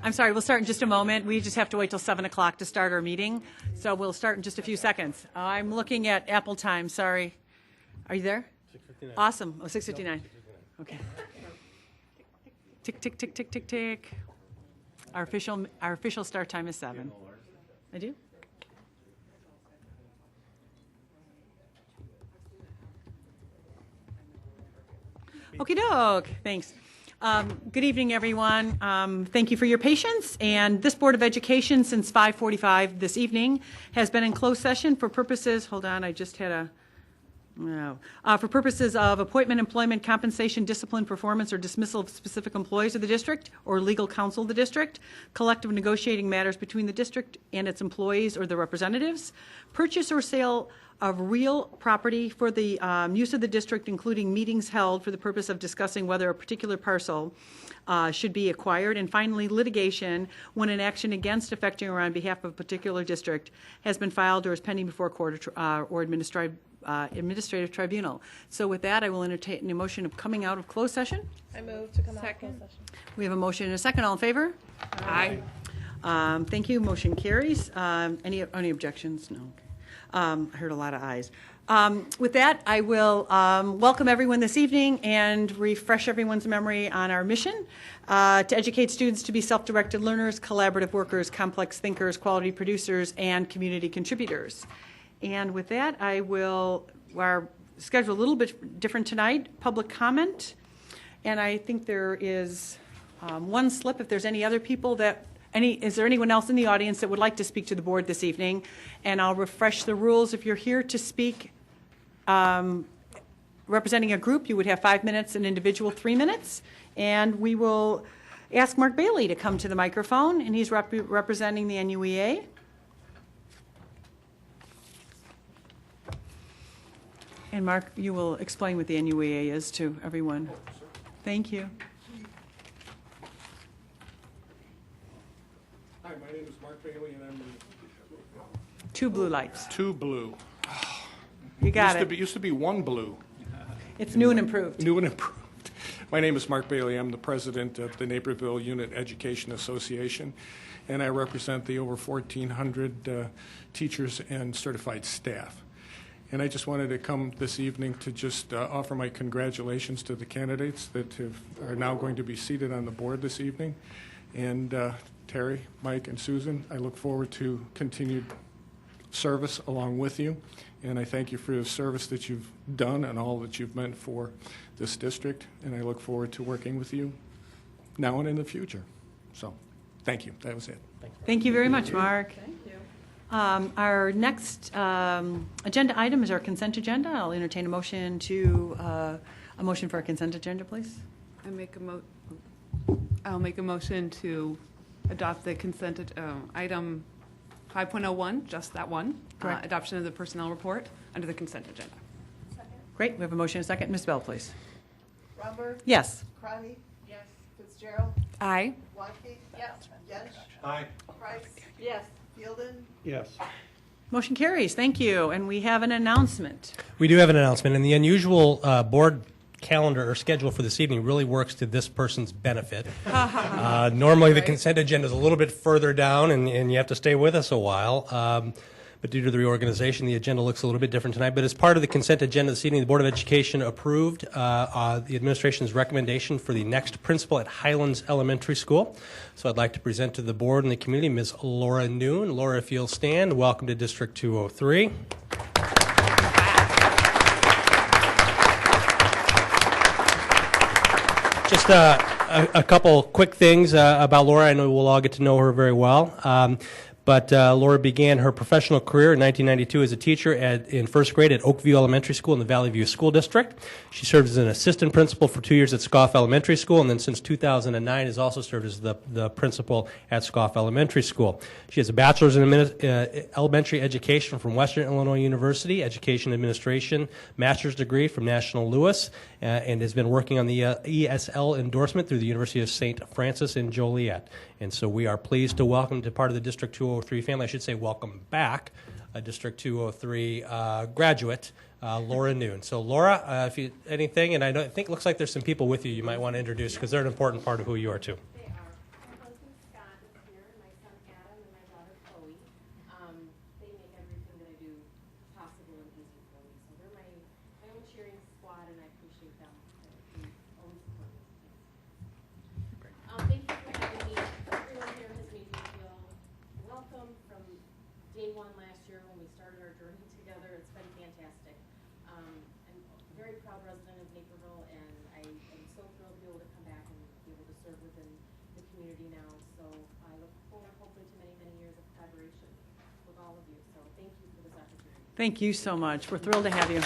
I'm sorry, we'll start in just a moment. We just have to wait till 7 o'clock to start our meeting, so we'll start in just a few seconds. I'm looking at Apple time, sorry. Are you there? 6:59. Awesome. Oh, 6:59. Okay. Tick, tick, tick, tick, tick, tick. Our official start time is 7. I do? Okie doke. Thanks. Good evening, everyone. Thank you for your patience. And this Board of Education, since 5:45 this evening, has been in closed session for purposes, hold on, I just had a, no, for purposes of appointment, employment, compensation, discipline, performance, or dismissal of specific employees of the district or legal counsel of the district, collective negotiating matters between the district and its employees or their representatives, purchase or sale of real property for the use of the district, including meetings held for the purpose of discussing whether a particular parcel should be acquired, and finally, litigation when an action against, affecting, or on behalf of a particular district has been filed or is pending before court or administrative tribunal. So with that, I will entertain a motion of coming out of closed session. I move to come out of closed session. We have a motion and a second. All in favor? Aye. Thank you. Motion carries. Any objections? No. Okay. I heard a lot of ayes. With that, I will welcome everyone this evening and refresh everyone's memory on our mission to educate students to be self-directed learners, collaborative workers, complex thinkers, quality producers, and community contributors. And with that, I will, our schedule a little bit different tonight, public comment. And I think there is one slip if there's any other people that is there anyone else in the audience that would like to speak to the board this evening? And I'll refresh the rules. If you're here to speak representing a group, you would have 5 minutes, an individual 3 minutes. And we will ask Mark Bailey to come to the microphone, and he's representing the NUEA. And Mark, you will explain what the NUEA is to everyone. Thank you. Hi, my name is Mark Bailey, and I'm Two blue lights. Two blue. You got it. Used to be one blue. It's new and improved. New and improved. My name is Mark Bailey. I'm the president of the Naperville Unit Education Association, and I represent the over 1,400 teachers and certified staff. And I just wanted to come this evening to just offer my congratulations to the candidates that are now going to be seated on the board this evening. And Terry, Mike, and Susan, I look forward to continued service along with you. And I thank you for the service that you've done and all that you've meant for this district. And I look forward to working with you now and in the future. So, thank you. That was it. Thank you very much, Mark. Thank you. Our next agenda item is our consent agenda. I'll entertain a motion for a consent agenda, please. I'll make a motion to adopt the consent item 5.01, just that one, adoption of the personnel report under the consent agenda. Second. Great. We have a motion and a second. Ms. Bell, please. Romberg? Yes. Crowley? Yes. Fitzgerald? Aye. Wadke? Yes. Yench? Aye. Price? Yes. Fielden? Yes. Motion carries. Thank you. And we have an announcement. We do have an announcement, and the unusual board calendar or schedule for this evening really works to this person's benefit. Normally the consent agenda is a little bit further down, and you have to stay with us a while. But due to the reorganization, the agenda looks a little bit different tonight. But as part of the consent agenda this evening, the Board of Education approved the administration's recommendation for the next principal at Highlands Elementary School. So I'd like to present to the board and the community Ms. Laura Noon. Laura, if you'll stand, welcome to District 203. Just a couple quick things about Laura. I know we'll all get to know her very well. But Laura began her professional career in 1992 as a teacher in first grade at Oakview Elementary School in the Valley View School District. She served as an assistant principal for 2 years at Scoff Elementary School, and then since 2009 has also served as the principal at Scoff Elementary School. She has a bachelor's in elementary education from Western Illinois University, education administration, master's degree from National Louis, and has been working on the ESL endorsement through the University of St. Francis in Joliet. And so we are pleased to welcome to part of the District 203 family. I should say welcome back, District 203 graduate, Laura Noon. So Laura, if you anything, and I think it looks like there's some people with you might want to introduce because they're an important part of who you are too. They are. My husband Scott day one last year when we started our journey together. It's been fantastic. I'm a very proud resident of Naperville, and I am so thrilled to be able to come back and be able to serve within the community now. So I look forward, hopefully, to many, many years of collaboration with all of you. So thank you for this opportunity. Thank you so much. We're thrilled to have you.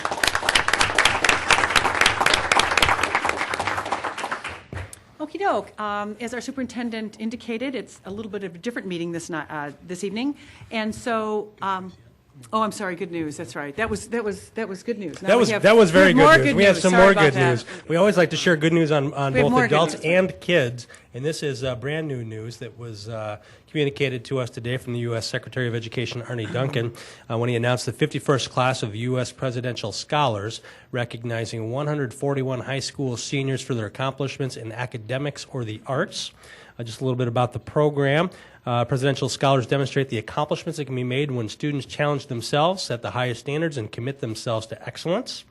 Okie doke. As our superintendent indicated, it's a little bit of a different meeting this evening, and so. Oh, I'm sorry. Good news. That's right. That was good news. Now That was very good news. We have some Sorry more about good that. news. We always like to share good news on We have more both good adults news. and kids, and this is brand new news that was communicated to us today from the U.S. Secretary of Education Arne Duncan when he announced the 51st class of U.S. Presidential Scholars, recognizing 141 high school seniors for their accomplishments in academics or the arts. Just a little bit about the program. Presidential Scholars demonstrate the accomplishments that can be made when students challenge themselves, set the highest standards, and commit themselves to excellence.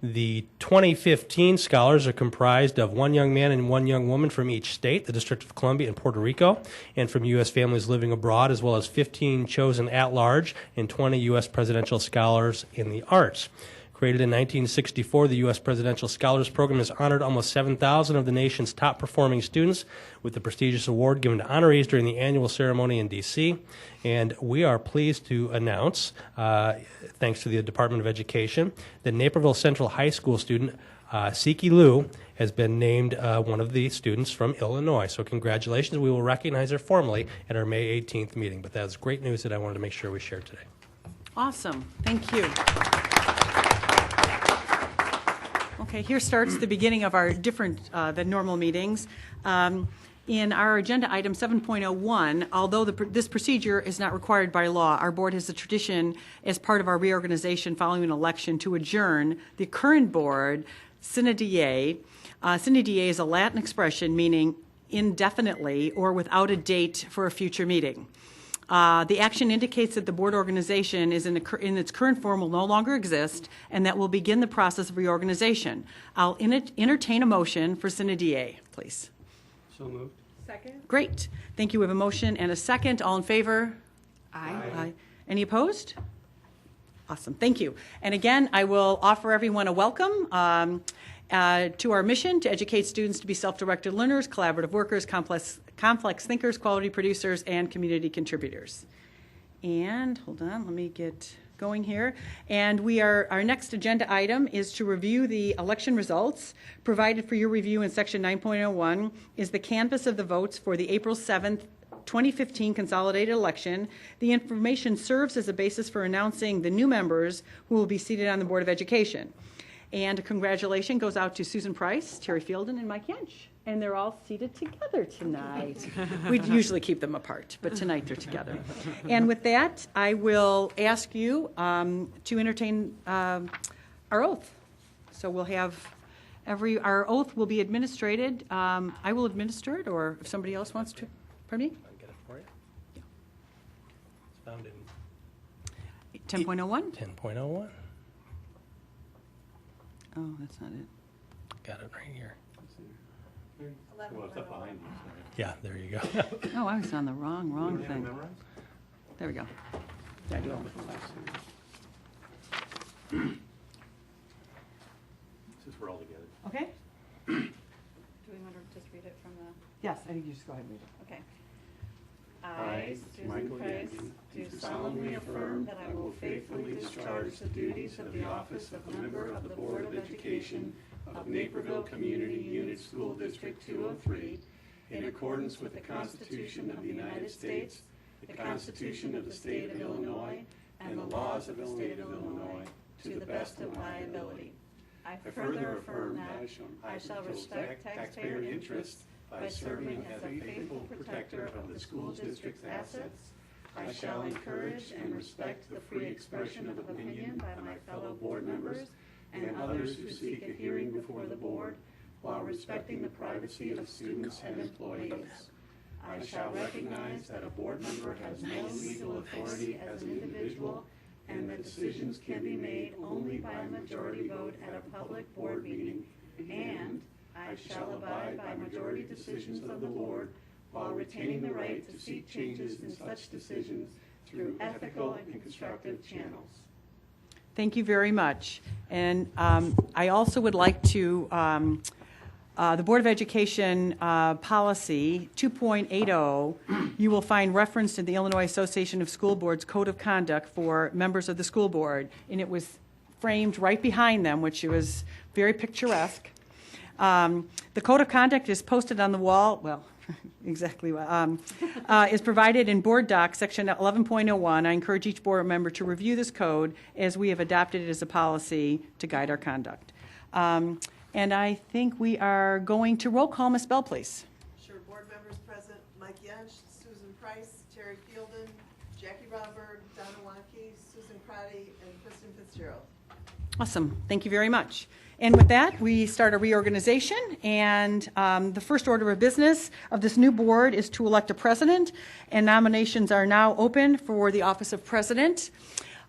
The 2015 scholars are comprised of one young man and one young woman from each state, the District of Columbia and Puerto Rico, and from U.S. families living abroad, as well as 15 chosen at large and 20 U.S. Presidential Scholars in the arts. Created in 1964, the U.S. Presidential Scholars Program has honored almost 7,000 of the nation's top-performing students with the prestigious award given to honorees during the annual ceremony in D.C. And we are pleased to announce, thanks to the Department of Education, that Naperville Central High School student Siki Liu has been named one of the students from Illinois. So congratulations. We will recognize her formally at our May 18th meeting. But that is great news that I wanted to make sure we shared today. Awesome. Thank you. Okay, here starts the beginning of our different than normal meetings. In our agenda item 7.01, although this procedure is not required by law, our board has a tradition as part of our reorganization following an election to adjourn the current board sine die. Sine die is a Latin expression meaning indefinitely or without a date for a future meeting. The action indicates that the board organization is in its current form will no longer exist, and that will begin the process of reorganization. I'll entertain a motion for sine die, please. So moved. Second? Great. Thank you. We have a motion and a second. All in favor? Aye. Any opposed? Awesome. Thank you. And again, I will offer everyone a welcome to our mission to educate students to be self-directed learners, collaborative workers, complex thinkers, quality producers, and community contributors. And hold on, let me get going here. And our next agenda item is to review the election results. Provided for your review in section 9.01 is the canvass of the votes for the April 7th, 2015 consolidated election. The information serves as a basis for announcing the new members who will be seated on the Board of Education. And a congratulations goes out to Susan Price, Terry Fielden, and Mike Yench. And they're all seated together tonight. We usually keep them apart, but tonight they're together. And with that, I will ask you to entertain our oath. So we'll have our oath will be administered. I will administer it, or if somebody else wants to. Pardon me? I'll get it for you. Yeah. It's found in 10.01? 10.01. Oh, that's not it. Got it right here. Well, it's up behind you. Sorry. Yeah, there you go. Oh, I was on the wrong thing. There we go. Yeah, I do. Since we're all together. Okay? Do we want to just read it from the, Yes, I think you just go ahead and read it. okay. I, Susan Price, do solemnly affirm that I will faithfully discharge the duties of the office of member of the Board of Education of Naperville Community Unit School District 203 in accordance with the Constitution of the United States, the Constitution of the State of Illinois, and the laws of the State of Illinois, to the best of my ability. I further affirm that I shall respect taxpayer interests by serving as a faithful protector of the school district's assets. I shall encourage and respect the free expression of opinion by my fellow board members and others who seek a hearing before the board, while respecting the privacy of students and employees. I shall recognize that a board member has no legal authority as an individual, and that decisions can be made only by a majority vote at a public board meeting, and I shall abide by majority decisions of the board while retaining the right to seek changes in such decisions through ethical and constructive channels. Thank you very much. And I also would like to, the Board of Education policy 2.80, you will find referenced in the Illinois Association of School Boards Code of Conduct for members of the school board, and it was framed right behind them, which was very picturesque. The Code of Conduct is posted on the wall, well, exactly, is provided in Board Doc, Section 11.01. I encourage each board member to review this code as we have adopted it as a policy to guide our conduct. And I think we are going to roll call. Ms. Bell, please. Sure. Board members present: Mike Yench, Susan Price, Terry Fielden, Jackie Romberg, Donna Wanke, Susan Crotty, and Kristen Fitzgerald. Awesome. Thank you very much. And with that, we start a reorganization. And the first order of business of this new board is to elect a president. And nominations are now open for the office of president.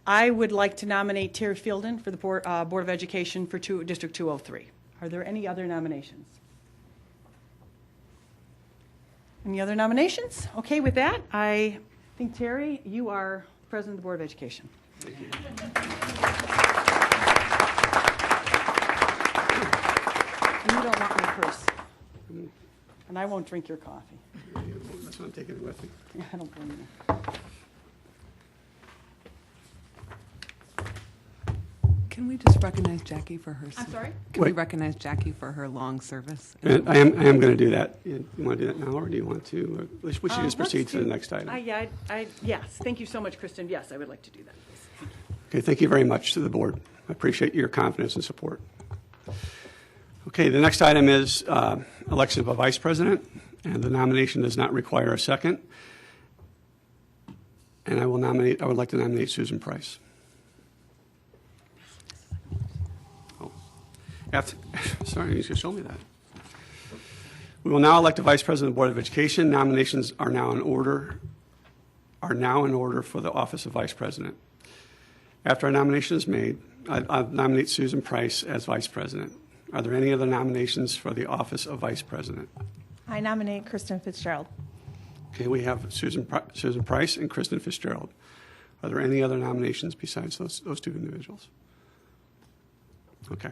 I would like to nominate Terry Fielden for the Board of Education for District 203. Are there any other nominations? Any other nominations? Okay, with that, I think, Terry, you are president of the Board of Education. Thank you. And you don't want me to curse. And I won't drink your coffee. That's what I'm taking it with me. Yeah, I don't blame you. Can we just recognize Jackie for her? I'm sorry? Can we Wait. recognize Jackie for her long service? I am going to do that. You want to do that now, or do you want to? We should just Let's proceed to the do- next item. Yes, thank you so much, Kristen. Yes, I would like to do that. Please. Okay, thank you very much to the board. I appreciate your confidence and support. Okay, the next item is election of a vice president, and the nomination does not require a second. And I would like to nominate Susan Price. Sorry, you should show me that. We will now elect a vice president of the Board of Education. Nominations are now in order for the office of vice president. After a nomination is made, I'll nominate Susan Price as vice president. Are there any other nominations for the office of vice president? I nominate Kristen Fitzgerald. Okay, we have Susan Price and Kristen Fitzgerald. Are there any other nominations besides those two individuals? Okay.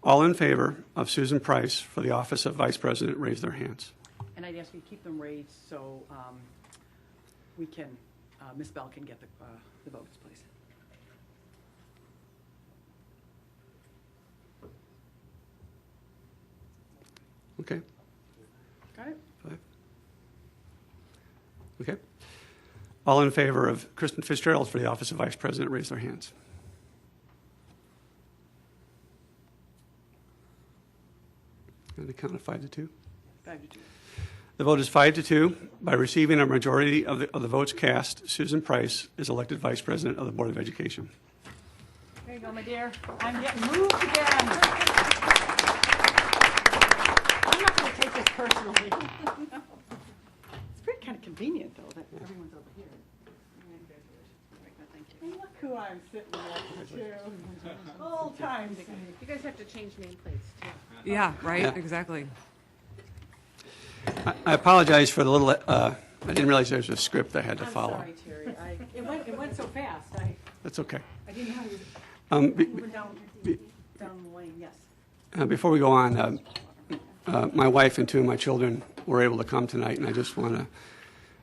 All in favor of Susan Price for the office of vice president, raise their hands. And I'd ask you to keep them raised so we can, Ms. Bell can get the votes, please. Okay. Got it? 5. Okay. All in favor of Kristen Fitzgerald for the office of vice president, raise their hands. And the count of 5-2. 5-2. The vote is 5-2. By receiving a majority of the votes cast, Susan Price is elected vice president of the Board of Education. There you go, my dear. I'm getting moved again. I'm not going to take this personally. It's pretty kind of convenient, though, that everyone's over here. And look who I'm sitting next to. Old times. You guys have to change nameplates too. Yeah, right, Yeah. exactly. I apologize for the little, I didn't realize there was a script I had to I'm follow. sorry, Terry. It went so fast. That's okay. I didn't know how you Be- were down the lane, yes. Before we go on, my wife and 2 of my children were able to come tonight, and I just want to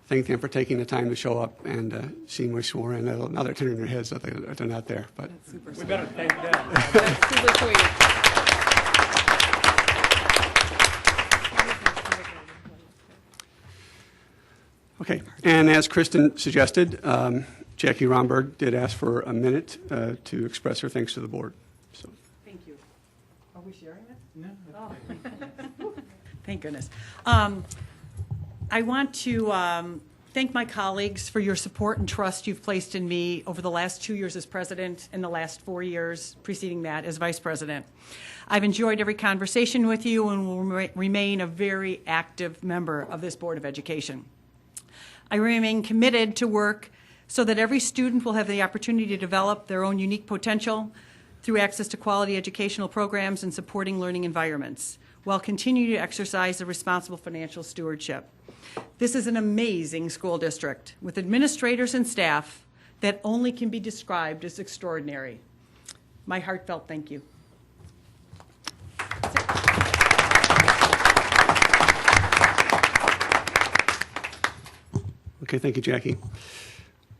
thank them for taking the time to show up and seeing my swore in. Now they're turning their heads that they're not there. But That's super We sweet. better thank them. That's super sweet. okay, and as Kristen suggested, Jackie Romberg did ask for a minute to express her thanks to the board. So, Thank you. Are we sharing this? No. Oh. Thank goodness. I want to thank my colleagues for your support and trust you've placed in me over the last 2 years as president and the last 4 years preceding that as vice president. I've enjoyed every conversation with you and will remain a very active member of this Board of Education. I remain committed to work so that every student will have the opportunity to develop their own unique potential through access to quality educational programs and supporting learning environments, while continuing to exercise a responsible financial stewardship. This is an amazing school district with administrators and staff that only can be described as extraordinary. My heartfelt thank you. Okay, thank you, Jackie.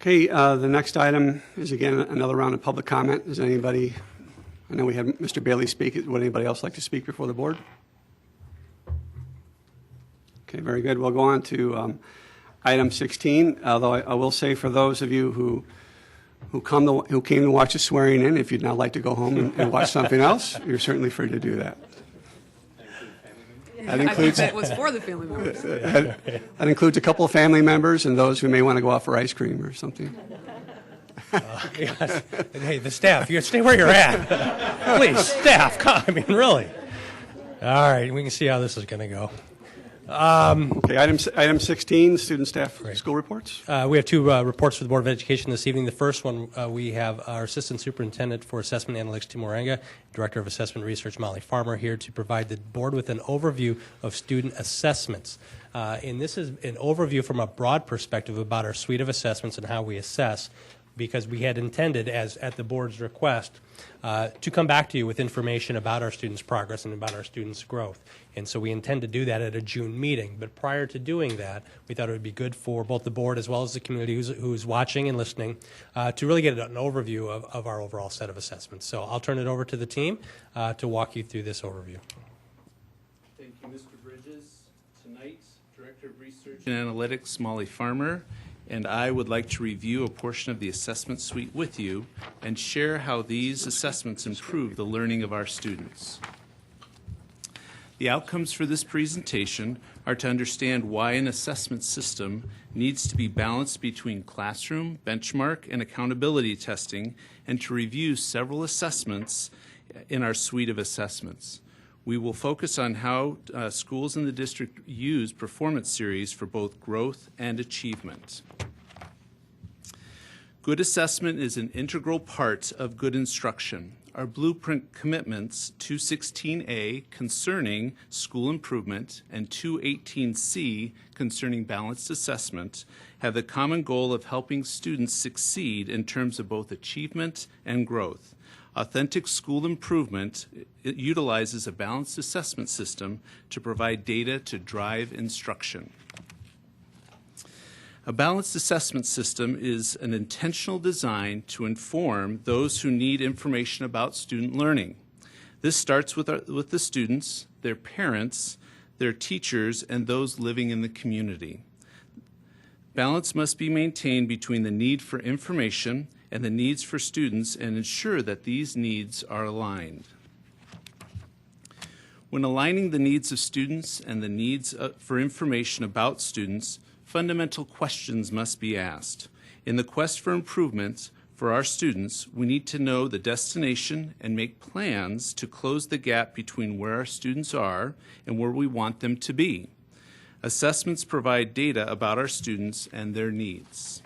Okay, the next item is, again, another round of public comment. Does anybody, I know we had Mr. Bailey speak. Would anybody else like to speak before the board? Okay, very good. We'll go on to item 16, although I will say for those of you who came to watch the swearing in, if you'd now like to go home and watch something else, you're certainly free to do that. That includes, I think that was for the family members. that includes a couple of family members and those who may want to go out for ice cream or something. Yes. Hey, the staff, you stay where you're at. Please, staff, come. I mean, really. All right, we can see how this is going to go. Okay, item 16, student staff school reports. We have two reports for the Board of Education this evening. The first one, we have our Assistant Superintendent for Assessment Analytics, Tim Morenga, Director of Assessment Research, Molly Farmer, here to provide the board with an overview of student assessments. And this is an overview from a broad perspective about our suite of assessments and how we assess, because we had intended, as at the board's request, to come back to you with information about our students' progress and about our students' growth. And so we intend to do that at a June meeting. But prior to doing that, we thought it would be good for both the board as well as the community who's watching and listening to really get an overview of our overall set of assessments. So I'll turn it over to the team to walk you through this overview. Thank you, Mr. Bridges. Tonight, Director of Research and Analytics, Molly Farmer, and I would like to review a portion of the assessment suite with you and share how these assessments improve the learning of our students. The outcomes for this presentation are to understand why an assessment system needs to be balanced between classroom, benchmark, and accountability testing, and to review several assessments in our suite of assessments. We will focus on how schools in the district use performance series for both growth and achievement. Good assessment is an integral part of good instruction. Our blueprint commitments 216A concerning school improvement and 218C concerning balanced assessment have the common goal of helping students succeed in terms of both achievement and growth. Authentic school improvement utilizes a balanced assessment system to provide data to drive instruction. A balanced assessment system is an intentional design to inform those who need information about student learning. This starts with the students, their parents, their teachers, and those living in the community. Balance must be maintained between the need for information and the needs for students and ensure that these needs are aligned. When aligning the needs of students and the needs for information about students, fundamental questions must be asked. In the quest for improvement for our students, we need to know the destination and make plans to close the gap between where our students are and where we want them to be. Assessments provide data about our students and their needs.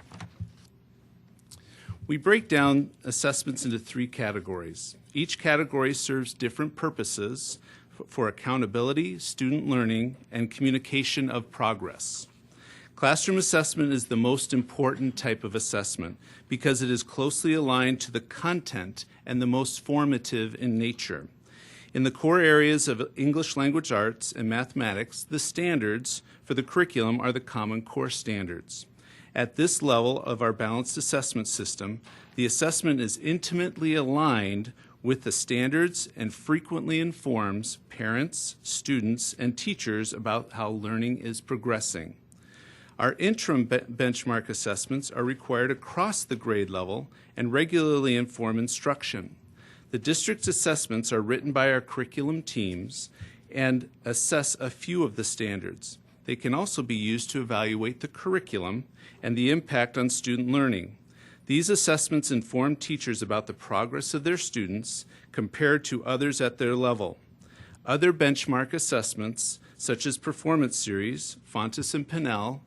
We break down assessments into three categories. Each category serves different purposes for accountability, student learning, and communication of progress. Classroom assessment is the most important type of assessment because it is closely aligned to the content and the most formative in nature. In the core areas of English language arts and mathematics, the standards for the curriculum are the Common Core standards. At this level of our balanced assessment system, the assessment is intimately aligned with the standards and frequently informs parents, students, and teachers about how learning is progressing. Our interim benchmark assessments are required across the grade level and regularly inform instruction. The district's assessments are written by our curriculum teams and assess a few of the standards. They can also be used to evaluate the curriculum and the impact on student learning. These assessments inform teachers about the progress of their students compared to others at their level. Other benchmark assessments, such as performance series, Fontes and Pinnell,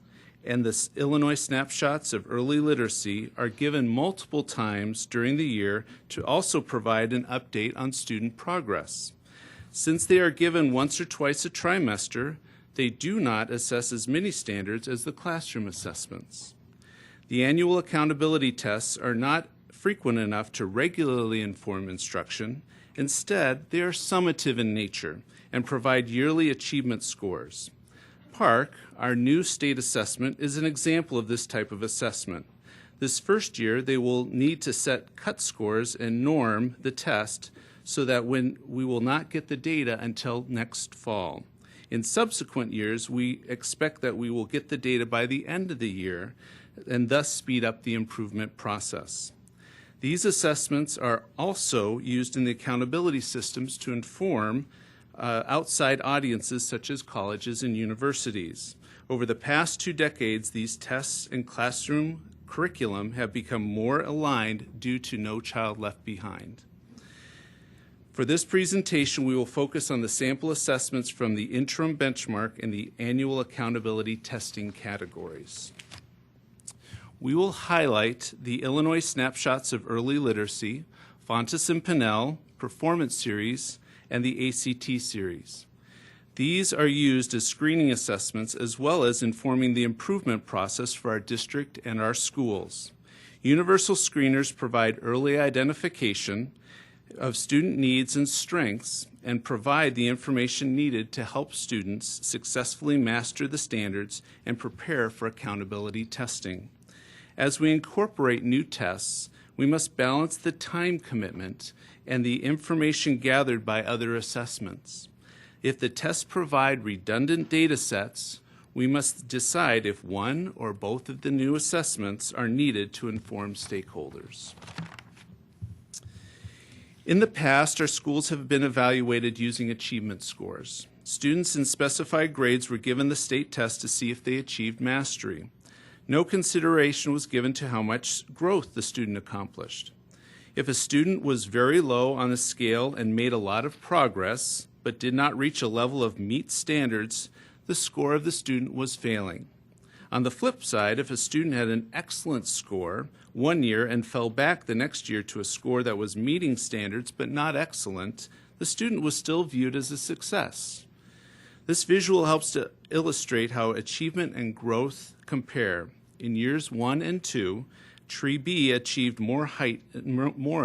and the Illinois Snapshots of Early Literacy, are given multiple times during the year to also provide an update on student progress. Since they are given once or twice a trimester, They do not assess as many standards as the classroom assessments. The annual accountability tests are not frequent enough to regularly inform instruction. Instead, they are summative in nature and provide yearly achievement scores. PARC, our new state assessment, is an example of this type of assessment. This first year, they will need to set cut scores and norm the test so that we will not get the data until next fall. In subsequent years, we expect that we will get the data by the end of the year and thus speed up the improvement process. These assessments are also used in the accountability systems to inform outside audiences such as colleges and universities. Over the past 2 decades, these tests and classroom curriculum have become more aligned due to No Child Left Behind. For this presentation, we will focus on the sample assessments from the interim benchmark and the annual accountability testing categories. We will highlight the Illinois Snapshots of Early Literacy, Fontes and Pinnell, Performance Series, and the ACT Series. These are used as screening assessments as well as informing the improvement process for our district and our schools. Universal screeners provide early identification of student needs and strengths and provide the information needed to help students successfully master the standards and prepare for accountability testing. As we incorporate new tests, we must balance the time commitment and the information gathered by other assessments. If the tests provide redundant data sets, we must decide if one or both of the new assessments are needed to inform stakeholders. In the past, our schools have been evaluated using achievement scores. Students in specified grades were given the state test to see if they achieved mastery. No consideration was given to how much growth the student accomplished. If a student was very low on the scale and made a lot of progress, but did not reach a level of meet standards, the score of the student was failing. On the flip side, if a student had an excellent score one year and fell back the next year to a score that was meeting standards but not excellent, the student was still viewed as a success. This visual helps to illustrate how achievement and growth compare. In years 1 and 2, Tree B achieved more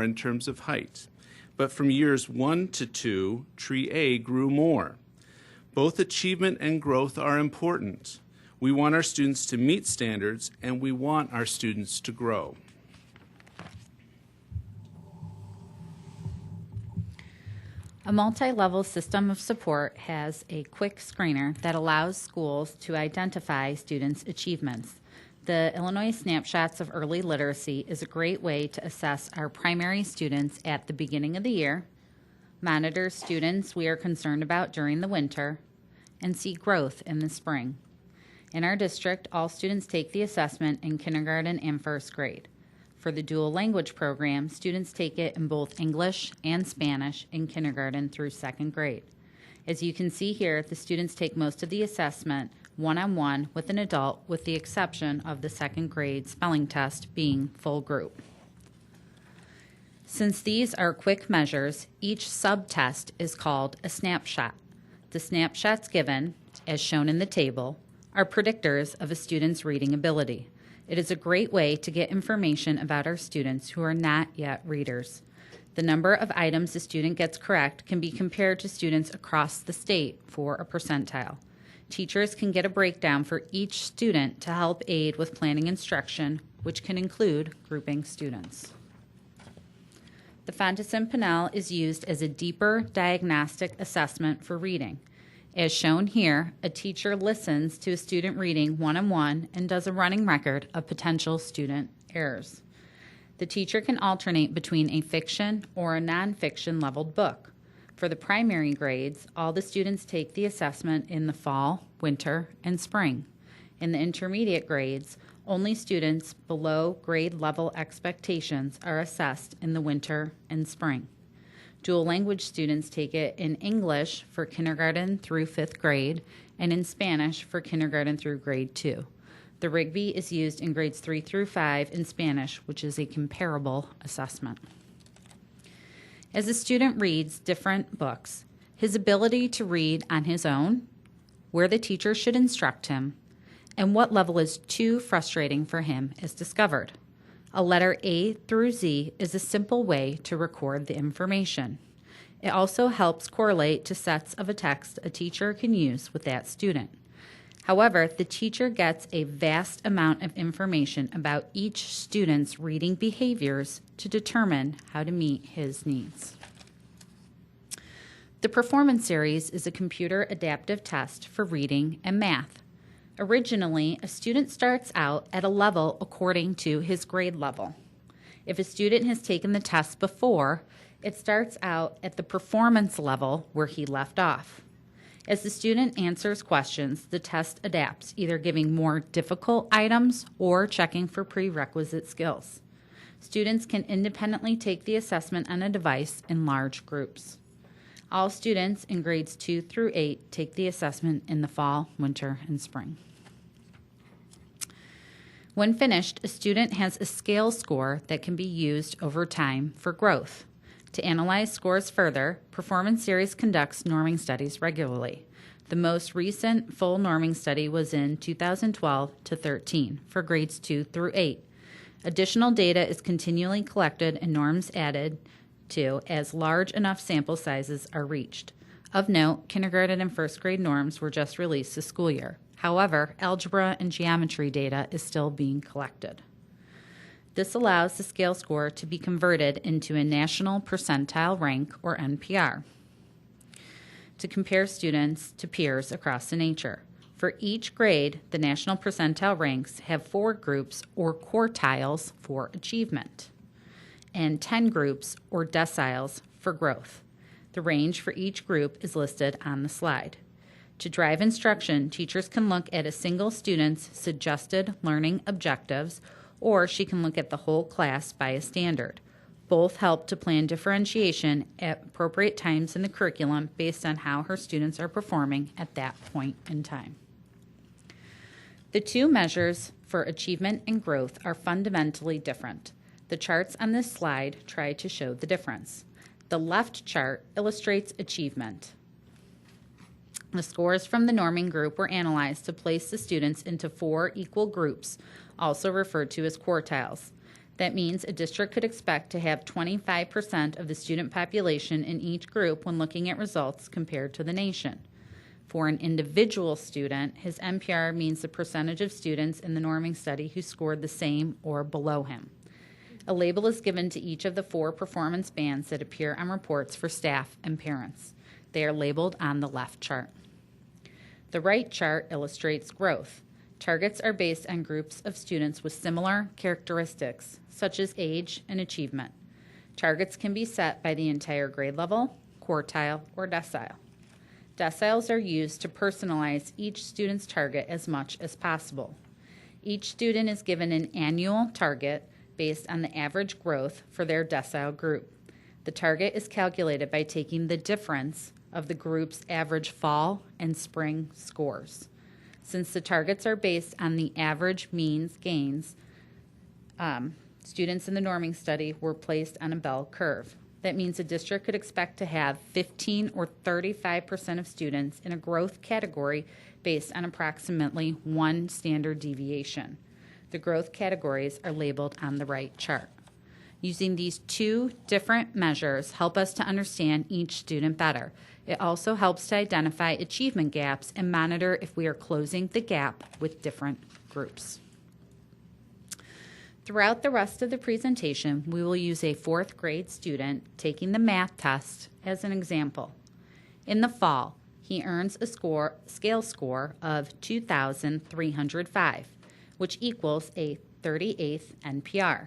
in terms of height. But from years 1 to 2, Tree A grew more. Both achievement and growth are important. We want our students to meet standards, and we want our students to grow. A multi-level system of support has a quick screener that allows schools to identify students' achievements. The Illinois Snapshots of Early Literacy is a great way to assess our primary students at the beginning of the year, monitor students we are concerned about during the winter, and see growth in the spring. In our district, all students take the assessment in kindergarten and first grade. For the dual language program, students take it in both English and Spanish in kindergarten through second grade. As you can see here, the students take most of the assessment one-on-one with an adult, with the exception of the second grade spelling test being full group. Since these are quick measures, each sub-test is called a snapshot. The snapshots given, as shown in the table, are predictors of a student's reading ability. It is a great way to get information about our students who are not yet readers. The number of items a student gets correct can be compared to students across the state for a percentile. Teachers can get a breakdown for each student to help aid with planning instruction, which can include grouping students. The Fontes and Pinnell is used as a deeper diagnostic assessment for reading. As shown here, a teacher listens to a student reading one-on-one and does a running record of potential student errors. The teacher can alternate between a fiction or a nonfiction leveled book. For the primary grades, all the students take the assessment in the fall, winter, and spring. In the intermediate grades, only students below grade level expectations are assessed in the winter and spring. Dual language students take it in English for kindergarten through 5th grade and in Spanish for kindergarten through grade 2. The Rigby is used in grades 3 through 5 in Spanish, which is a comparable assessment. As a student reads different books, his ability to read on his own where the teacher should instruct him, and what level is too frustrating for him is discovered. A letter A through Z is a simple way to record the information. It also helps correlate to sets of a text a teacher can use with that student. However, the teacher gets a vast amount of information about each student's reading behaviors to determine how to meet his needs. The Performance Series is a computer adaptive test for reading and math. Originally, a student starts out at a level according to his grade level. If a student has taken the test before, it starts out at the performance level where he left off. As the student answers questions, the test adapts, either giving more difficult items or checking for prerequisite skills. Students can independently take the assessment on a device in large groups. All students in grades 2 through 8 take the assessment in the fall, winter, and spring. When finished, a student has a scale score that can be used over time for growth. To analyze scores further, Performance Series conducts norming studies regularly. The most recent full norming study was in 2012 to 13 for grades 2 through 8. Additional data is continually collected and norms added to as large enough sample sizes are reached. Of note, kindergarten and first grade norms were just released this school year. However, algebra and geometry data is still being collected. This allows the scale score to be converted into a national percentile rank, or NPR, to compare students to peers across the nation. For each grade, the national percentile ranks have 4 groups or quartiles for achievement, and 10 groups or deciles for growth. The range for each group is listed on the slide. To drive instruction, teachers can look at a single student's suggested learning objectives, or she can look at the whole class by a standard. Both help to plan differentiation at appropriate times in the curriculum based on how her students are performing at that point in time. The two measures for achievement and growth are fundamentally different. The charts on this slide try to show the difference. The left chart illustrates achievement. The scores from the norming group were analyzed to place the students into 4 equal groups, also referred to as quartiles. That means a district could expect to have 25% of the student population in each group when looking at results compared to the nation. For an individual student, his NPR means the percentage of students in the norming study who scored the same or below him. A label is given to each of the 4 performance bands that appear on reports for staff and parents. They are labeled on the left chart. The right chart illustrates growth. Targets are based on groups of students with similar characteristics, such as age and achievement. Targets can be set by the entire grade level, quartile, or decile. Deciles are used to personalize each student's target as much as possible. Each student is given an annual target based on the average growth for their decile group. The target is calculated by taking the difference of the group's average fall and spring scores. Since the targets are based on the average means gains, students in the norming study were placed on a bell curve. That means a district could expect to have 15 or 35% of students in a growth category based on approximately 1 standard deviation. The growth categories are labeled on the right chart. Using these 2 different measures help us to understand each student better. It also helps to identify achievement gaps and monitor if we are closing the gap with different groups. Throughout the rest of the presentation, we will use a 4th grade student taking the math test as an example. In the fall, he earns a scale score of 2,305, which equals a 38th NPR.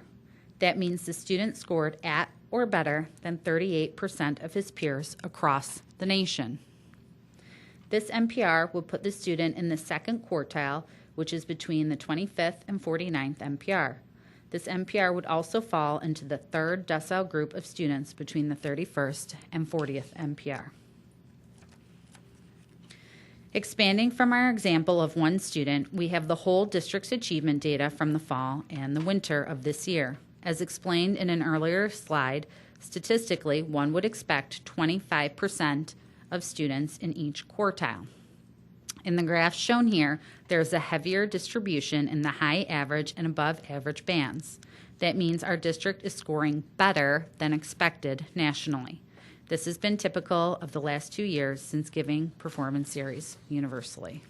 That means the student scored at or better than 38% of his peers across the nation. This NPR will put the student in the 2nd quartile, which is between the 25th and 49th NPR. This NPR would also fall into the 3rd decile group of students between the 31st and 40th NPR. Expanding from our example of 1 student, we have the whole district's achievement data from the fall and the winter of this year. As explained in an earlier slide, statistically, one would expect 25% of students in each quartile. in the graph shown here, there's a heavier distribution in the high average and above average bands. That means our district is scoring better than expected nationally. This has been typical of the last 2 years since giving performance series universally.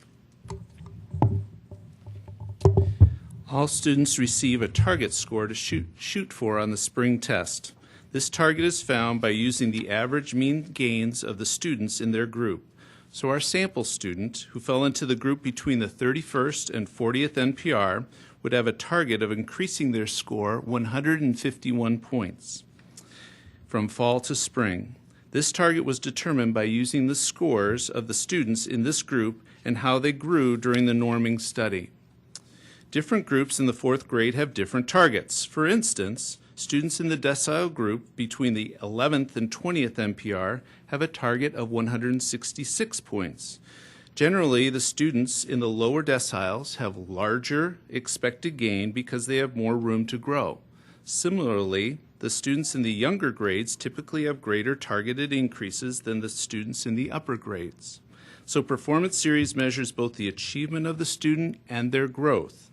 All students receive a target score to shoot for on the spring test. This target is found by using the average mean gains of the students in their group. So our sample student, who fell into the group between the 31st and 40th NPR, would have a target of increasing their score 151 points from fall to spring. This target was determined by using the scores of the students in this group and how they grew during the norming study. Different groups in the 4th grade have different targets. For instance, students in the decile group between the 11th and 20th NPR have a target of 166 points. Generally, the students in the lower deciles have larger expected gain because they have more room to grow. Similarly, the students in the younger grades typically have greater targeted increases than the students in the upper grades. So performance series measures both the achievement of the student and their growth,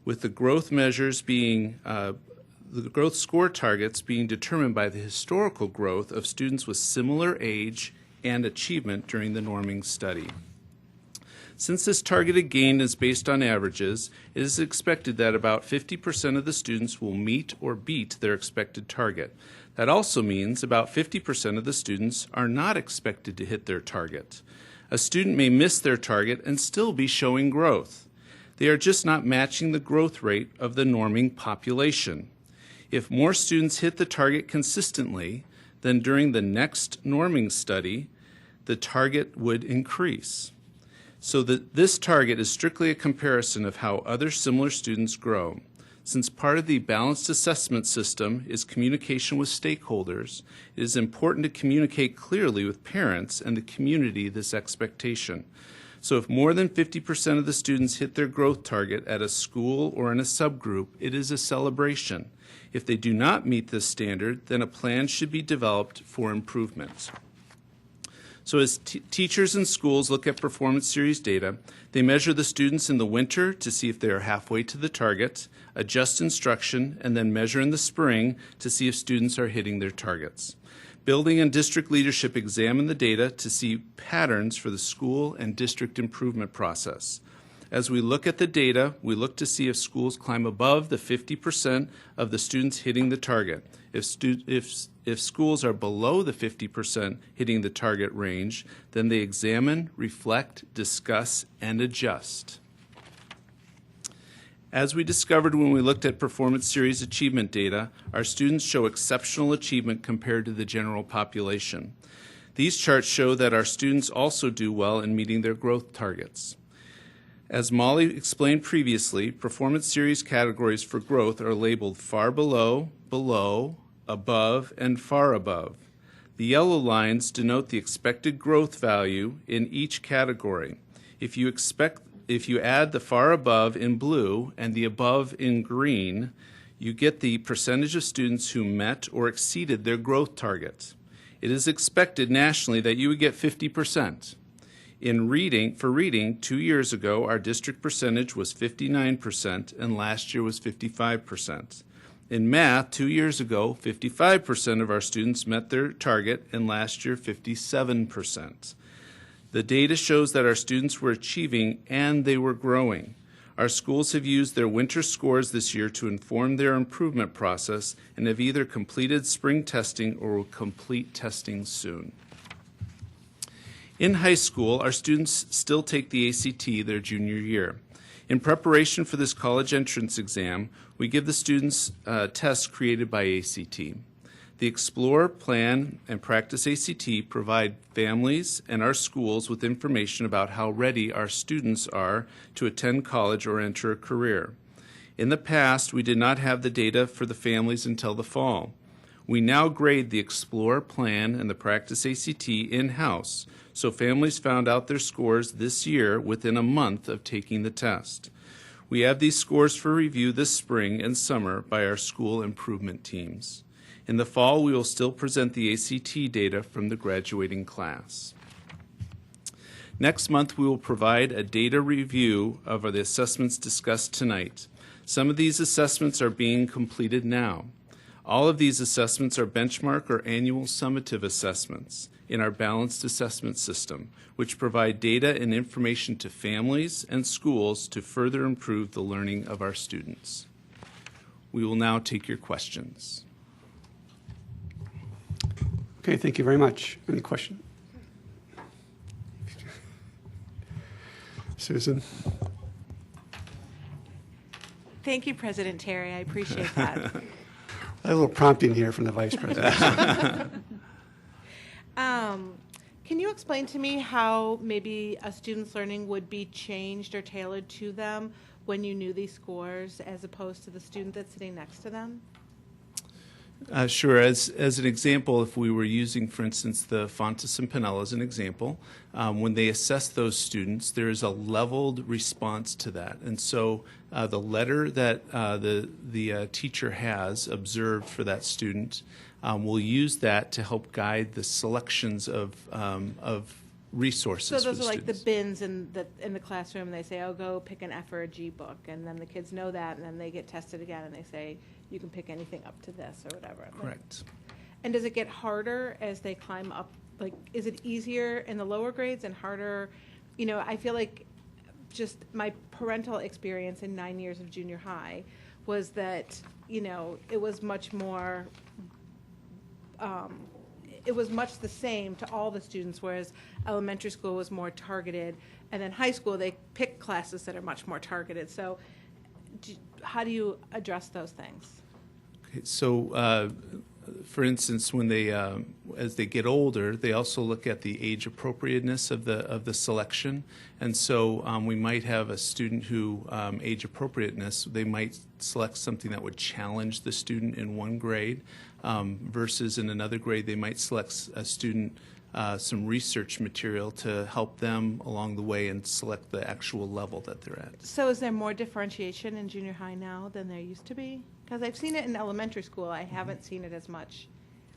with the growth measures being the growth score targets being determined by the historical growth of students with similar age and achievement during the norming study. Since this targeted gain is based on averages, it is expected that about 50% of the students will meet or beat their expected target. That also means about 50% of the students are not expected to hit their target. A student may miss their target and still be showing growth. They are just not matching the growth rate of the norming population. If more students hit the target consistently, then during the next norming study, the target would increase. So this target is strictly a comparison of how other similar students grow. Since part of the balanced assessment system is communication with stakeholders, it is important to communicate clearly with parents and the community this expectation. So if more than 50% of the students hit their growth target at a school or in a subgroup, it is a celebration. If they do not meet this standard, then a plan should be developed for improvement. So as teachers and schools look at performance series data, they measure the students in the winter to see if they are halfway to the target, adjust instruction, and then measure in the spring to see if students are hitting their targets. Building and district leadership examine the data to see patterns for the school and district improvement process. As we look at the data, we look to see if schools climb above the 50% of the students hitting the target. If schools are below the 50% hitting the target range, then they examine, reflect, discuss, and adjust. As we discovered when we looked at performance series achievement data, our students show exceptional achievement compared to the general population. These charts show that our students also do well in meeting their growth targets. As Molly explained previously, performance series categories for growth are labeled far below, below, above, and far above. The yellow lines denote the expected growth value in each category. If you add the far above in blue and the above in green, you get the percentage of students who met or exceeded their growth targets. It is expected nationally that you would get 50%. For reading, 2 years ago, our district percentage was 59%, and last year was 55%. In math, 2 years ago, 55% of our students met their target, and last year, 57%. The data shows that our students were achieving and they were growing. Our schools have used their winter scores this year to inform their improvement process and have either completed spring testing or will complete testing soon. In high school, our students still take the ACT their junior year. In preparation for this college entrance exam, we give the students tests created by ACT. The Explore, Plan, and Practice ACT provide families and our schools with information about how ready our students are to attend college or enter a career. In the past, we did not have the data for the families until the fall. We now grade the Explore, Plan, and the Practice ACT in-house, so families found out their scores this year within a month of taking the test. We have these scores for review this spring and summer by our school improvement teams. In the fall, we will still present the ACT data from the graduating class. Next month, we will provide a data review of the assessments discussed tonight. Some of these assessments are being completed now. All of these assessments are benchmark or annual summative assessments in our balanced assessment system, which provide data and information to families and schools to further improve the learning of our students. We will now take your questions. Okay, thank you very much. Any question? Susan? Thank you, President Terry. I appreciate that. A little prompting here from the Vice President. Can you explain to me how maybe a student's learning would be changed or tailored to them when you knew these scores as opposed to the student that's sitting next to them? Sure. As an example, if we were using, for instance, the Fontes and Pinella as an example, when they assess those students, there is a leveled response to that. And so the letter that the teacher has observed for that student will use that to help guide the selections of resources. So those for are like the students. bins in the classroom, and they say, "Oh, go pick an F or a G book," and then the kids know that, and then they get tested again, and they say, "You can pick anything up to this or whatever." Correct. And does it get harder as they climb up? Like, is it easier in the lower grades and harder? You know, I feel like just my parental experience in 9 years of junior high was that, you know, it was much more. It was much the same to all the students, whereas elementary school was more targeted, and then high school they pick classes that are much more targeted. So, how do you address those things? Okay, so, for instance, when they, as they get older, they also look at the age appropriateness of the selection, and so we might have a student who age appropriateness. They might select something that would challenge the student in one grade, versus in another grade they might select a student some research material to help them along the way and select the actual level that they're at. So is there more differentiation in junior high now than there used to be? Because I've seen it in elementary school. I haven't seen it as much.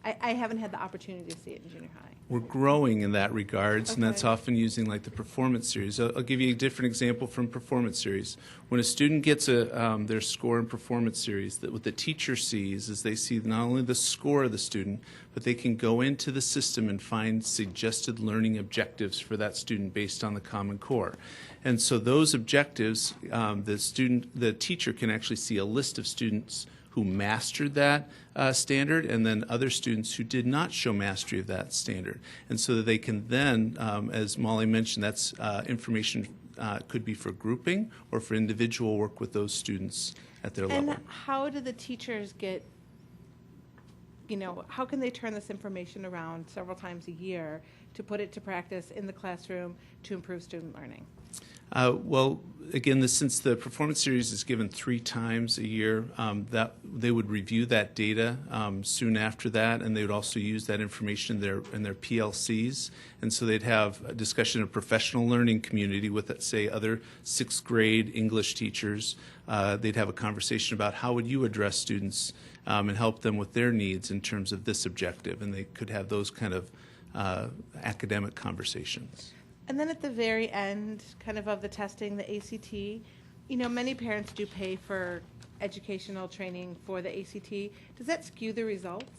I haven't had the opportunity to see it in junior high. We're growing in that regards, and that's Okay. often using like the performance series. I'll give you a different example from performance series. When a student gets their score in performance series, that what the teacher sees is they see not only the score of the student, but they can go into the system and find suggested learning objectives for that student based on the Common Core. And so those objectives, the teacher can actually see a list of students who mastered that standard, and then other students who did not show mastery of that standard. And so that they can then, as Molly mentioned, that's information could be for grouping or for individual work with those students at their level. And how do the teachers get, you know, how can they turn this information around several times a year to put it to practice in the classroom to improve student learning? Well, again, since the performance series is given 3 times a year, that they would review that data soon after that, and they would also use that information in their PLCs. And so they'd have a discussion of professional learning community with, say, other 6th grade English teachers. They'd have a conversation about how would you address students and help them with their needs in terms of this objective, and they could have those kind of academic conversations. And then at the very end, kind of the testing, the ACT, you know, many parents do pay for educational training for the ACT. Does that skew the results?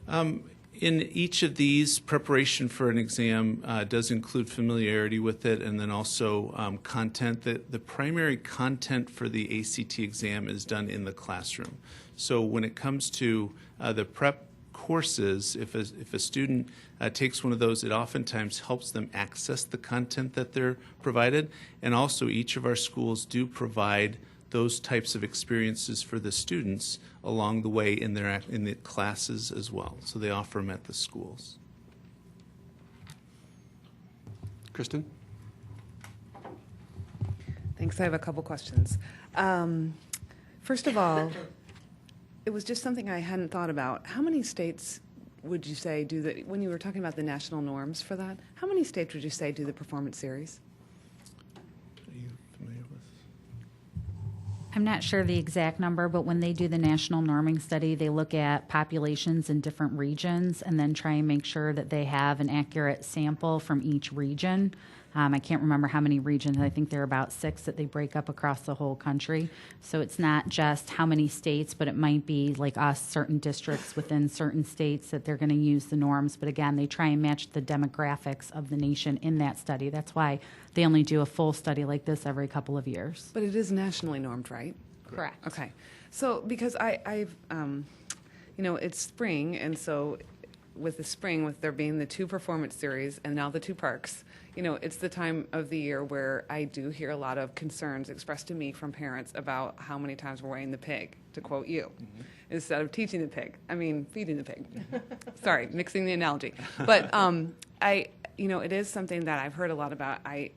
In each of these, preparation for an exam does include familiarity with it, and then also content. The primary content for the ACT exam is done in the classroom. So when it comes to the prep courses, if a student takes one of those, it oftentimes helps them access the content that they're provided. And also each of our schools do provide those types of experiences for the students along the way in the classes as well. So they offer them at the schools. Kristen? Thanks. I have a couple questions. First of all, it was just something I hadn't thought about. How many states would you say do the, when you were talking about the national norms for that, how many states would you say do the performance series? Are you familiar with? I'm not sure the exact number, but when they do the national norming study, they look at populations in different regions and then try and make sure that they have an accurate sample from each region. I can't remember how many regions. I think there are about 6 that they break up across the whole country. So it's not just how many states, but it might be like us, certain districts within certain states that they're going to use the norms. But again, they try and match the demographics of the nation in that study. That's why they only do a full study like this every couple of years. But it is nationally normed, right? Correct. Okay. So, because I've, it's spring, and so with the spring, with there being the 2 performance series and now the 2 parks, it's the time of the year where I do hear a lot of concerns expressed to me from parents about how many times we're weighing the pig, to quote you, instead of teaching the pig. I mean, feeding the pig. Sorry, mixing the analogy. But it is something that I've heard a lot about. I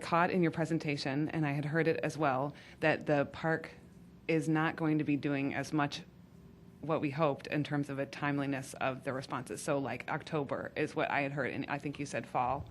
caught in your presentation, and I had heard it as well, that the park is not going to be doing as much what we hoped in terms of a timeliness of the responses. So like October is what I had heard, and I think you said fall.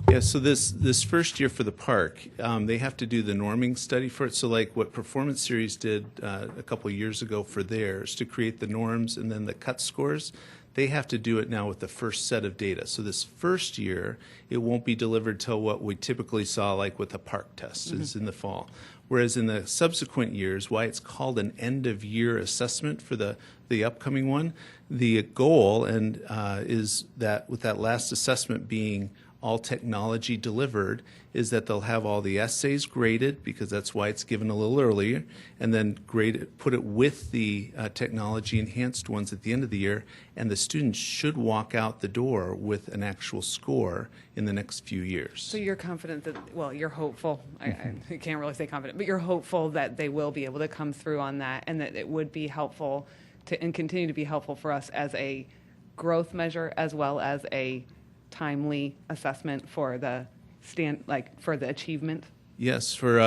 Yeah, so this first year for the park, they have to do the norming study for it. So like what Performance Series did a couple years ago for theirs to create the norms and then the cut scores, they have to do it now with the first set of data. So this first year, it won't be delivered till what we typically saw like with the park test is in the fall. Whereas in the subsequent years, why it's called an end-of-year assessment for the upcoming one, the goal is that with that last assessment being all technology delivered, is that they'll have all the essays graded, because that's why it's given a little earlier, and then put it with the technology-enhanced ones at the end of the year, and the students should walk out the door with an actual score in the next few years. So you're confident that, well, you're hopeful, I can't really say confident, but you're hopeful that they will be able to come through on that, and that it would be helpful and continue to be helpful for us as a growth measure as well as a timely assessment for the for the achievement. Yes, for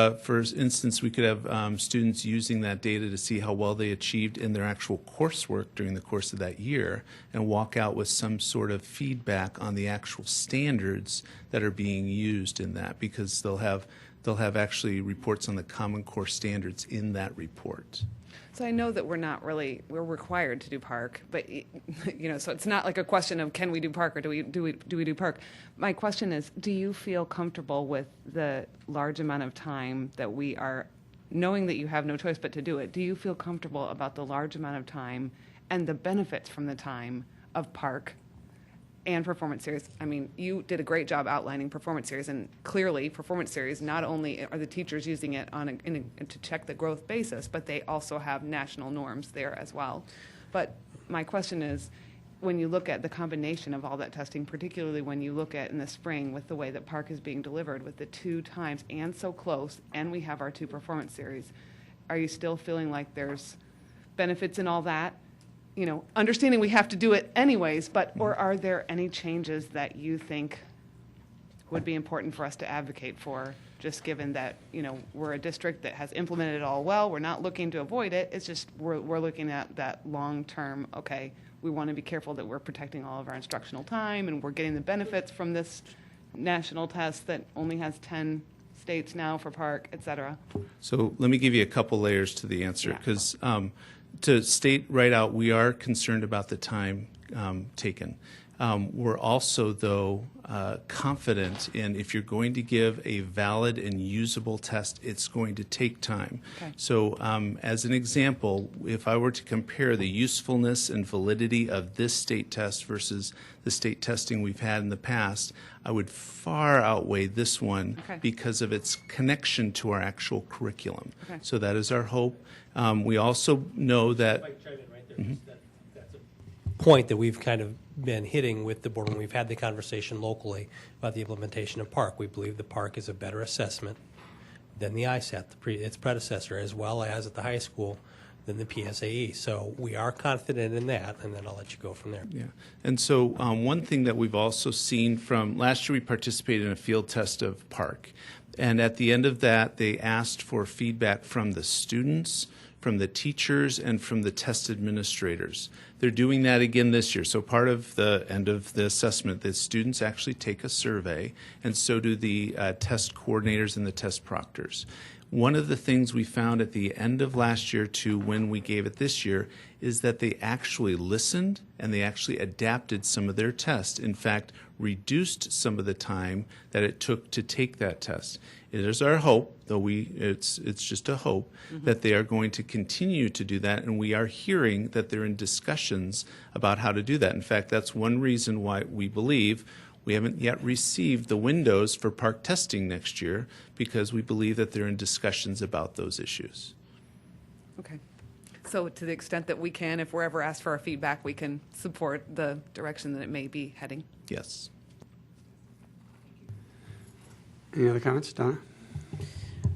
instance, we could have students using that data to see how well they achieved in their actual coursework during the course of that year, and walk out with some sort of feedback on the actual standards that are being used in that, because they'll have actually reports on the Common Core standards in that report. So I know that we're required to do park, but so it's not like a question of can we do park or do we do park. My question is, do you feel comfortable with the large amount of time that we are, knowing that you have no choice but to do it, do you feel comfortable about the large amount of time and the benefits from the time of park and Performance Series? I mean, you did a great job outlining Performance Series, and clearly Performance Series, not only are the teachers using it to check the growth basis, but they also have national norms there as well. But my question is, when you look at the combination of all that testing, particularly when you look at in the spring with the way that park is being delivered with the 2 times and so close, and we have our 2 Performance Series, are you still feeling like there's benefits in all that? Understanding we have to do it anyways, or are there any changes that you think would be important for us to advocate for, just given that, we're a district that has implemented it all well, we're not looking to avoid it, it's just we're looking at that long-term, okay, we want to be careful that we're protecting all of our instructional time, and we're getting the benefits from this national test that only has 10 states now for park, et cetera. So let me give you a couple layers to the answer, because to state right out, we are concerned about the time taken. We're also, though, confident in if you're going to give a valid and usable test, it's going to take time. Okay. So as an example, if I were to compare the usefulness and validity of this state test versus the state testing we've had in the past, I would far outweigh this one because of its connection to our actual curriculum. Okay. So that is our hope. We also know that... That's a point that we've kind of been hitting with the board when we've had the conversation locally about the implementation of park. We believe the park is a better assessment than the ISAT, its predecessor, as well as at the high school than the PSAE. So we are confident in that, and then I'll let you go from there. Yeah. And so one thing that we've also seen from last year, we participated in a field test of park. And at the end of that, they asked for feedback from the students, from the teachers, and from the test administrators. They're doing that again this year. So part of the end of the assessment, the students actually take a survey, and so do the test coordinators and the test proctors. One of the things we found at the end of last year to when we gave it this year is that they actually listened and they actually adapted some of their tests. In fact, reduced some of the time that it took to take that test. It is our hope, though it's just a hope, that they are going to continue to do that, and we are hearing that they're in discussions about how to do that. In fact, that's one reason why we believe we haven't yet received the windows for park testing next year, because we believe that they're in discussions about those issues. Okay. So to the extent that we can, if we're ever asked for our feedback, we can support the direction that it may be heading. Yes. Any other comments, Donna?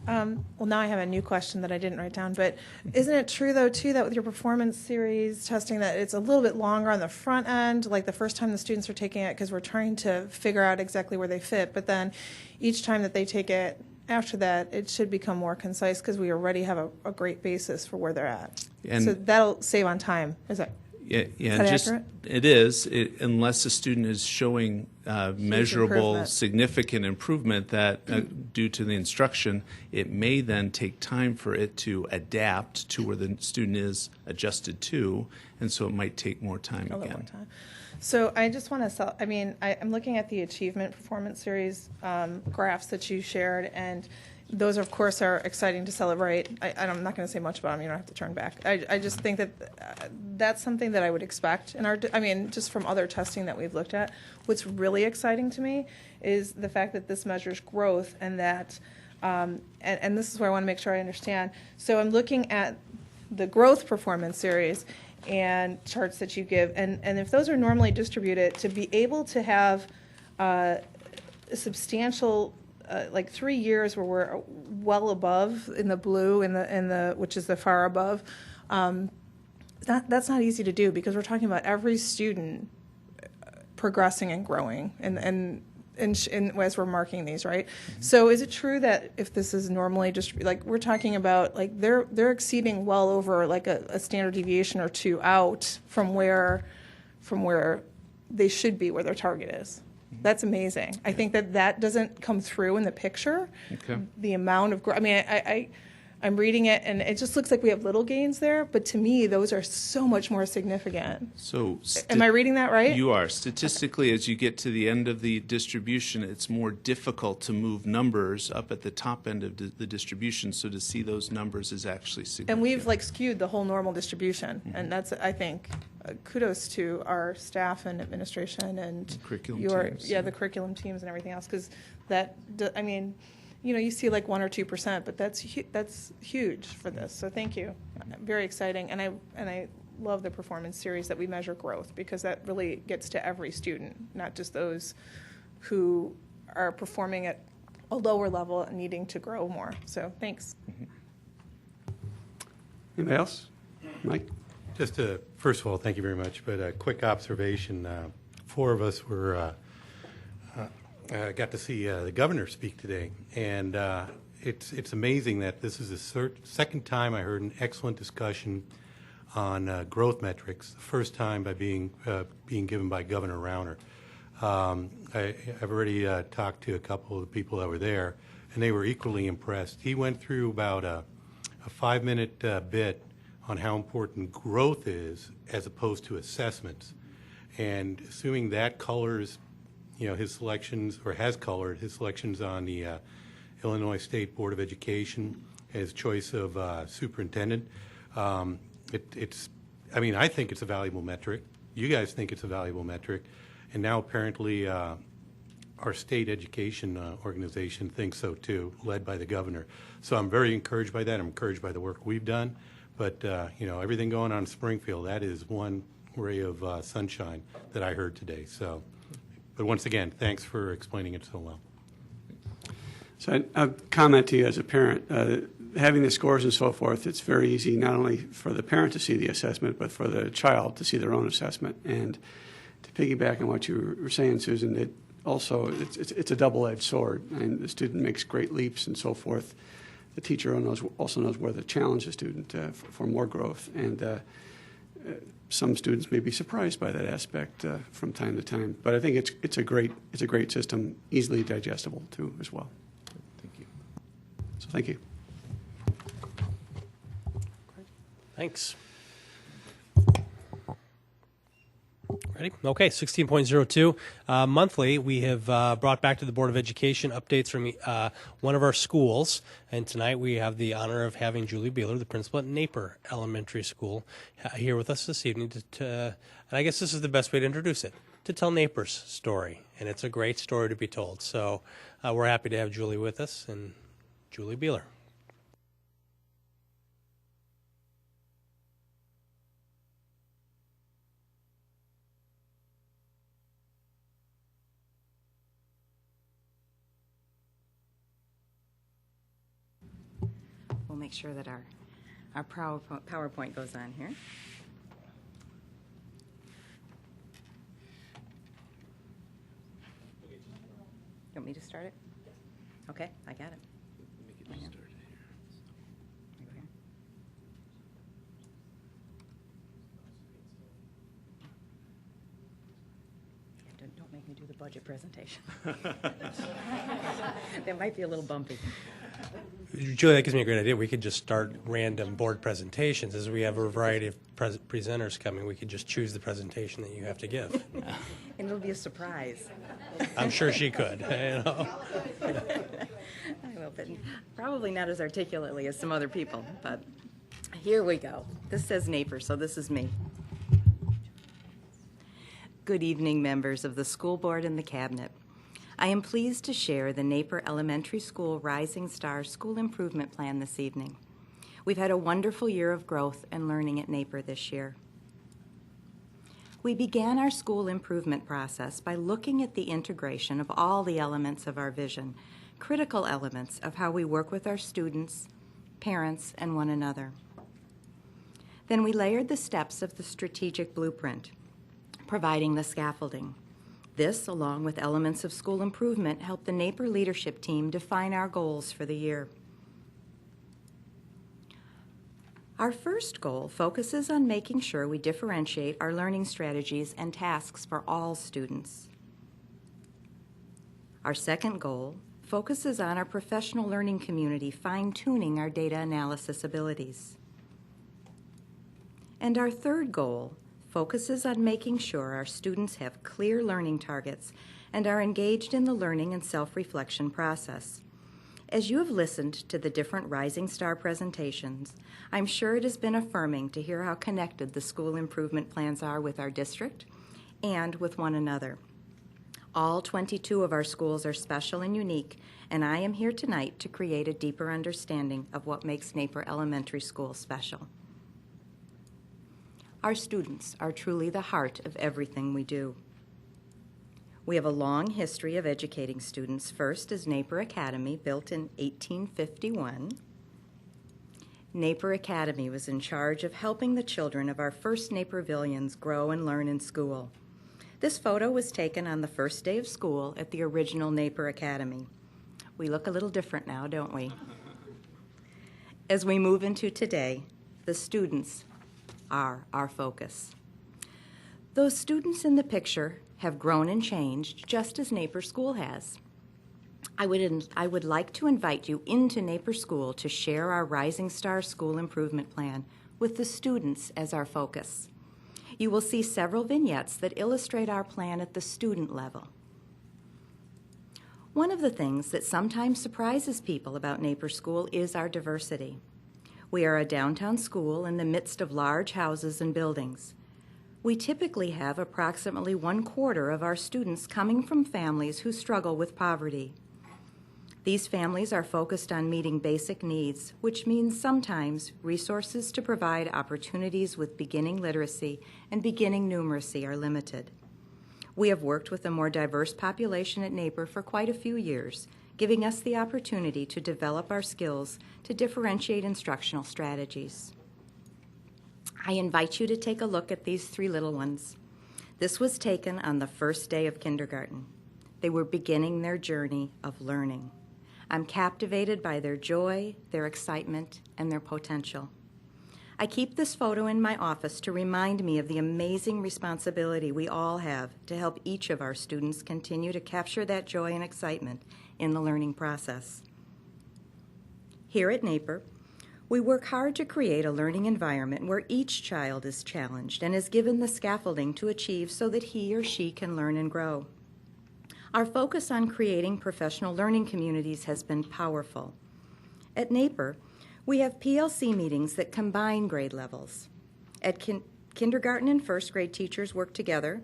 Well, now I have a new question that I didn't write down, but isn't it true, though, too, that with your performance series testing, that it's a little bit longer on the front end, like the first time the students are taking it, because we're trying to figure out exactly where they fit, but then each time that they take it after that, it should become more concise because we already have a great basis for where they're at. And so that'll save on time. Is that? Yeah, Is that accurate? it is, unless a student is showing measurable, improvement. significant improvement that due to the instruction, it may then take time for it to adapt to where the student is adjusted to, and so it might take more time A again. little more time. So I just want to I'm looking at the achievement performance series graphs that you shared, and those, of course, are exciting to celebrate. I'm not going to say much about them. You don't have to turn back. I just think that that's something that I would expect in our. Just from other testing that we've looked at. What's really exciting to me is the fact that this measures growth, and that, and this is where I want to make sure I understand. So I'm looking at the growth performance series and charts that you give, and if those are normally distributed, to be able to have a substantial. Like 3 years where we're well above in the blue, in the which is the far above, that's not easy to do, because we're talking about every student progressing and growing, and as we're marking these, right? Mm-hmm. So is it true that if this is normally just like we're talking about, like they're exceeding well over like a standard deviation or two out from where they should be, where their target is? That's amazing. I think that doesn't come through in the picture. Okay. The amount of growth. I'm reading it, and it just looks like we have little gains there. But to me, those are so much more significant. So, am I reading that right? You are. Statistically, as you get to the end of the distribution, it's more difficult to move numbers up at the top end of the distribution. So to see those numbers is actually significant. And we've skewed the whole normal distribution, and that's, I think, kudos to our staff and administration and curriculum teams. the curriculum teams and everything else, because you see like 1 or 2%, but that's huge for this. So thank you. Very exciting, and I love the performance series that we measure growth, because that really gets to every student, not just those who are performing at a lower level and needing to grow more. So thanks. Anybody else? Mike? Just first of all, thank you very much. But a quick observation: 4 of us got to see the governor speak today, and it's amazing that this is the second time I heard an excellent discussion on growth metrics. The first time by being given by Governor Rauner. I've already talked to a couple of the people that were there, and they were equally impressed. He went through about a 5-minute bit on how important growth is as opposed to assessments, and assuming that colors his selections, or has colored his selections on the Illinois State Board of Education, his choice of superintendent. I think it's a valuable metric. You guys think it's a valuable metric. And now apparently our state education organization thinks so too, led by the governor. So I'm very encouraged by that. I'm encouraged by the work we've done. But, everything going on in Springfield, that is one ray of sunshine that I heard today. So, but once again, thanks for explaining it so well. So I'll comment to you as a parent. Having the scores and so forth, it's very easy not only for the parent to see the assessment, but for the child to see their own assessment. And to piggyback on what you were saying, Susan, it's a double-edged sword. And the student makes great leaps and so forth. The teacher also knows where to challenge the student for more growth. And some students may be surprised by that aspect from time to time. But I think it's a great system, easily digestible too as well. Thank you. So thank you. Thanks. Ready? Okay, 16.02. Monthly, we have brought back to the Board of Education updates from one of our schools. And tonight we have the honor of having Julie Beeler, the principal at Naper Elementary School, here with us this evening. And I guess this is the best way to introduce it, to tell Naper's story. And it's a great story to be told. So we're happy to have Julie with us. And Julie Beeler. We'll make sure that our PowerPoint goes on here. You want me to start it? Okay, I got it. Hang on. Don't make me do the budget presentation. That might be a little bumpy. Julie, that gives me a great idea. We could just start random board presentations. As we have a variety of presenters coming, we could just choose the presentation that you have to give. And it'll be a surprise. I'm sure she could. I will, but probably not as articulately as some other people. But here we go. This says Naper, so this is me. Good evening, members of the school board and the cabinet. I am pleased to share the Naper Elementary School Rising Star School Improvement Plan this evening. We've had a wonderful year of growth and learning at Naper this year. We began our school improvement process by looking at the integration of all the elements of our vision, critical elements of how we work with our students, parents, and one another. Then we layered the steps of the strategic blueprint, providing the scaffolding. This, along with elements of school improvement, helped the Naper leadership team define our goals for the year. Our first goal focuses on making sure we differentiate our learning strategies and tasks for all students. Our second goal focuses on our professional learning community fine-tuning our data analysis abilities. And our third goal focuses on making sure our students have clear learning targets and are engaged in the learning and self-reflection process. As you have listened to the different Rising Star presentations, I'm sure it has been affirming to hear how connected the school improvement plans are with our district and with one another. All 22 of our schools are special and unique, and I am here tonight to create a deeper understanding of what makes Naper Elementary School special. Our students are truly the heart of everything we do. We have a long history of educating students, first as Naper Academy, built in 1851. Naper Academy was in charge of helping the children of our first Napervillians grow and learn in school. This photo was taken on the first day of school at the original Naper Academy. We look a little different now, don't we? As we move into today, the students are our focus. Those students in the picture have grown and changed just as Naper School has. I would like to invite you into Naper School to share our Rising Star School Improvement Plan with the students as our focus. You will see several vignettes that illustrate our plan at the student level. One of the things that sometimes surprises people about Naper School is our diversity. We are a downtown school in the midst of large houses and buildings. We typically have approximately 1/4 of our students coming from families who struggle with poverty. These families are focused on meeting basic needs, which means sometimes resources to provide opportunities with beginning literacy and beginning numeracy are limited. We have worked with a more diverse population at Naper for quite a few years, giving us the opportunity to develop our skills to differentiate instructional strategies. I invite you to take a look at these 3 little ones. This was taken on the first day of kindergarten. They were beginning their journey of learning. I'm captivated by their joy, their excitement, and their potential. I keep this photo in my office to remind me of the amazing responsibility we all have to help each of our students continue to capture that joy and excitement in the learning process. Here at Naper, We work hard to create a learning environment where each child is challenged and is given the scaffolding to achieve so that he or she can learn and grow. Our focus on creating professional learning communities has been powerful. At NAPER, we have PLC meetings that combine grade levels. At kindergarten and first grade teachers work together,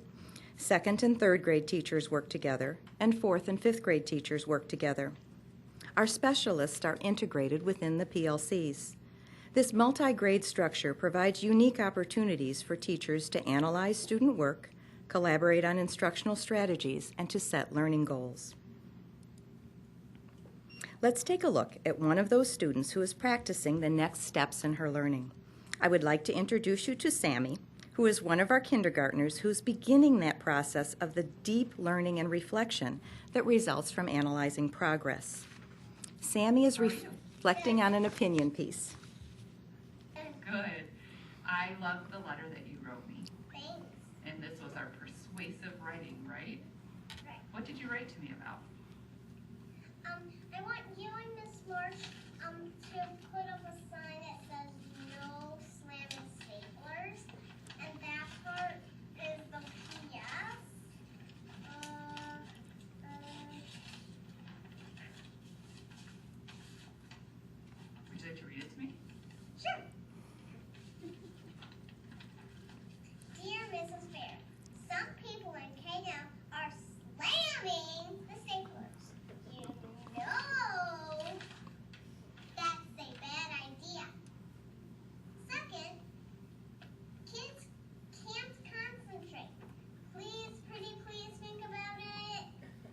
second and third grade teachers work together, and fourth and fifth grade teachers work together. Our specialists are integrated within the PLCs. This multi-grade structure provides unique opportunities for teachers to analyze student work, collaborate on instructional strategies, and to set learning goals. Let's take a look at one of those students who is practicing the next steps in her learning. I would like to introduce you to Sammy, who is one of our kindergartners who's beginning that process of the deep learning and reflection that results from analyzing progress. Sammy is reflecting on an opinion piece. Good. I love the letter that you wrote me. Thanks. And this was our persuasive writing, right? Right. What did you write to me about? I want you and Miss Marsh to put up a sign that says no slamming staplers, and that part is the PS. Would you like to read it to me? Sure. Dear Mrs. Fair, some people in K now are slamming the staplers. You know that's a bad idea. Second, kids can't concentrate. Please, pretty please think about it.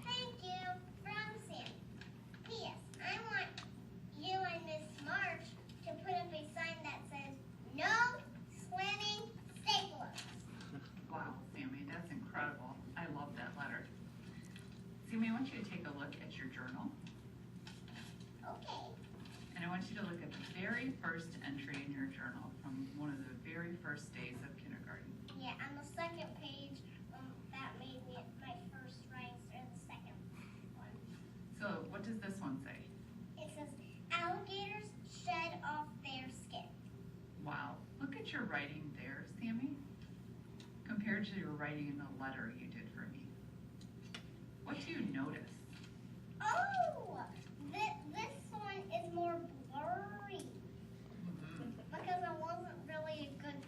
Thank you, from Sam. P.S. I want you and Miss March to put up a sign that says no slamming staplers. Wow, Sammy, that's incredible. I love that letter. Sammy, I want you to take a look at your journal. Okay. And I want you to look at the very first entry in your journal from one of the very first days of kindergarten. Yeah, on the second page, that made me my first writings or the second one. So what does this one say? It says alligators shed off their skin. Wow, look at your writing there, Sammy, compared to your writing in the letter you did for me. What do you notice? Oh, this one is more blurry because I wasn't really a good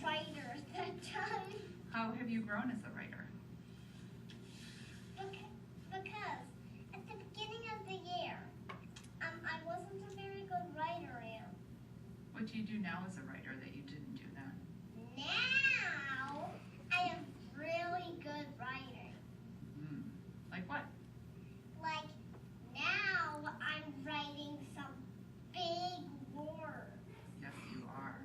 writer at that time. How have you grown as a writer? Because at the beginning of the year, I wasn't a very good writer. What do you do now as a writer that you didn't do then? Now I am really good writing. Like what? Like now I'm writing some big words. Yes, you are.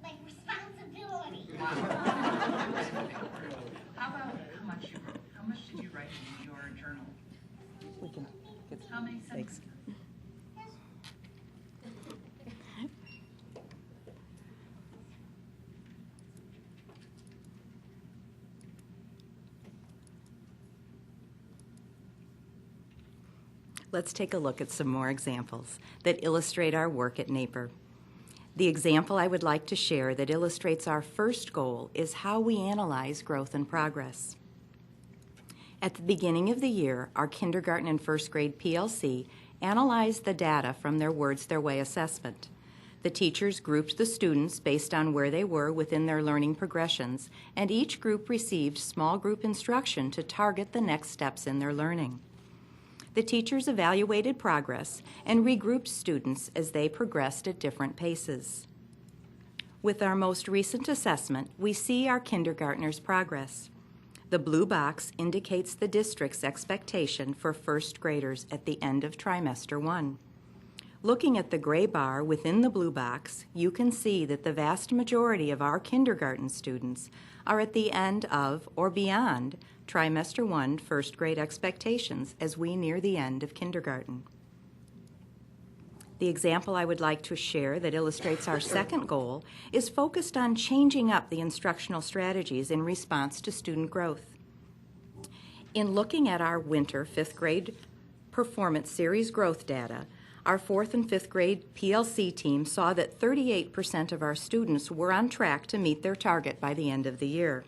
Like responsibility. Wow. How about how much you wrote? How much did you write in your journal? We can get How many sentences? Let's take a look at some more examples that illustrate our work at NAPER. The example I would like to share that illustrates our first goal is how we analyze growth and progress. At the beginning of the year, our kindergarten and first grade PLC analyzed the data from their Words Their Way assessment. The teachers grouped the students based on where they were within their learning progressions, and each group received small group instruction to target the next steps in their learning. The teachers evaluated progress and regrouped students as they progressed at different paces. With our most recent assessment, we see our kindergartners' progress. The blue box indicates the district's expectation for first graders at the end of trimester 1. Looking at the gray bar within the blue box, you can see that the vast majority of our kindergarten students are at the end of or beyond trimester 1 first grade expectations as we near the end of kindergarten. The example I would like to share that illustrates our second goal is focused on changing up the instructional strategies in response to student growth. In looking at our winter 5th grade performance series growth data, our 4th and 5th grade PLC team saw that 38% of our students were on track to meet their target by the end of the year.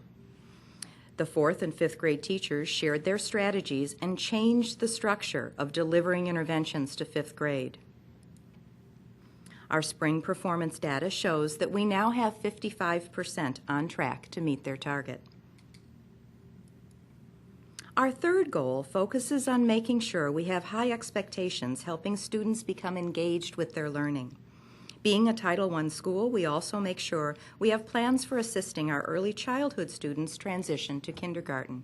The 4th and 5th grade teachers shared their strategies and changed the structure of delivering interventions to 5th grade. Our spring performance data shows that we now have 55% on track to meet their target. Our third goal focuses on making sure we have high expectations, helping students become engaged with their learning. Being a Title I school, we also make sure we have plans for assisting our early childhood students transition to kindergarten.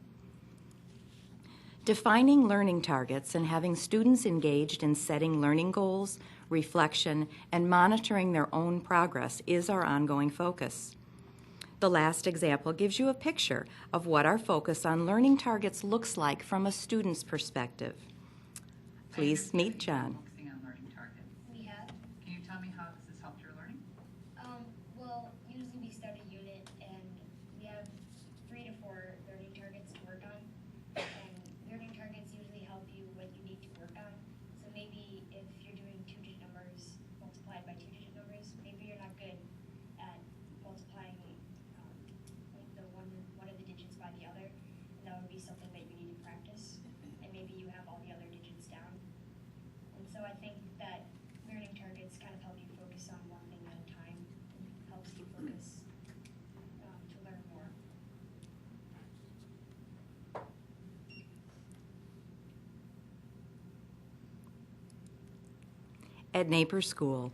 Defining learning targets and having students engaged in setting learning goals, reflection, and monitoring their own progress is our ongoing focus. The last example gives you a picture of what our focus on learning targets looks like from a student's perspective. Please meet John. Focusing on learning targets. We have. Can you tell me how this has helped your learning? Well, usually we start a unit and we have 3 to 4 learning targets to work on. And learning targets usually help you what you need to work on. So maybe if you're doing 2-digit numbers multiplied by 2-digit numbers, maybe you're not good at multiplying one of the digits by the other. And that would be something that you need to practice. And maybe you have all the other digits down. And so I think that learning targets kind of help you focus on one thing at a time, and helps you focus to learn more. At Napier School,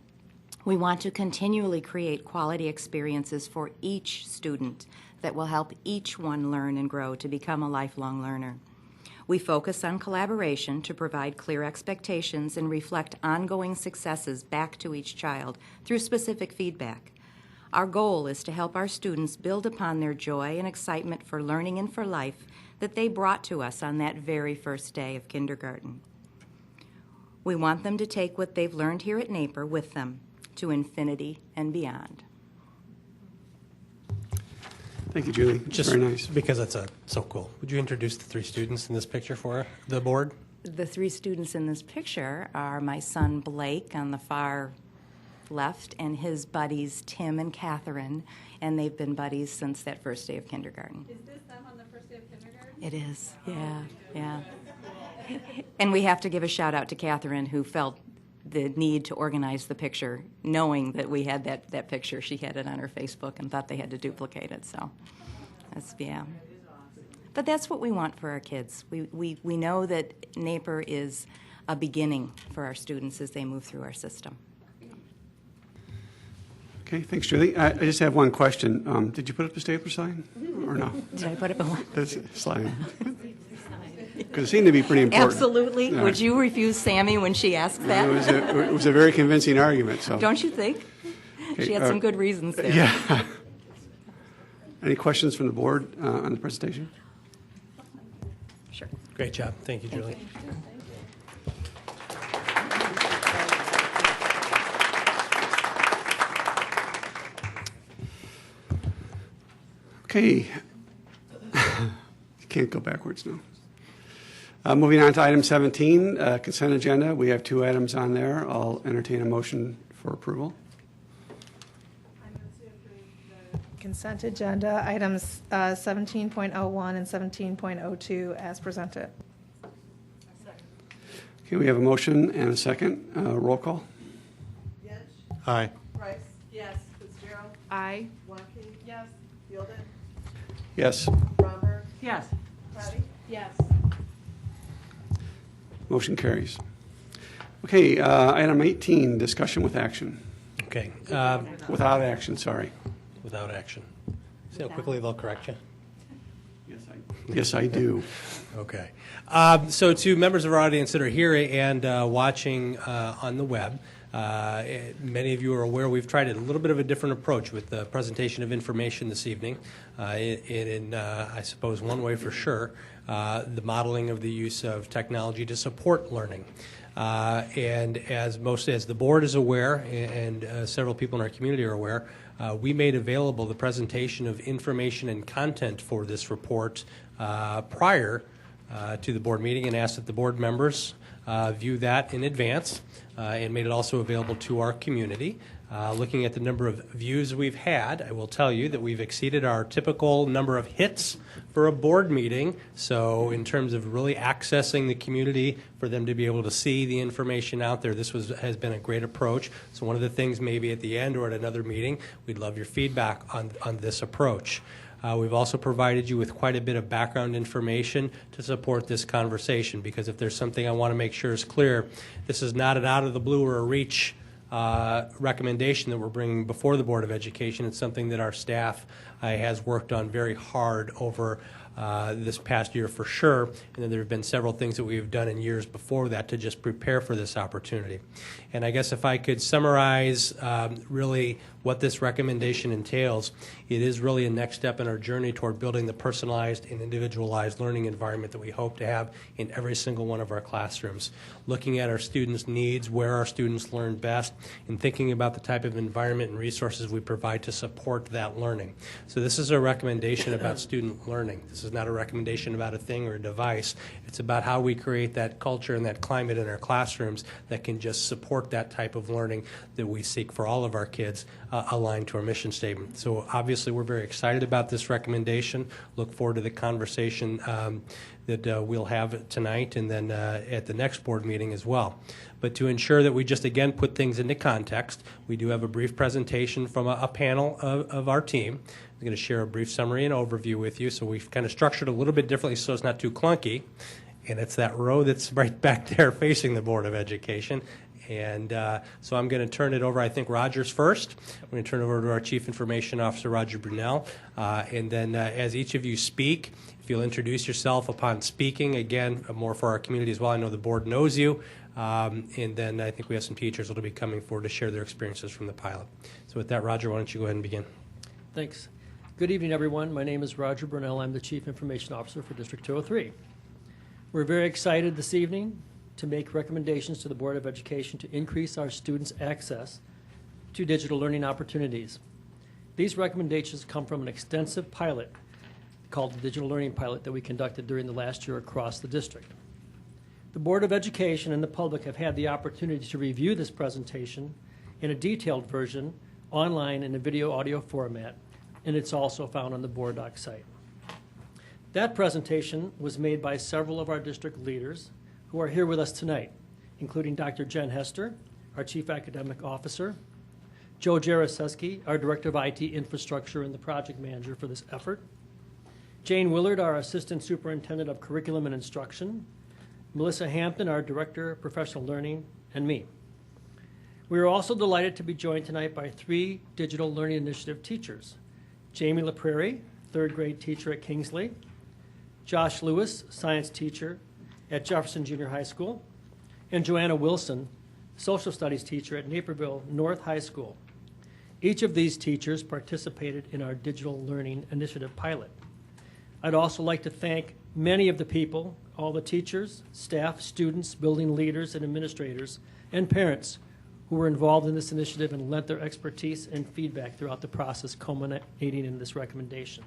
we want to continually create quality experiences for each student that will help each one learn and grow to become a lifelong learner. We focus on collaboration to provide clear expectations and reflect ongoing successes back to each child through specific feedback. Our goal is to help our students build upon their joy and excitement for learning and for life that they brought to us on that very first day of kindergarten. We want them to take what they've learned here at Napier with them to infinity and beyond. Thank you, Julie. Just very nice. because it's so cool. Would you introduce the 3 students in this picture for the board? The 3 students in this picture are my son Blake on the far left and his buddies Tim and Catherine, and they've been buddies since that first day of kindergarten. Is this them on the first day of kindergarten? It is, yeah. And we have to give a shout out to Catherine, who felt the need to organize the picture, knowing that we had that picture. She had it on her Facebook and thought they had to duplicate it, so that's, yeah. But that's what we want for our kids. We know that Napier is a beginning for our students as they move through our system. Okay, thanks, Julie. I just have one question. Did you put up the stapler sign or no? Did I put up a what? That's slide. Because it seemed to be pretty important. Absolutely. Yeah. Would you refuse Sammy when she asked that? It was a very convincing argument. So. Don't you think? Okay, She had some good reasons there. Yeah. Any questions from the board on the presentation? Sure. Great job. Thank you, Julie. Okay. Can't go backwards now. Moving on to item 17, consent agenda. We have 2 items on there. I'll entertain a motion for approval. I move to approve the consent agenda, items 17.01 and 17.02 as presented. Okay, we have a motion and a second. Roll call. Yench, Aye. Price. Yes. Fitzgerald. Aye. Waukee. Yes. Fielden. Yes. Bromberg. Yes. Patty. Yes. Motion carries. Okay, item 18, discussion with action. Okay. Without action, sorry. Without action. See how quickly they'll correct you? Yes, I do. Okay. So to members of our audience that are here and watching on the web, many of you are aware we've tried a little bit of a different approach with the presentation of information this evening. In I suppose, one way for sure, the modeling of the use of technology to support learning. And as the board is aware, and several people in our community are aware, we made available the presentation of information and content for this report prior to the board meeting and asked that the board members view that in advance and made it also available to our community. Looking at the number of views we've had, I will tell you that we've exceeded our typical number of hits for a board meeting. So in terms of really accessing the community for them to be able to see the information out there, this has been a great approach. So one of the things maybe at the end or at another meeting, we'd love your feedback on this approach. We've also provided you with quite a bit of background information to support this conversation, because if there's something I want to make sure is clear, this is not an out of the blue or a reach recommendation that we're bringing before the Board of Education. It's something that our staff has worked on very hard over this past year for sure, and then there have been several things that we've done in years before that to just prepare for this opportunity. And I guess if I could summarize really what this recommendation entails, it is really a next step in our journey toward building the personalized and individualized learning environment that we hope to have in every single one of our classrooms. Looking at our students' needs, where our students learn best, and thinking about the type of environment and resources we provide to support that learning. So this is a recommendation about student learning. This is not a recommendation about a thing or a device. It's about how we create that culture and that climate in our classrooms that can just support that type of learning that we seek for all of our kids, aligned to our mission statement. So obviously we're very excited about this recommendation. Look forward to the conversation that we'll have tonight and then at the next board meeting as well. But to ensure that we just again put things into context, we do have a brief presentation from a panel of our team. I'm going to share a brief summary and overview with you. So we've kind of structured a little bit differently so it's not too clunky. And it's that row that's right back there facing the Board of Education. And so I'm going to turn it over, I think Roger's first. I'm going to turn it over to our Chief Information Officer, Roger Brunel. And then as each of you speak, if you'll introduce yourself upon speaking, again, more for our community as well. I know the board knows you. And then I think we have some teachers that will be coming forward to share their experiences from the pilot. So with that, Roger, why don't you go ahead and begin? Thanks. Good evening, everyone. My name is Roger Brunel. I'm the Chief Information Officer for District 203. We're very excited this evening to make recommendations to the Board of Education to increase our students' access to digital learning opportunities. These recommendations come from an extensive pilot called the Digital Learning Pilot that we conducted during the last year across the district. The Board of Education and the public have had the opportunity to review this presentation in a detailed version online in a video-audio format, and it's also found on the Board Doc site. That presentation was made by several of our district leaders who are here with us tonight, including Dr. Jen Hester, our Chief Academic Officer, Joe Jaroszewski, our Director of IT Infrastructure and the Project Manager for this effort, Jane Willard, our Assistant Superintendent of Curriculum and Instruction, Melissa Hampton, our Director of Professional Learning, and me. We are also delighted to be joined tonight by 3 Digital Learning Initiative teachers, Jamie LaPrairie, 3rd grade teacher at Kingsley, Josh Lewis, science teacher at Jefferson Junior High School, and Joanna Wilson, social studies teacher at Naperville North High School. Each of these teachers participated in our Digital Learning Initiative pilot. I'd also like to thank many of the people, all the teachers, staff, students, building leaders, and administrators, and parents who were involved in this initiative and lent their expertise and feedback throughout the process, culminating in this recommendation.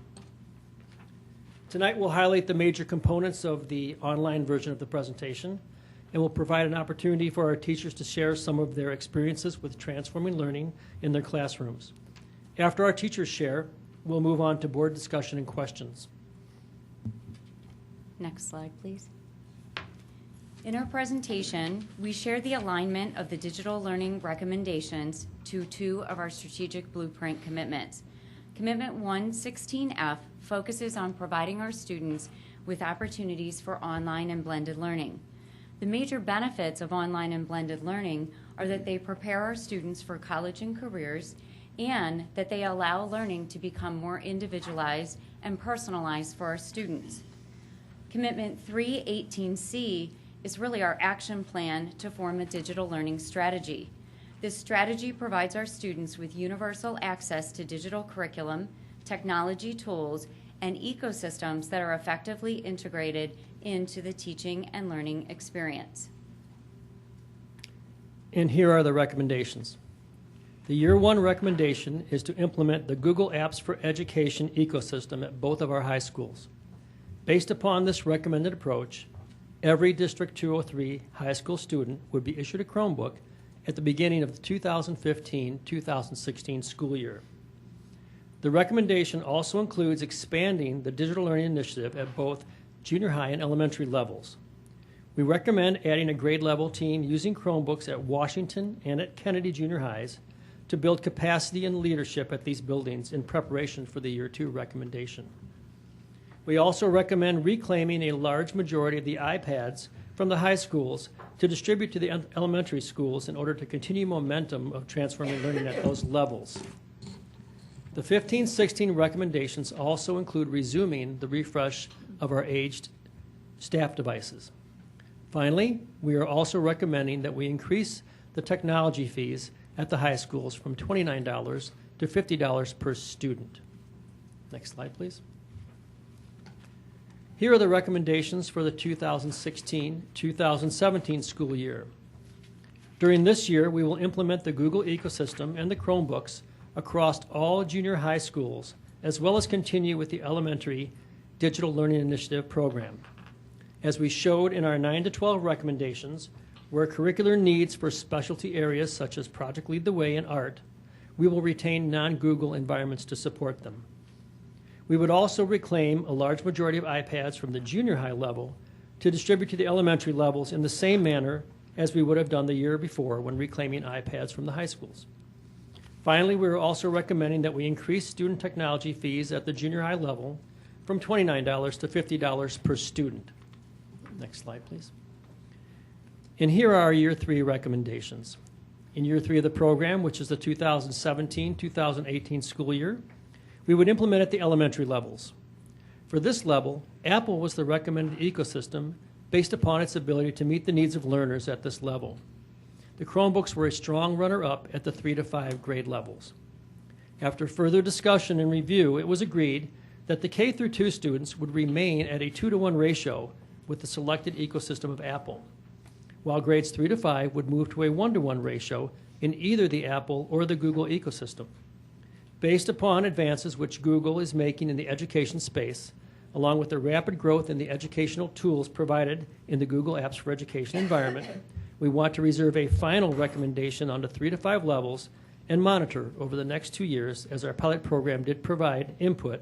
Tonight we'll highlight the major components of the online version of the presentation, and we'll provide an opportunity for our teachers to share some of their experiences with transforming learning in their classrooms. After our teachers share, we'll move on to board discussion and questions. Next slide, please. In our presentation, we shared the alignment of the digital learning recommendations to 2 of our strategic blueprint commitments. Commitment 116F focuses on providing our students with opportunities for online and blended learning. The major benefits of online and blended learning are that they prepare our students for college and careers, and that they allow learning to become more individualized and personalized for our students. Commitment 318C is really our action plan to form a digital learning strategy. This strategy provides our students with universal access to digital curriculum, technology tools, and ecosystems that are effectively integrated into the teaching and learning experience. And here are the recommendations. The Year 1 recommendation is to implement the Google Apps for Education ecosystem at both of our high schools. Based upon this recommended approach, every District 203 high school student would be issued a Chromebook at the beginning of the 2015-2016 school year. The recommendation also includes expanding the digital learning initiative at both junior high and elementary levels. We recommend adding a grade level team using Chromebooks at Washington and at Kennedy junior highs to build capacity and leadership at these buildings in preparation for the Year 2 recommendation. We also recommend reclaiming a large majority of the iPads from the high schools to distribute to the elementary schools in order to continue momentum of transforming learning at those levels. The 15-16 recommendations also include resuming the refresh of our aged staff devices. Finally, we are also recommending that we increase the technology fees at the high schools from $29 to $50 per student. Next slide, please. Here are the recommendations for the 2016-2017 school year. During this year, we will implement the Google ecosystem and the Chromebooks across all junior high schools, as well as continue with the elementary Digital Learning Initiative program. As we showed in our 9 to 12 recommendations, where curricular needs for specialty areas such as Project Lead the Way and art, we will retain non-Google environments to support them. We would also reclaim a large majority of iPads from the junior high level to distribute to the elementary levels in the same manner as we would have done the year before when reclaiming iPads from the high schools. Finally, we are also recommending that we increase student technology fees at the junior high level from $29 to $50 per student. Next slide, please. And here are our Year 3 recommendations. In Year 3 of the program, which is the 2017-2018 school year, we would implement at the elementary levels. For this level, Apple was the recommended ecosystem based upon its ability to meet the needs of learners at this level. The Chromebooks were a strong runner-up at the 3 to 5 grade levels. After further discussion and review, it was agreed that the K through 2 students would remain at a 2-to-1 ratio with the selected ecosystem of Apple, while grades 3 to 5 would move to a 1-to-1 ratio in either the Apple or the Google ecosystem. Based upon advances which Google is making in the education space, along with the rapid growth in the educational tools provided in the Google Apps for Education environment, we want to reserve a final recommendation on the 3 to 5 levels and monitor over the next 2 years, as our pilot program did provide input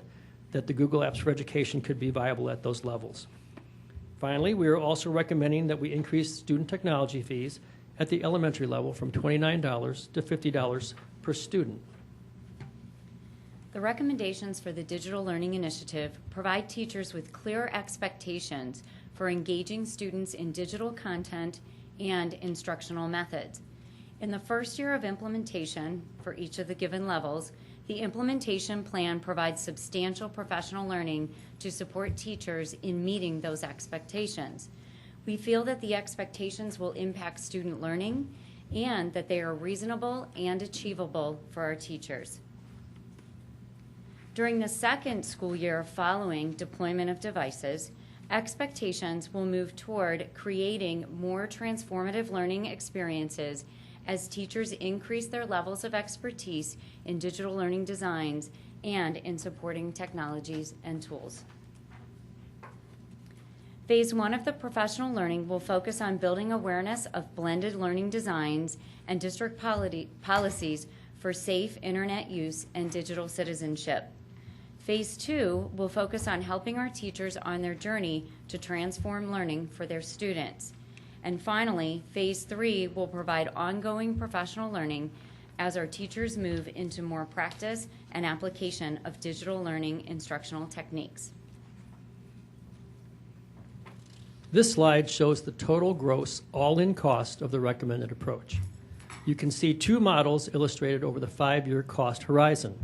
that the Google Apps for Education could be viable at those levels. Finally, we are also recommending that we increase student technology fees at the elementary level from $29 to $50 per student. The recommendations for the Digital Learning Initiative provide teachers with clear expectations for engaging students in digital content and instructional methods. In the first year of implementation for each of the given levels, the implementation plan provides substantial professional learning to support teachers in meeting those expectations. We feel that the expectations will impact student learning and that they are reasonable and achievable for our teachers. During the second school year following deployment of devices, expectations will move toward creating more transformative learning experiences as teachers increase their levels of expertise in digital learning designs and in supporting technologies and tools. Phase 1 of the professional learning will focus on building awareness of blended learning designs and district policies for safe internet use and digital citizenship. Phase 2 will focus on helping our teachers on their journey to transform learning for their students. And finally, Phase 3 will provide ongoing professional learning as our teachers move into more practice and application of digital learning instructional techniques. This slide shows the total gross all-in cost of the recommended approach. You can see 2 models illustrated over the 5-year cost horizon.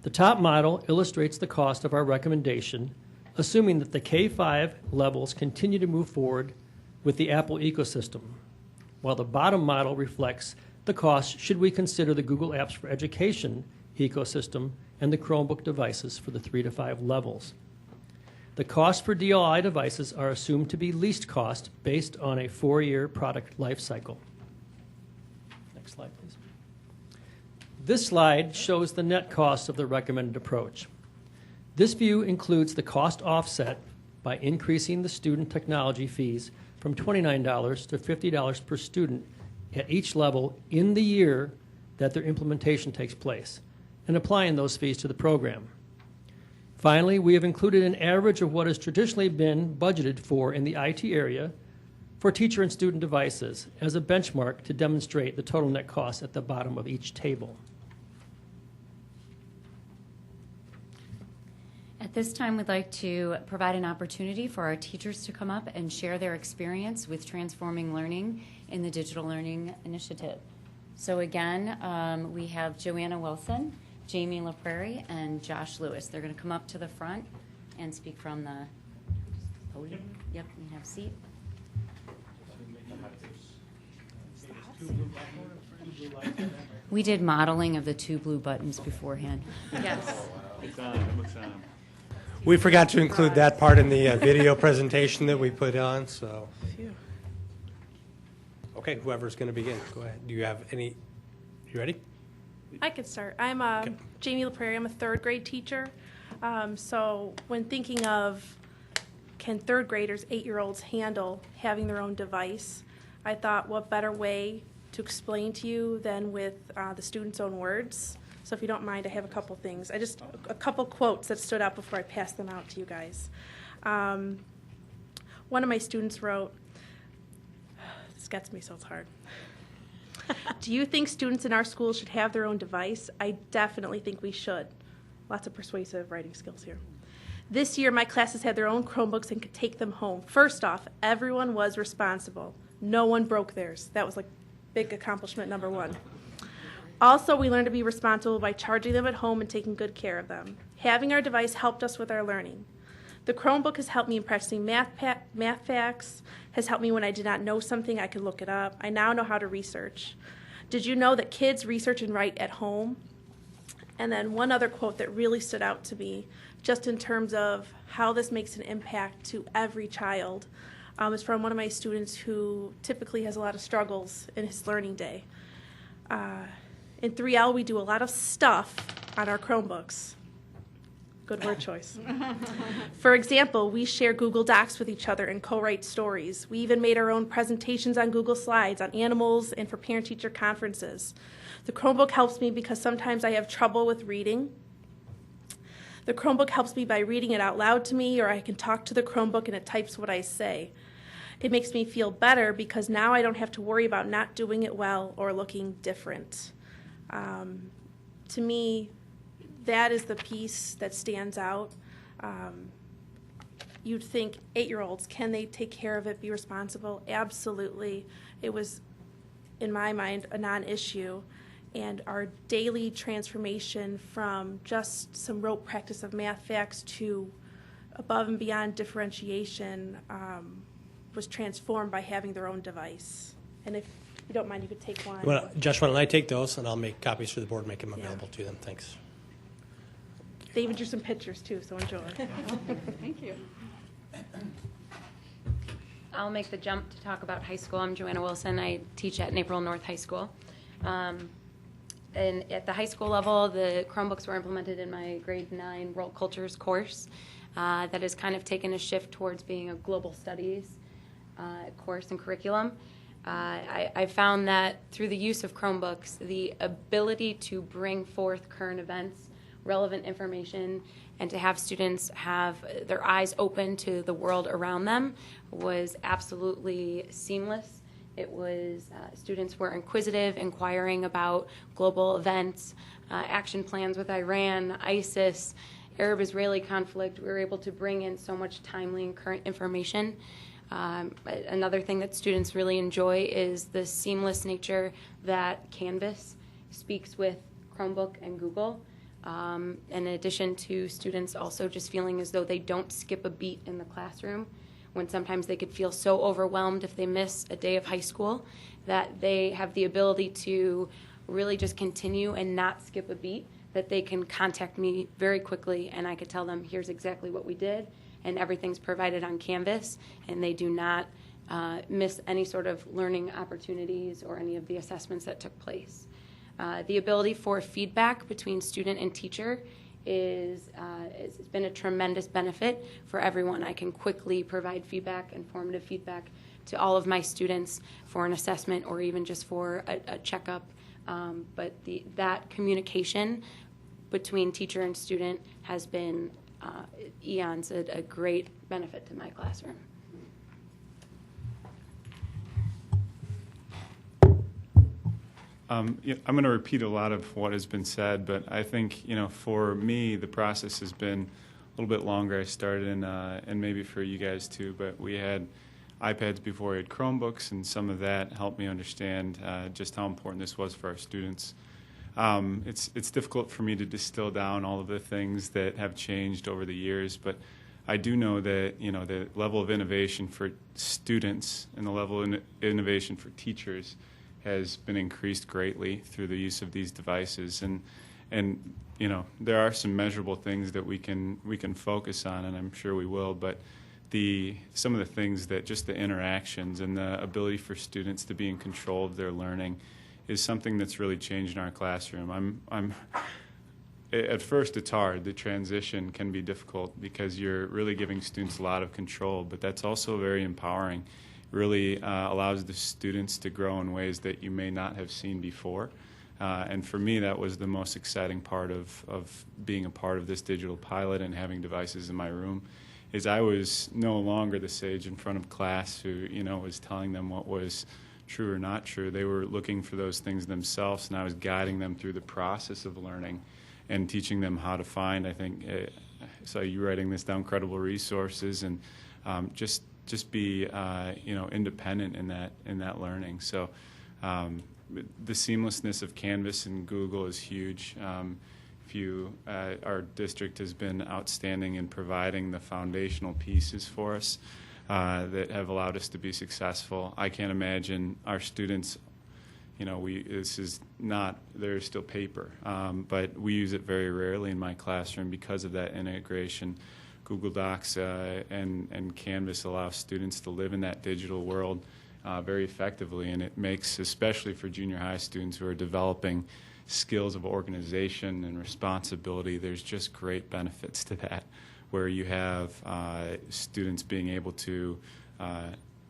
The top model illustrates the cost of our recommendation, assuming that the K-5 levels continue to move forward with the Apple ecosystem, while the bottom model reflects the cost should we consider the Google Apps for Education ecosystem and the Chromebook devices for the 3 to 5 levels. The cost for DLI devices are assumed to be least cost based on a 4-year product life cycle. Next slide, please. This slide shows the net cost of the recommended approach. This view includes the cost offset by increasing the student technology fees from $29 to $50 per student at each level in the year that their implementation takes place, and applying those fees to the program. Finally, we have included an average of what has traditionally been budgeted for in the IT area for teacher and student devices as a benchmark to demonstrate the total net cost at the bottom of each table. At this time, we'd like to provide an opportunity for our teachers to come up and share their experience with transforming learning in the Digital Learning Initiative. So again, we have Joanna Wilson, Jamie LaPrairie, and Josh Lewis. They're going to come up to the front and speak from the podium. Yep, you can have a seat. We did modeling of the 2 blue buttons beforehand. Yes. We forgot to include that part in the video presentation that we put on, so. Okay, whoever's going to begin, go ahead. Do you have any, you ready? I could start. I'm Jamie LaPrairie. I'm a 3rd grade teacher. So when thinking of can 3rd graders, 8-year-olds handle having their own device, I thought what better way to explain to you than with the students' own words. So if you don't mind, I have a couple things. A couple quotes that stood out before I pass them out to you guys. One of my students wrote, this gets me so it's hard. Do you think students in our school should have their own device? I definitely think we should. Lots of persuasive writing skills here. This year, my classes had their own Chromebooks and could take them home. First off, everyone was responsible. No one broke theirs. That was like big accomplishment number 1. Also, we learned to be responsible by charging them at home and taking good care of them. Having our device helped us with our learning. The Chromebook has helped me in practicing math facts, has helped me when I did not know something, I could look it up. I now know how to research. Did you know that kids research and write at home? And then one other quote that really stood out to me, just in terms of how this makes an impact to every child, is from one of my students who typically has a lot of struggles in his learning day. In 3L, we do a lot of stuff on our Chromebooks. Good word choice. For example, we share Google Docs with each other and co-write stories. We even made our own presentations on Google Slides on animals and for parent-teacher conferences. The Chromebook helps me because sometimes I have trouble with reading. The Chromebook helps me by reading it out loud to me, or I can talk to the Chromebook and it types what I say. It makes me feel better because now I don't have to worry about not doing it well or looking different. To me, that is the piece that stands out. You'd think 8-year-olds, can they take care of it, be responsible? Absolutely. It was, in my mind, a non-issue. And our daily transformation from just some rote practice of math facts to above and beyond differentiation was transformed by having their own device. And if you don't mind, you could take one. Well, Josh, why don't I take those, and I'll make copies for the board, make them available to them. Thanks. They even drew some pictures, too, so enjoy. Thank you. I'll make the jump to talk about high school. I'm Joanna Wilson. I teach at Naperville North High School. And at the high school level, the Chromebooks were implemented in my grade 9 World Cultures course that has kind of taken a shift towards being a global studies course and curriculum. I found that through the use of Chromebooks, the ability to bring forth current events, relevant information, and to have students have their eyes open to the world around them was absolutely seamless. It was, students were inquisitive, inquiring about global events, action plans with Iran, ISIS, Arab-Israeli conflict. We were able to bring in so much timely and current information. Another thing that students really enjoy is the seamless nature that Canvas speaks with Chromebook and Google. In addition to students also just feeling as though they don't skip a beat in the classroom, when sometimes they could feel so overwhelmed if they miss a day of high school, that they have the ability to really just continue and not skip a beat, that they can contact me very quickly and I could tell them, here's exactly what we did, and everything's provided on Canvas, and they do not miss any sort of learning opportunities or any of the assessments that took place. The ability for feedback between student and teacher it's been a tremendous benefit for everyone. I can quickly provide feedback, informative feedback, to all of my students for an assessment or even just for a checkup. But that communication between teacher and student has been eons a great benefit to my classroom. I'm going to repeat a lot of what has been said, but I think, for me, the process has been a little bit longer. I started and maybe for you guys too, but we had iPads before we had Chromebooks, and some of that helped me understand just how important this was for our students. It's difficult for me to distill down all of the things that have changed over the years, but I do know that, the level of innovation for students and the level of innovation for teachers has been increased greatly through the use of these devices, and there are some measurable things that we can focus on, and I'm sure we will. But some of the things that just the interactions and the ability for students to be in control of their learning is something that's really changed in our classroom. At first it's hard. The transition can be difficult because you're really giving students a lot of control, but that's also very empowering. Really allows the students to grow in ways that you may not have seen before. And for me, that was the most exciting part of being a part of this digital pilot and having devices in my room, is I was no longer the sage in front of class who, was telling them what was true or not true. They were looking for those things themselves, and I was guiding them through the process of learning and teaching them how to find, I think, I saw you writing this down, credible resources, and just be independent in that learning. So the seamlessness of Canvas and Google is huge. Our district has been outstanding in providing the foundational pieces for us that have allowed us to be successful. I can't imagine our students. There's still paper, but we use it very rarely in my classroom because of that integration. Google Docs and Canvas allow students to live in that digital world very effectively, and it makes, especially for junior high students who are developing skills of organization and responsibility, there's just great benefits to that, where you have students being able to,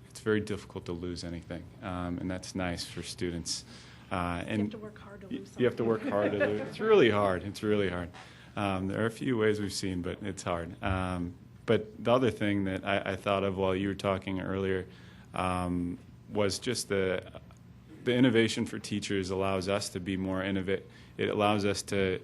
it's very difficult to lose anything, and that's nice for students. And you have to work hard to lose something. You have to work hard to lose. It's really hard. It's really hard. There are a few ways we've seen, but it's hard. But the other thing that I thought of while you were talking earlier was just the innovation for teachers allows us to be more innovative. It allows us to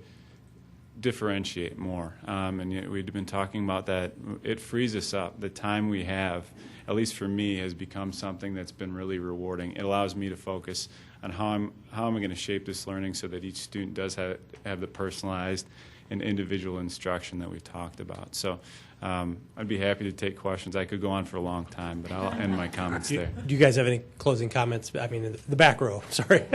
differentiate more. And yet we've been talking about that. It frees us up. The time we have, at least for me, has become something that's been really rewarding. It allows me to focus on how am I going to shape this learning so that each student does have the personalized and individual instruction that we've talked about. So I'd be happy to take questions. I could go on for a long time, but I'll end my comments there. Do you guys have any closing comments? I mean, in the back row, sorry.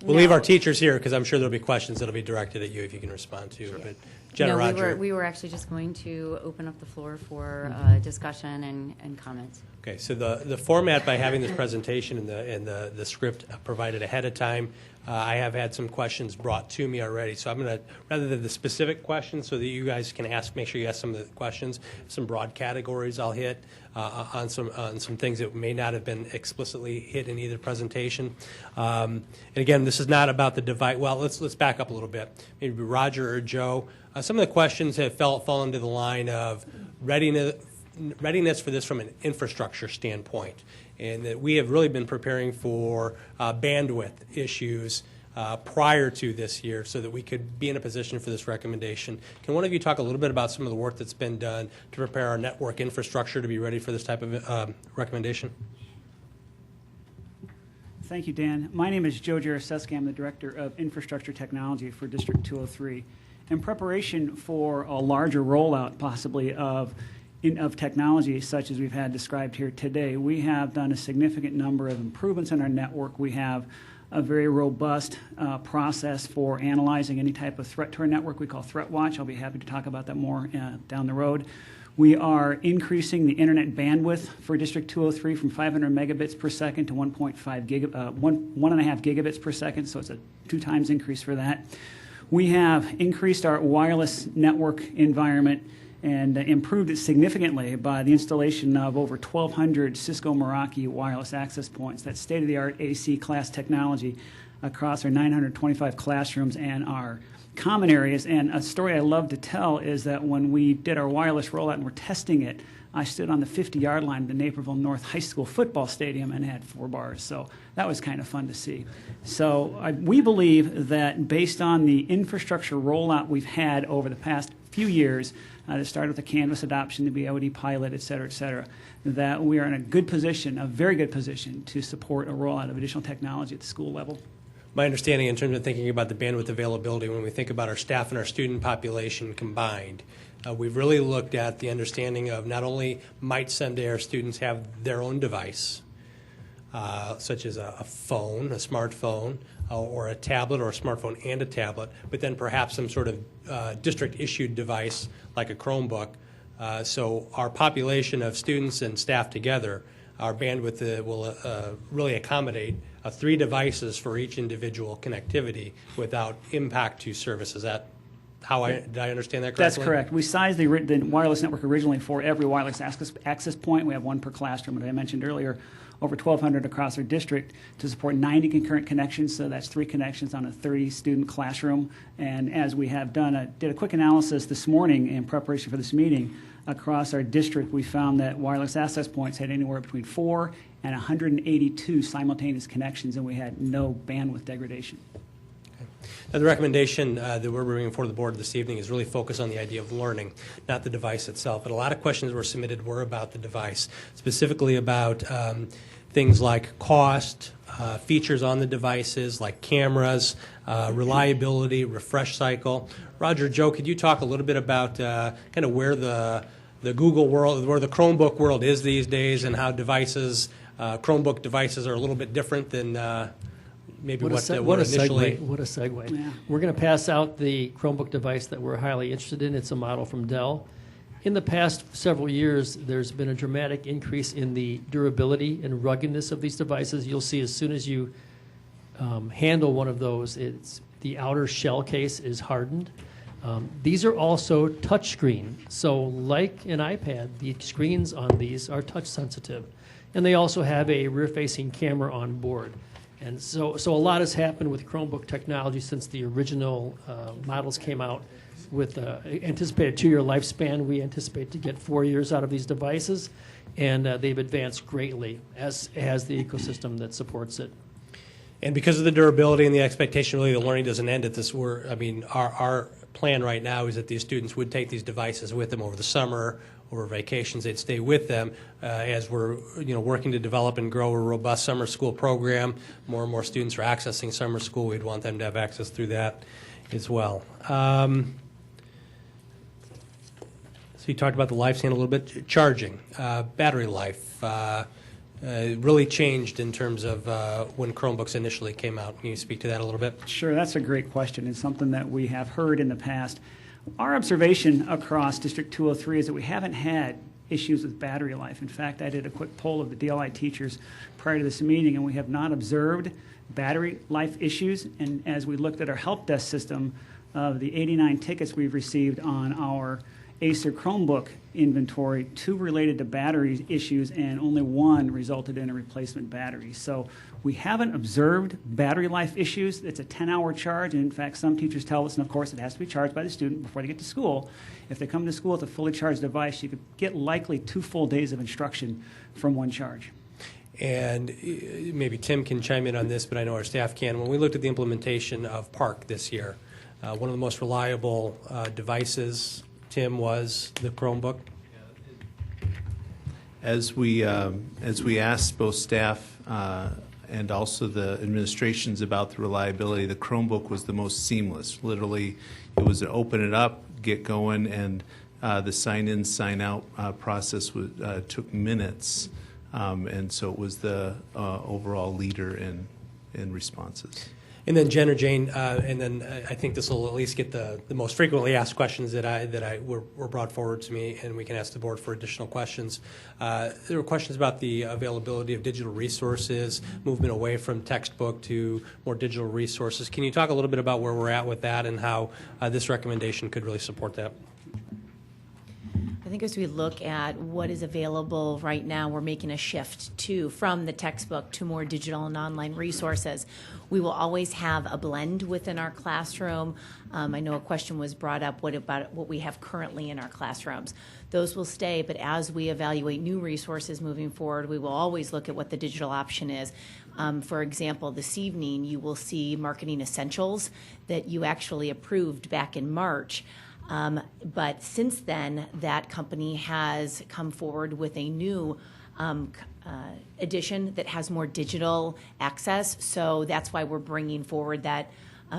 We'll leave our teachers here because I'm sure there'll be questions that'll be directed at you if you can respond to. Sure. But Jenna, Roger. We were actually just going to open up the floor for discussion and comments. Okay, so the format by having this presentation and the script provided ahead of time, I have had some questions brought to me already. So I'm going to, rather than the specific questions so that you guys can make sure you ask some of the questions, some broad categories I'll hit on some things that may not have been explicitly hit in either presentation. And again, this is not about the device. Well, let's back up a little bit. Maybe Roger or Joe. Some of the questions have fallen into the line of readiness for this from an infrastructure standpoint, and that we have really been preparing for bandwidth issues prior to this year so that we could be in a position for this recommendation. Can one of you talk a little bit about some of the work that's been done to prepare our network infrastructure to be ready for this type of recommendation? Thank you, Dan. My name is Joe Jaraseski. I'm the Director of Infrastructure Technology for District 203. In preparation for a larger rollout, possibly, of technology such as we've had described here today, we have done a significant number of improvements in our network. We have a very robust process for analyzing any type of threat to our network we call Threat Watch. I'll be happy to talk about that more down the road. We are increasing the internet bandwidth for District 203 from 500 megabits per second to 1.5 gigabits per second, so it's a 2 times increase for that. We have increased our wireless network environment and improved it significantly by the installation of over 1,200 Cisco Meraki wireless access points. That's state-of-the-art AC class technology across our 925 classrooms and our common areas. And a story I love to tell is that when we did our wireless rollout and we're testing it, I stood on the 50-yard line of the Naperville North High School football stadium and had 4 bars. So that was kind of fun to see. So we believe that based on the infrastructure rollout we've had over the past few years, to start with the Canvas adoption, the BOD pilot, et cetera, that we are in a good position, a very good position, to support a rollout of additional technology at the school level. My understanding in terms of thinking about the bandwidth availability, when we think about our staff and our student population combined, we've really looked at the understanding of not only might someday our students have their own device, such as a phone, a smartphone, or a tablet, or a smartphone and a tablet, but then perhaps some sort of district-issued device like a Chromebook. So our population of students and staff together, our bandwidth will really accommodate 3 devices for each individual connectivity without impact to service. Is that how did I understand that correctly? That's correct. We sized the wireless network originally for every wireless access point. We have 1 per classroom, as I mentioned earlier, over 1,200 across our district to support 90 concurrent connections. So that's 3 connections on a 30-student classroom. And as we have done, did a quick analysis this morning in preparation for this meeting, across our district, we found that wireless access points had anywhere between 4 and 182 simultaneous connections, and we had no bandwidth degradation. Now, the recommendation that we're bringing before the board this evening is really focused on the idea of learning, not the device itself. But a lot of questions were submitted were about the device, specifically about things like cost, features on the devices like cameras, reliability, refresh cycle. Roger, Joe, could you talk a little bit about kind of where the Google world, where the Chromebook world is these days, and how devices, Chromebook devices, are a little bit different than maybe what initially. What a segue. Yeah. We're going to pass out the Chromebook device that we're highly interested in. It's a model from Dell. In the past several years, there's been a dramatic increase in the durability and ruggedness of these devices. You'll see as soon as you handle one of those, the outer shell case is hardened. These are also touchscreen. So like an iPad, the screens on these are touch sensitive. And they also have a rear-facing camera on board. And so a lot has happened with Chromebook technology since the original models came out. With anticipated 2-year lifespan, we anticipate to get 4 years out of these devices, and they've advanced greatly, as has the ecosystem that supports it. And because of the durability and the expectation, really, the learning doesn't end at this. Our plan right now is that these students would take these devices with them over the summer, over vacations. They'd stay with them as we're working to develop and grow a robust summer school program. More and more students are accessing summer school. We'd want them to have access through that as well. So you talked about the lifespan a little bit. Charging, battery life, really changed in terms of when Chromebooks initially came out. Can you speak to that a little bit? Sure, that's a great question. It's something that we have heard in the past. Our observation across District 203 is that we haven't had issues with battery life. In fact, I did a quick poll of the DLI teachers prior to this meeting, and we have not observed battery life issues. And as we looked at our help desk system, of the 89 tickets we've received on our Acer Chromebook inventory, 2 related to battery issues, and only 1 resulted in a replacement battery. So we haven't observed battery life issues. It's a 10-hour charge, and in fact, some teachers tell us, and of course it has to be charged by the student before they get to school. If they come to school with a fully charged device, you could get likely 2 full days of instruction from 1 charge. And maybe Tim can chime in on this, but I know our staff can. When we looked at the implementation of PARC this year, one of the most reliable devices, Tim, was the Chromebook. As we asked both staff and also the administrations about the reliability, the Chromebook was the most seamless. Literally, it was to open it up, get going, and the sign-in, sign-out process took minutes, and so it was the overall leader in responses. And then Jen or Jane, and then I think this will at least get the most frequently asked questions that were brought forward to me, and we can ask the board for additional questions. There were questions about the availability of digital resources, movement away from textbook to more digital resources. Can you talk a little bit about where we're at with that and how this recommendation could really support that? I think as we look at what is available right now, we're making a shift from the textbook to more digital and online resources. We will always have a blend within our classroom. I know a question was brought up, what about what we have currently in our classrooms? Those will stay, but as we evaluate new resources moving forward, we will always look at what the digital option is. For example, this evening you will see Marketing Essentials that you actually approved back in March. But since then, that company has come forward with a new edition that has more digital access. So that's why we're bringing forward that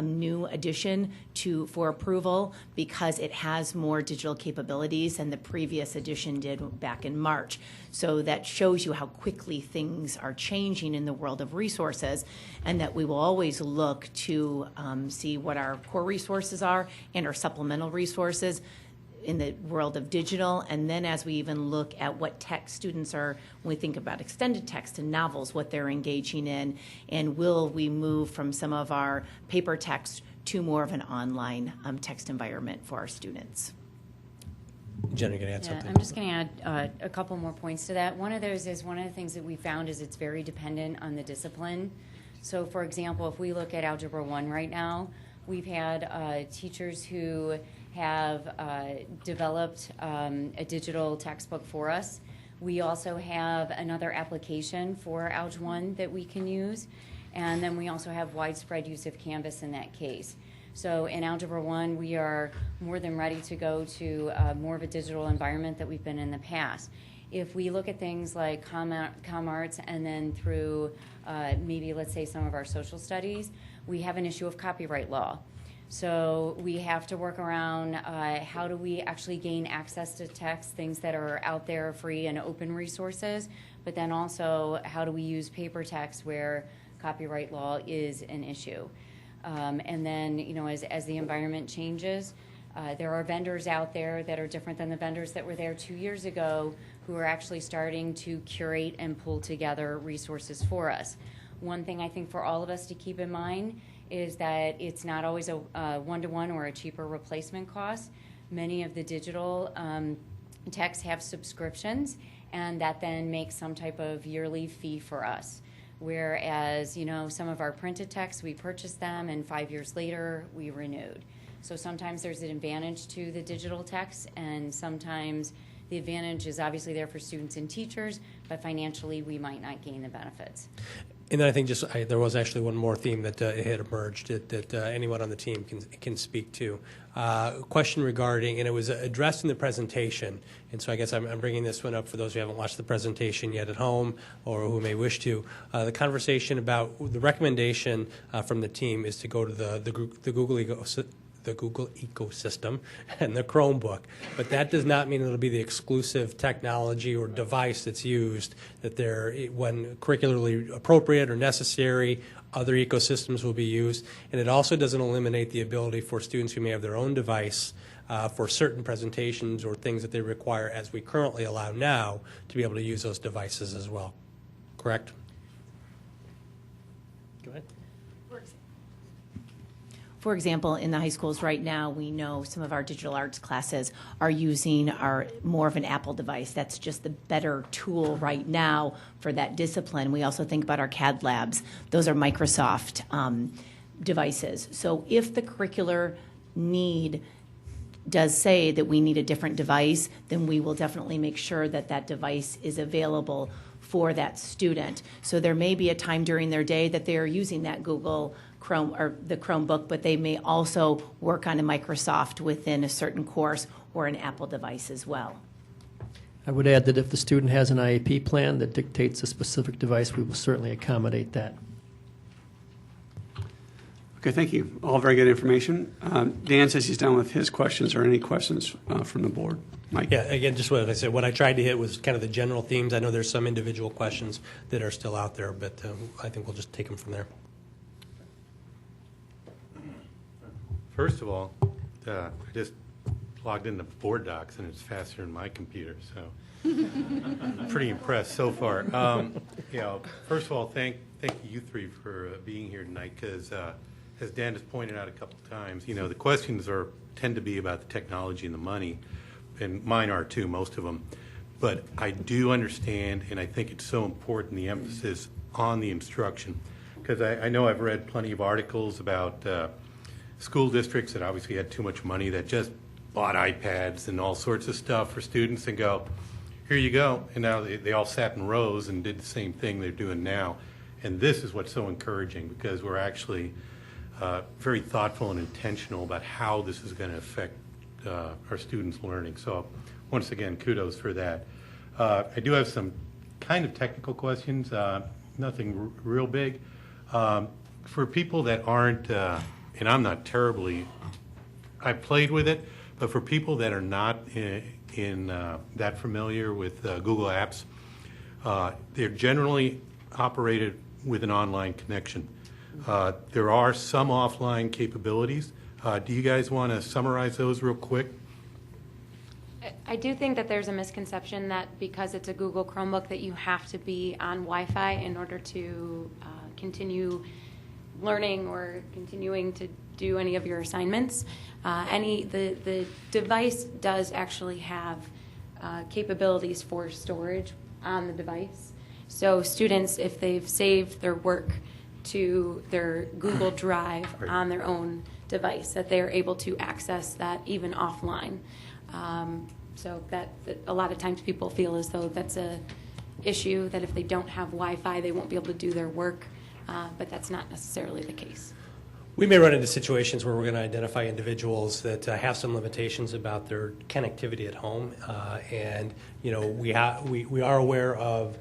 new edition for approval, because it has more digital capabilities than the previous edition did back in March. So that shows you how quickly things are changing in the world of resources, and that we will always look to see what our core resources are and our supplemental resources in the world of digital. And then as we even look at what text students are, when we think about extended text and novels, what they're engaging in, and will we move from some of our paper text to more of an online text environment for our students. Jen, you're going to add something? I'm just going to add a couple more points to that. One of those is one of the things that we found is it's very dependent on the discipline. So for example, if we look at Algebra 1 right now, we've had teachers who have developed a digital textbook for us. We also have another application for Alg 1 that we can use, and then we also have widespread use of Canvas in that case. So in Algebra 1, we are more than ready to go to more of a digital environment that we've been in the past. If we look at things like ComArts and then through maybe, let's say, some of our social studies, we have an issue of copyright law. So we have to work around how do we actually gain access to text, things that are out there, free and open resources, but then also how do we use paper text where copyright law is an issue. And then, you know, as the environment changes, there are vendors out there that are different than the vendors that were there 2 years ago who are actually starting to curate and pull together resources for us. One thing I think for all of us to keep in mind is that it's not always a one-to-one or a cheaper replacement cost. Many of the digital texts have subscriptions, and that then makes some type of yearly fee for us. Whereas, you know, some of our printed texts, we purchased them, and 5 years later, we renewed. So sometimes there's an advantage to the digital text, and sometimes the advantage is obviously there for students and teachers, but financially, we might not gain the benefits. And then I think there was actually one more theme that had emerged that anyone on the team can speak to. Question regarding, and it was addressed in the presentation, and so I guess I'm bringing this one up for those who haven't watched the presentation yet at home or who may wish to. The conversation about the recommendation from the team is to go to the Google ecosystem and the Chromebook, but that does not mean it'll be the exclusive technology or device that's used, that when curricularly appropriate or necessary, other ecosystems will be used. And it also doesn't eliminate the ability for students who may have their own device for certain presentations or things that they require, as we currently allow now, to be able to use those devices as well. Correct? Go ahead. For example, in the high schools right now, we know some of our digital arts classes are using more of an Apple device. That's just the better tool right now for that discipline. We also think about our CAD labs. Those are Microsoft devices. So if the curricular need does say that we need a different device, then we will definitely make sure that that device is available for that student. So there may be a time during their day that they are using that Google Chrome or the Chromebook, but they may also work on a Microsoft within a certain course or an Apple device as well. I would add that if the student has an IEP plan that dictates a specific device, we will certainly accommodate that. Okay, thank you. All very good information. Dan says he's done with his questions. Are any questions from the board? Mike? Yeah, again, just what I said, what I tried to hit was kind of the general themes. I know there's some individual questions that are still out there, but I think we'll just take them from there. First of all, I just logged into Board Docs, and it's faster than my computer, so I'm pretty impressed so far. First of all, thank you three for being here tonight, because as Dan has pointed out a couple of times, the questions tend to be about the technology and the money, and mine are too, most of them. But I do understand, and I think it's so important, the emphasis on the instruction, because I know I've read plenty of articles about school districts that obviously had too much money that just bought iPads and all sorts of stuff for students and go, here you go. And now they all sat in rows and did the same thing they're doing now. And this is what's so encouraging, because we're actually very thoughtful and intentional about how this is going to affect our students' learning. So once again, kudos for that. I do have some kind of technical questions, nothing real big. For people that aren't, and I'm not terribly, I played with it, but for people that are not in that familiar with Google Apps, they're generally operated with an online connection. There are some offline capabilities. Do you guys want to summarize those real quick? I do think that there's a misconception that because it's a Google Chromebook that you have to be on Wi-Fi in order to continue learning or continuing to do any of your assignments. The device does actually have capabilities for storage on the device. So students, if they've saved their work to their Google Drive on their own device, that they are able to access that even offline. So that a lot of times people feel as though that's a issue, that if they don't have Wi-Fi, they won't be able to do their work, but that's not necessarily the case. We may run into situations where we're going to identify individuals that have some limitations about their connectivity at home, and we are aware of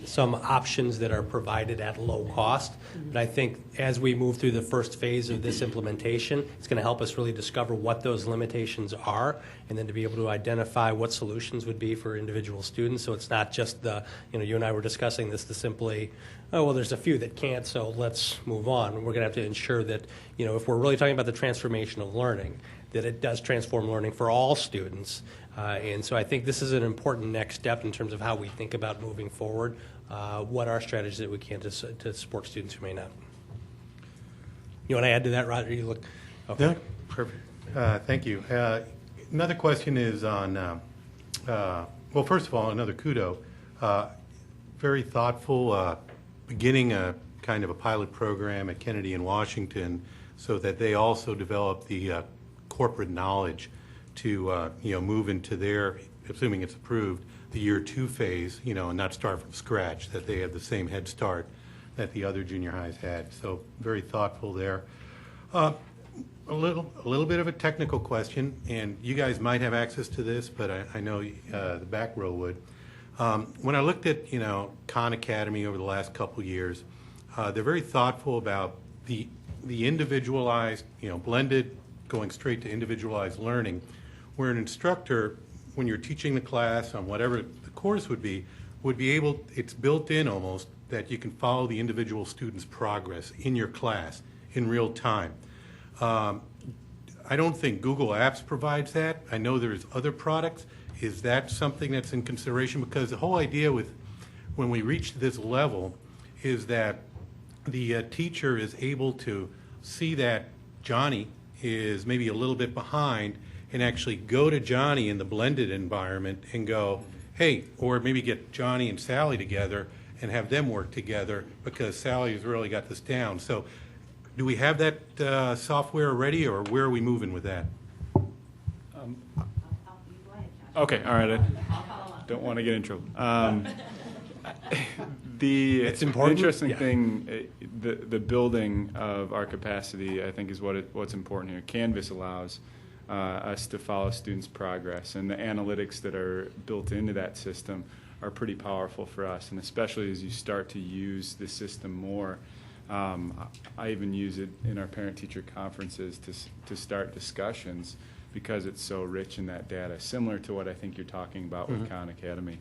some options that are provided at low cost. But I think as we move through the first phase of this implementation, it's going to help us really discover what those limitations are, and then to be able to identify what solutions would be for individual students. So it's not just you and I were discussing this, to simply, oh, well, there's a few that can't, so let's move on. We're going to have to ensure that, if we're really talking about the transformation of learning, that it does transform learning for all students. And so I think this is an important next step in terms of how we think about moving forward, what are strategies that we can to support students who may not. You want to add to that, Roger? You look okay. Yeah, perfect. Thank you. Another question is on, well, first of all, another kudo. Very thoughtful, beginning a kind of a pilot program at Kennedy in Washington so that they also develop the corporate knowledge to move into their, assuming it's approved, the year 2 phase, and not start from scratch, that they have the same head start that the other junior highs had. So very thoughtful there. A little bit of a technical question, and you guys might have access to this, but I know the back row would. When I looked at Khan Academy over the last couple years, they're very thoughtful about the individualized, blended, going straight to individualized learning, where an instructor, when you're teaching the class on whatever the course would be able, it's built in almost, that you can follow the individual student's progress in your class in real time. I don't think Google Apps provides that. I know there's other products. Is that something that's in consideration? Because the whole idea with when we reach this level is that the teacher is able to see that Johnny is maybe a little bit behind and actually go to Johnny in the blended environment and go, hey, or maybe get Johnny and Sally together and have them work together because Sally has really got this down. So do we have that software already, or where are we moving with that? Okay, all right. I don't want to get in trouble. It's important. Interesting thing, the building of our capacity, I think, is what's important here. Canvas allows us to follow students' progress, and the analytics that are built into that system are pretty powerful for us, and especially as you start to use the system more. I even use it in our parent-teacher conferences to start discussions because it's so rich in that data, similar to what I think you're talking about with Khan Academy.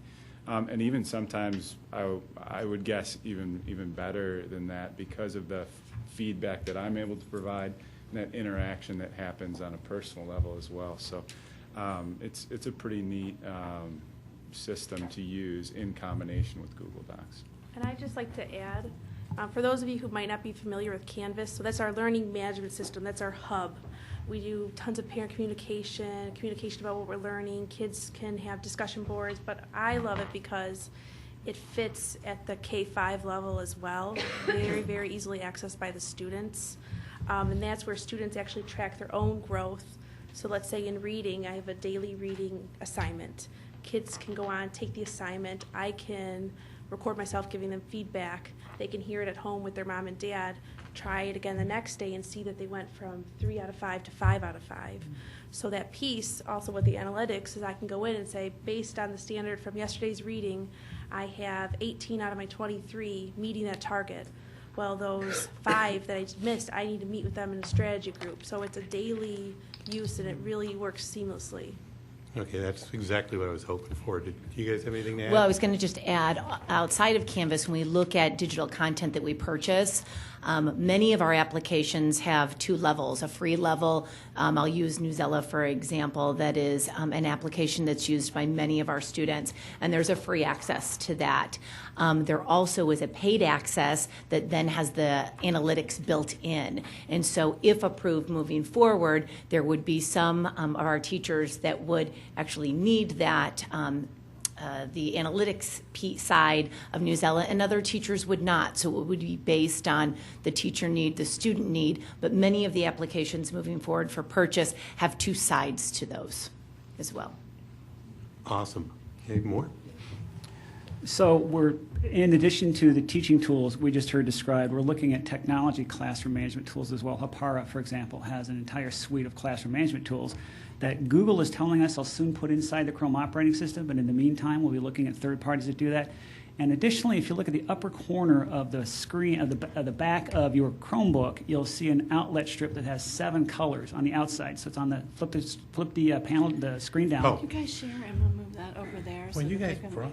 And even sometimes I would guess even better than that because of the feedback that I'm able to provide, that interaction that happens on a personal level as well. So it's a pretty neat system to use in combination with Google Docs. And I'd just like to add, for those of you who might not be familiar with Canvas, so that's our learning management system, that's our hub. We do tons of parent communication about what we're learning. Kids can have discussion boards, but I love it because it fits at the K-5 level as well, very, very easily accessed by the students. And that's where students actually track their own growth. So let's say in reading, I have a daily reading assignment. Kids can go on, take the assignment. I can record myself giving them feedback. They can hear it at home with their mom and dad, try it again the next day and see that they went from 3 out of 5 to 5 out of 5. So that piece, also with the analytics, is I can go in and say, based on the standard from yesterday's reading, I have 18 out of my 23 meeting that target. Well, those 5 that I missed, I need to meet with them in a strategy group. So it's a daily use, and it really works seamlessly. Okay, that's exactly what I was hoping for. Did you guys have anything to add? Well, I was going to just add, outside of Canvas, when we look at digital content that we purchase, many of our applications have 2 levels. A free level, I'll use Newsella for example, that is an application that's used by many of our students, and there's a free access to that. There also is a paid access that then has the analytics built in. And so if approved moving forward, there would be some of our teachers that would actually need that the analytics side of Newsella, and other teachers would not. So it would be based on the teacher need, the student need, but many of the applications moving forward for purchase have 2 sides to those as well. Awesome. Any more? So we're, in addition to the teaching tools we just heard described, we're looking at technology classroom management tools as well. Hapara, for example, has an entire suite of classroom management tools that Google is telling us will soon put inside the Chrome operating system, but in the meantime, we'll be looking at third parties that do that. And additionally, if you look at the upper corner of the screen, of the back of your Chromebook, you'll see an outlet strip that has 7 colors on the outside. So it's on the, flip the panel, the screen down. Could you guys share? I'm going to move that over there. Well, you guys brought.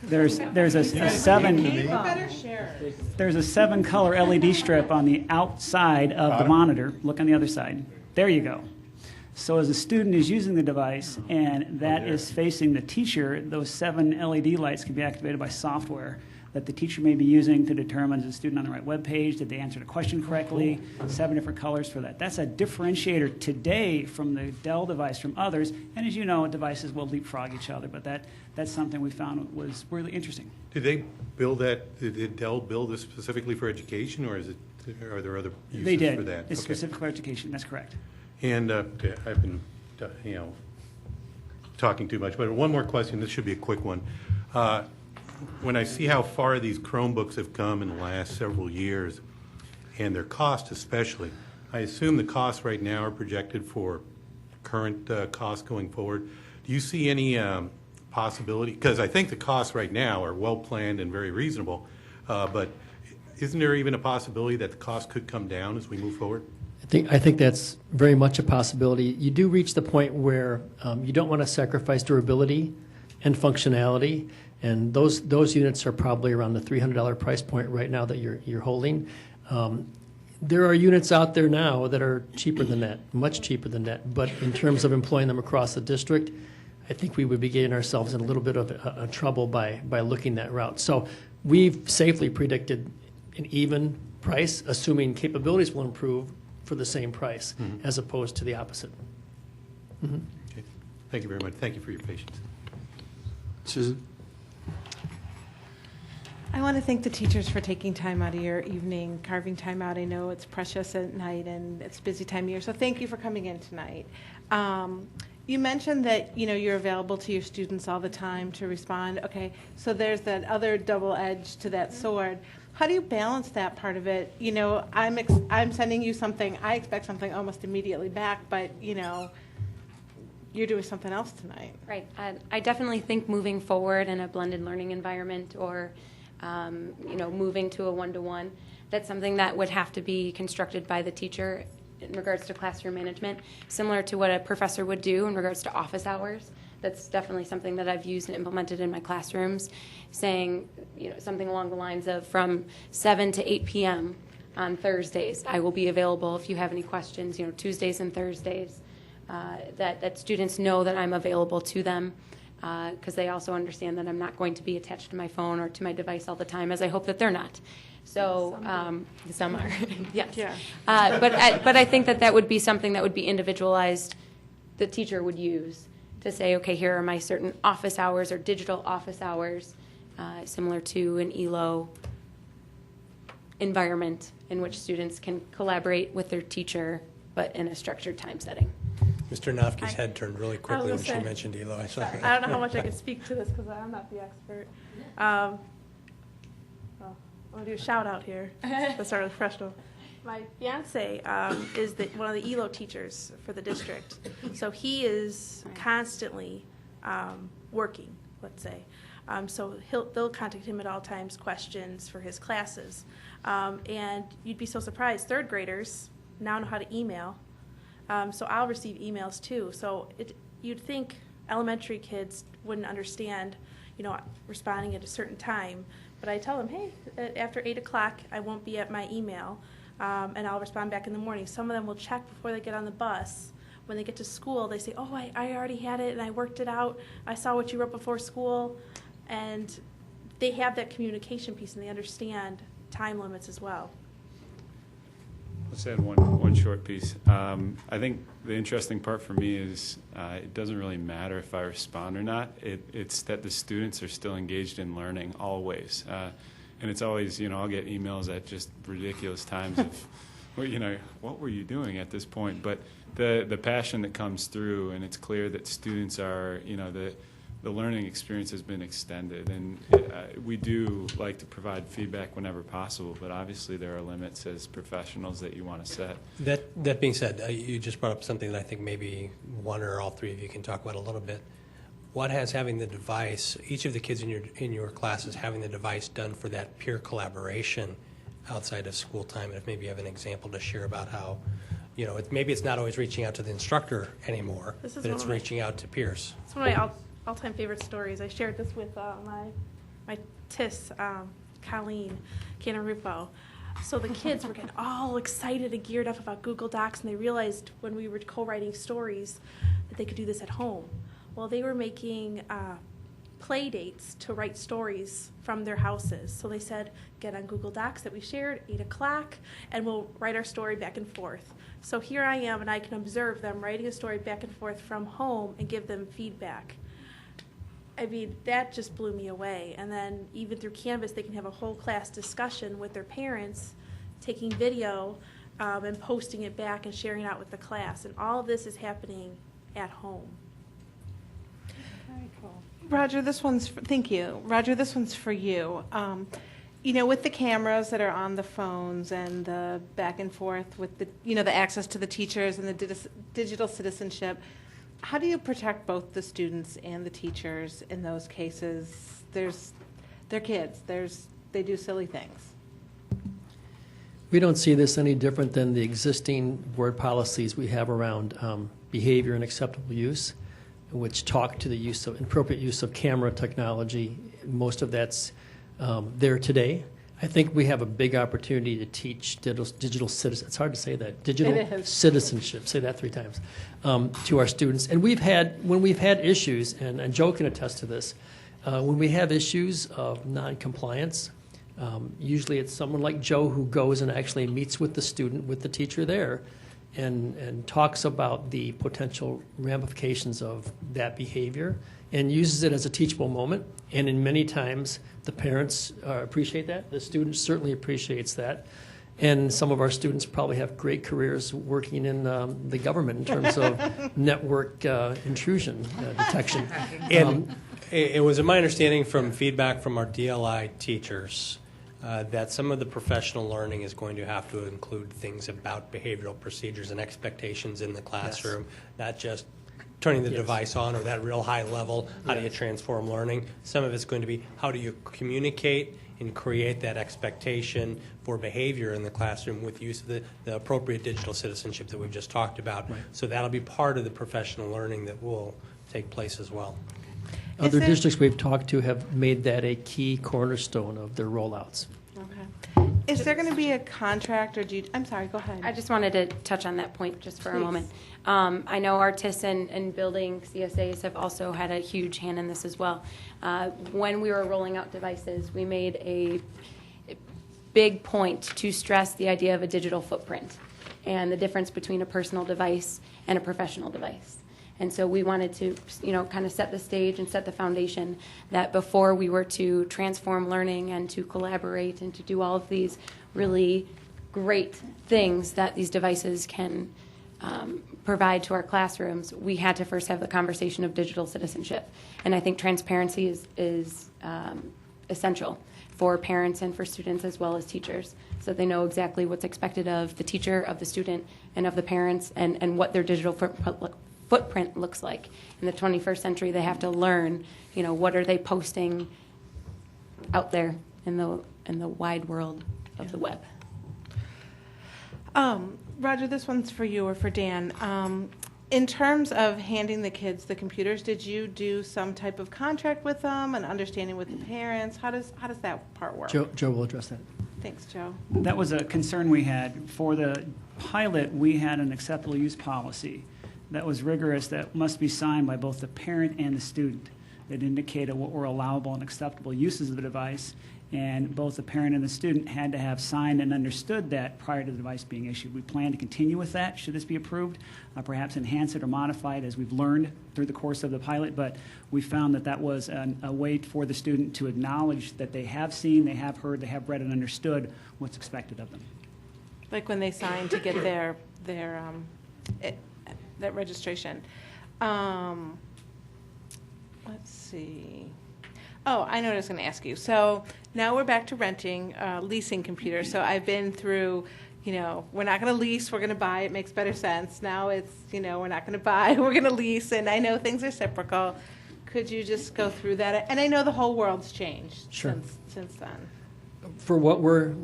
There's a 7 color LED strip on the outside of the monitor. Look on the other side. There you go. So as a student is using the device and that is facing the teacher, those 7 LED lights can be activated by software that the teacher may be using to determine is the student on the right web page, did they answer the question correctly, 7 different colors for that. That's a differentiator today from the Dell device from others, and as you know, devices will leapfrog each other, but that's something we found was really interesting. Did they build that, did Dell build this specifically for education, or are there other uses They did. for that? It's specific for education, that's correct. And I've been, talking too much, but one more question. This should be a quick one. When I see how far these Chromebooks have come in the last several years, and their cost especially, I assume the costs right now are projected for current costs going forward. Do you see any possibility? Because I think the costs right now are well planned and very reasonable, but isn't there even a possibility that the cost could come down as we move forward? I think that's very much a possibility. You do reach the point where you don't want to sacrifice durability and functionality, and those units are probably around the $300 price point right now that you're holding. There are units out there now that are cheaper than that, much cheaper than that. But in terms of employing them across the district, I think we would be getting ourselves in a little bit of trouble by looking that route. So we've safely predicted an even price, assuming capabilities will improve for the same price, as opposed to the opposite. Okay. Thank you very much. Thank you for your patience. Susan? I want to thank the teachers for taking time out of your evening, carving time out. I know it's precious at night and it's a busy time of year, so thank you for coming in tonight. You mentioned that you're available to your students all the time to respond. Okay, so there's that other double edge to that sword. How do you balance that part of it? I'm sending you something, I expect something almost immediately back, but you're doing something else tonight. Right. I definitely think moving forward in a blended learning environment or moving to a one-to-one, that's something that would have to be constructed by the teacher in regards to classroom management, similar to what a professor would do in regards to office hours. That's definitely something that I've used and implemented in my classrooms, saying something along the lines of from 7 to 8 p.m. on Thursdays. I will be available if you have any questions, Tuesdays and Thursdays, that students know that I'm available to them, because they also understand that I'm not going to be attached to my phone or to my device all the time, as I hope that they're not. So some are, yes. Yeah. But I think that would be something that would be individualized, the teacher would use to say, okay, here are my certain office hours or digital office hours, similar to an ELO environment in which students can collaborate with their teacher, but in a structured time setting. Mr. Nofke's head turned really quickly when she say, mentioned ELO. I don't know how much I can speak to this because I'm not the expert. I'm going to do a shout out here. Let's start with professional. My fiance is one of the ELO teachers for the district. So he is constantly working, let's say. So they'll contact him at all times, questions for his classes. And you'd be so surprised, third graders now know how to email. So I'll receive emails too. So you'd think elementary kids wouldn't understand, responding at a certain time. But I tell them, hey, after 8 o'clock, I won't be at my email, and I'll respond back in the morning. Some of them will check before they get on the bus. When they get to school, they say, oh, I already had it, and I worked it out. I saw what you wrote before school. And they have that communication piece, and they understand time limits as well. Let's add one short piece. I think the interesting part for me is it doesn't really matter if I respond or not. It's that the students are still engaged in learning always. And it's always, I'll get emails at just ridiculous times of, what were you doing at this point? But the passion that comes through, and it's clear that students are, the learning experience has been extended, and we do like to provide feedback whenever possible, but obviously there are limits as professionals that you want to set. That being said, you just brought up something that I think maybe one or all three of you can talk about a little bit. What has having the device, each of the kids in your classes having the device done for that peer collaboration outside of school time, and if maybe you have an example to share about how, maybe it's not always reaching out to the instructor anymore, but it's reaching out to peers. It's one of my all-time favorite stories. I shared this with my TIS, Colleen Canarufo. So the kids were getting all excited and geared up about Google Docs, and they realized when we were co-writing stories that they could do this at home. Well, they were making play dates to write stories from their houses. So they said, get on Google Docs that we shared, 8 o'clock, and we'll write our story back and forth. So here I am, and I can observe them writing a story back and forth from home and give them feedback. I mean, that just blew me away. And then even through Canvas, they can have a whole class discussion with their parents, taking video and posting it back and sharing it out with the class. And all of this is happening at home. Very cool. Roger, thank you. Roger, this one's for you. With the cameras that are on the phones and the back and forth with the access to the teachers and the digital citizenship, how do you protect both the students and the teachers in those cases? They're kids. They do silly things. We don't see this any different than the existing board policies we have around behavior and acceptable use, which talk to the appropriate use of camera technology. Most of that's there today. I think we have a big opportunity to teach digital citizen. It's hard to say that. Digital citizenship. Say that 3 times to our students. And when we've had issues, and Joe can attest to this, when we have issues of non-compliance, usually it's someone like Joe who goes and actually meets with the student, with the teacher there, and talks about the potential ramifications of that behavior and uses it as a teachable moment. And in many times, the parents appreciate that. The student certainly appreciates that. And some of our students probably have great careers working in the government in terms of network intrusion detection. And it was my understanding from feedback from our DLI teachers that some of the professional learning is going to have to include things about behavioral procedures and expectations in the classroom, not just turning the device on or that real high level, how do you transform learning. Some of it's going to be how do you communicate and create that expectation for behavior in the classroom with use of the appropriate digital citizenship that we've just talked about. Right. So that'll be part of the professional learning that will take place as well. Other districts we've talked to have made that a key cornerstone of their rollouts. Okay. Is there going to be a contract, or I'm sorry, go ahead. I just wanted to touch on that point just for a moment. I know artists and building CSAs have also had a huge hand in this as well. When we were rolling out devices, we made a big point to stress the idea of a digital footprint and the difference between a personal device and a professional device. And so we wanted to, kind of set the stage and set the foundation that before we were to transform learning and to collaborate and to do all of these really great things that these devices can provide to our classrooms, we had to first have the conversation of digital citizenship. And I think transparency is essential for parents and for students as well as teachers, so that they know exactly what's expected of the teacher, of the student, and of the parents, and what their digital footprint looks like. In the 21st century, they have to learn, what are they posting out there in the wide world of the web. Roger, this one's for you or for Dan. In terms of handing the kids the computers, did you do some type of contract with them, an understanding with the parents? How does that part work? Joe will address that. Thanks, Joe. That was a concern we had. For the pilot, we had an acceptable use policy that was rigorous, that must be signed by both the parent and the student, that indicated what were allowable and acceptable uses of the device. And both the parent and the student had to have signed and understood that prior to the device being issued. We plan to continue with that, should this be approved, perhaps enhance it or modify it as we've learned through the course of the pilot. But we found that that was a way for the student to acknowledge that they have seen, they have heard, they have read and understood what's expected of them. Like when they sign to get their that registration. Let's see. Oh, I know what I was going to ask you. So now we're back to renting, leasing computers. So I've been through, we're not going to lease, we're going to buy. It makes better sense. Now it's, we're not going to buy, we're going to lease. And I know things are reciprocal. Could you just go through that? And I know the whole world's changed since then. For what we're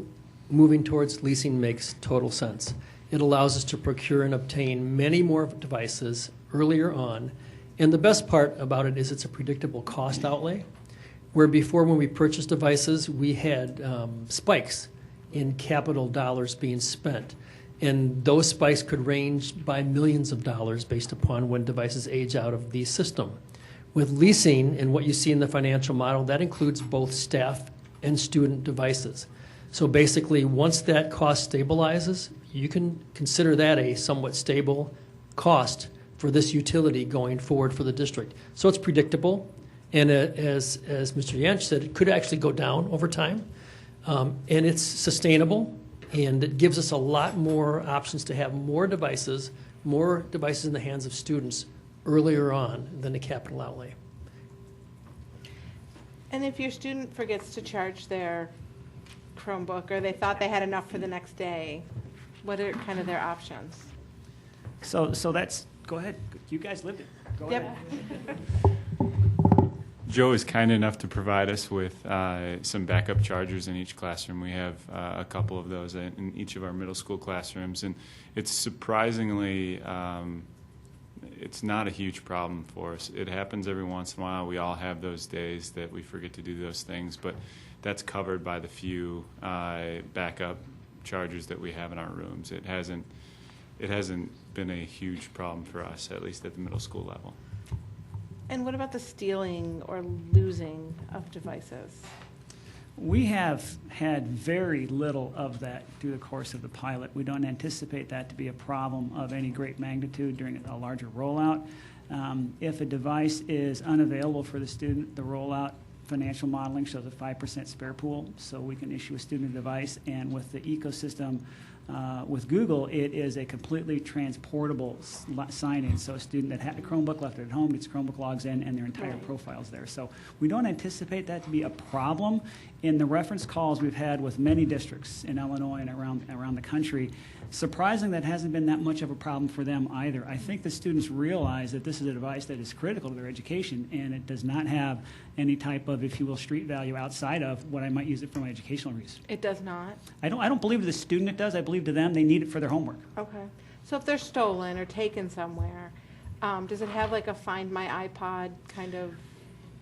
moving towards, leasing makes total sense. It allows us to procure and obtain many more devices earlier on. And the best part about it is it's a predictable cost outlay. Where before, when we purchased devices, we had spikes in capital dollars being spent. And those spikes could range by millions of dollars based upon when devices age out of the system. With leasing and what you see in the financial model, that includes both staff and student devices. So basically, once that cost stabilizes, you can consider that a somewhat stable cost for this utility going forward for the district. So it's predictable. And as Mr. Yanch said, it could actually go down over time. And it's sustainable, and it gives us a lot more options to have more devices in the hands of students earlier on than the capital outlay. And if your student forgets to charge their Chromebook, or they thought they had enough for the next day, what are kind of their options? So that's, go ahead. You guys lived it. Go ahead. Joe is kind enough to provide us with some backup chargers in each classroom. We have a couple of those in each of our middle school classrooms, and it's surprisingly, it's not a huge problem for us. It happens every once in a while. We all have those days that we forget to do those things, but that's covered by the few backup chargers that we have in our rooms. It hasn't been a huge problem for us, at least at the middle school level. And what about the stealing or losing of devices? We have had very little of that through the course of the pilot. We don't anticipate that to be a problem of any great magnitude during a larger rollout. If a device is unavailable for the student, the rollout financial modeling shows a 5% spare pool, so we can issue a student a device. And with the ecosystem with Google, it is a completely transportable sign-in. So a student that had a Chromebook, left it at home, gets Chromebook, logs in, and their entire profile's there. So we don't anticipate that to be a problem. In the reference calls we've had with many districts in Illinois and around the country, surprising that hasn't been that much of a problem for them either. I think the students realize that this is a device that is critical to their education, and it does not have any type of, if you will, street value outside of what I might use it for my educational use. It does not? I don't believe to the student it does. I believe to them they need it for their homework. Okay. So if they're stolen or taken somewhere, does it have like a Find My iPod kind of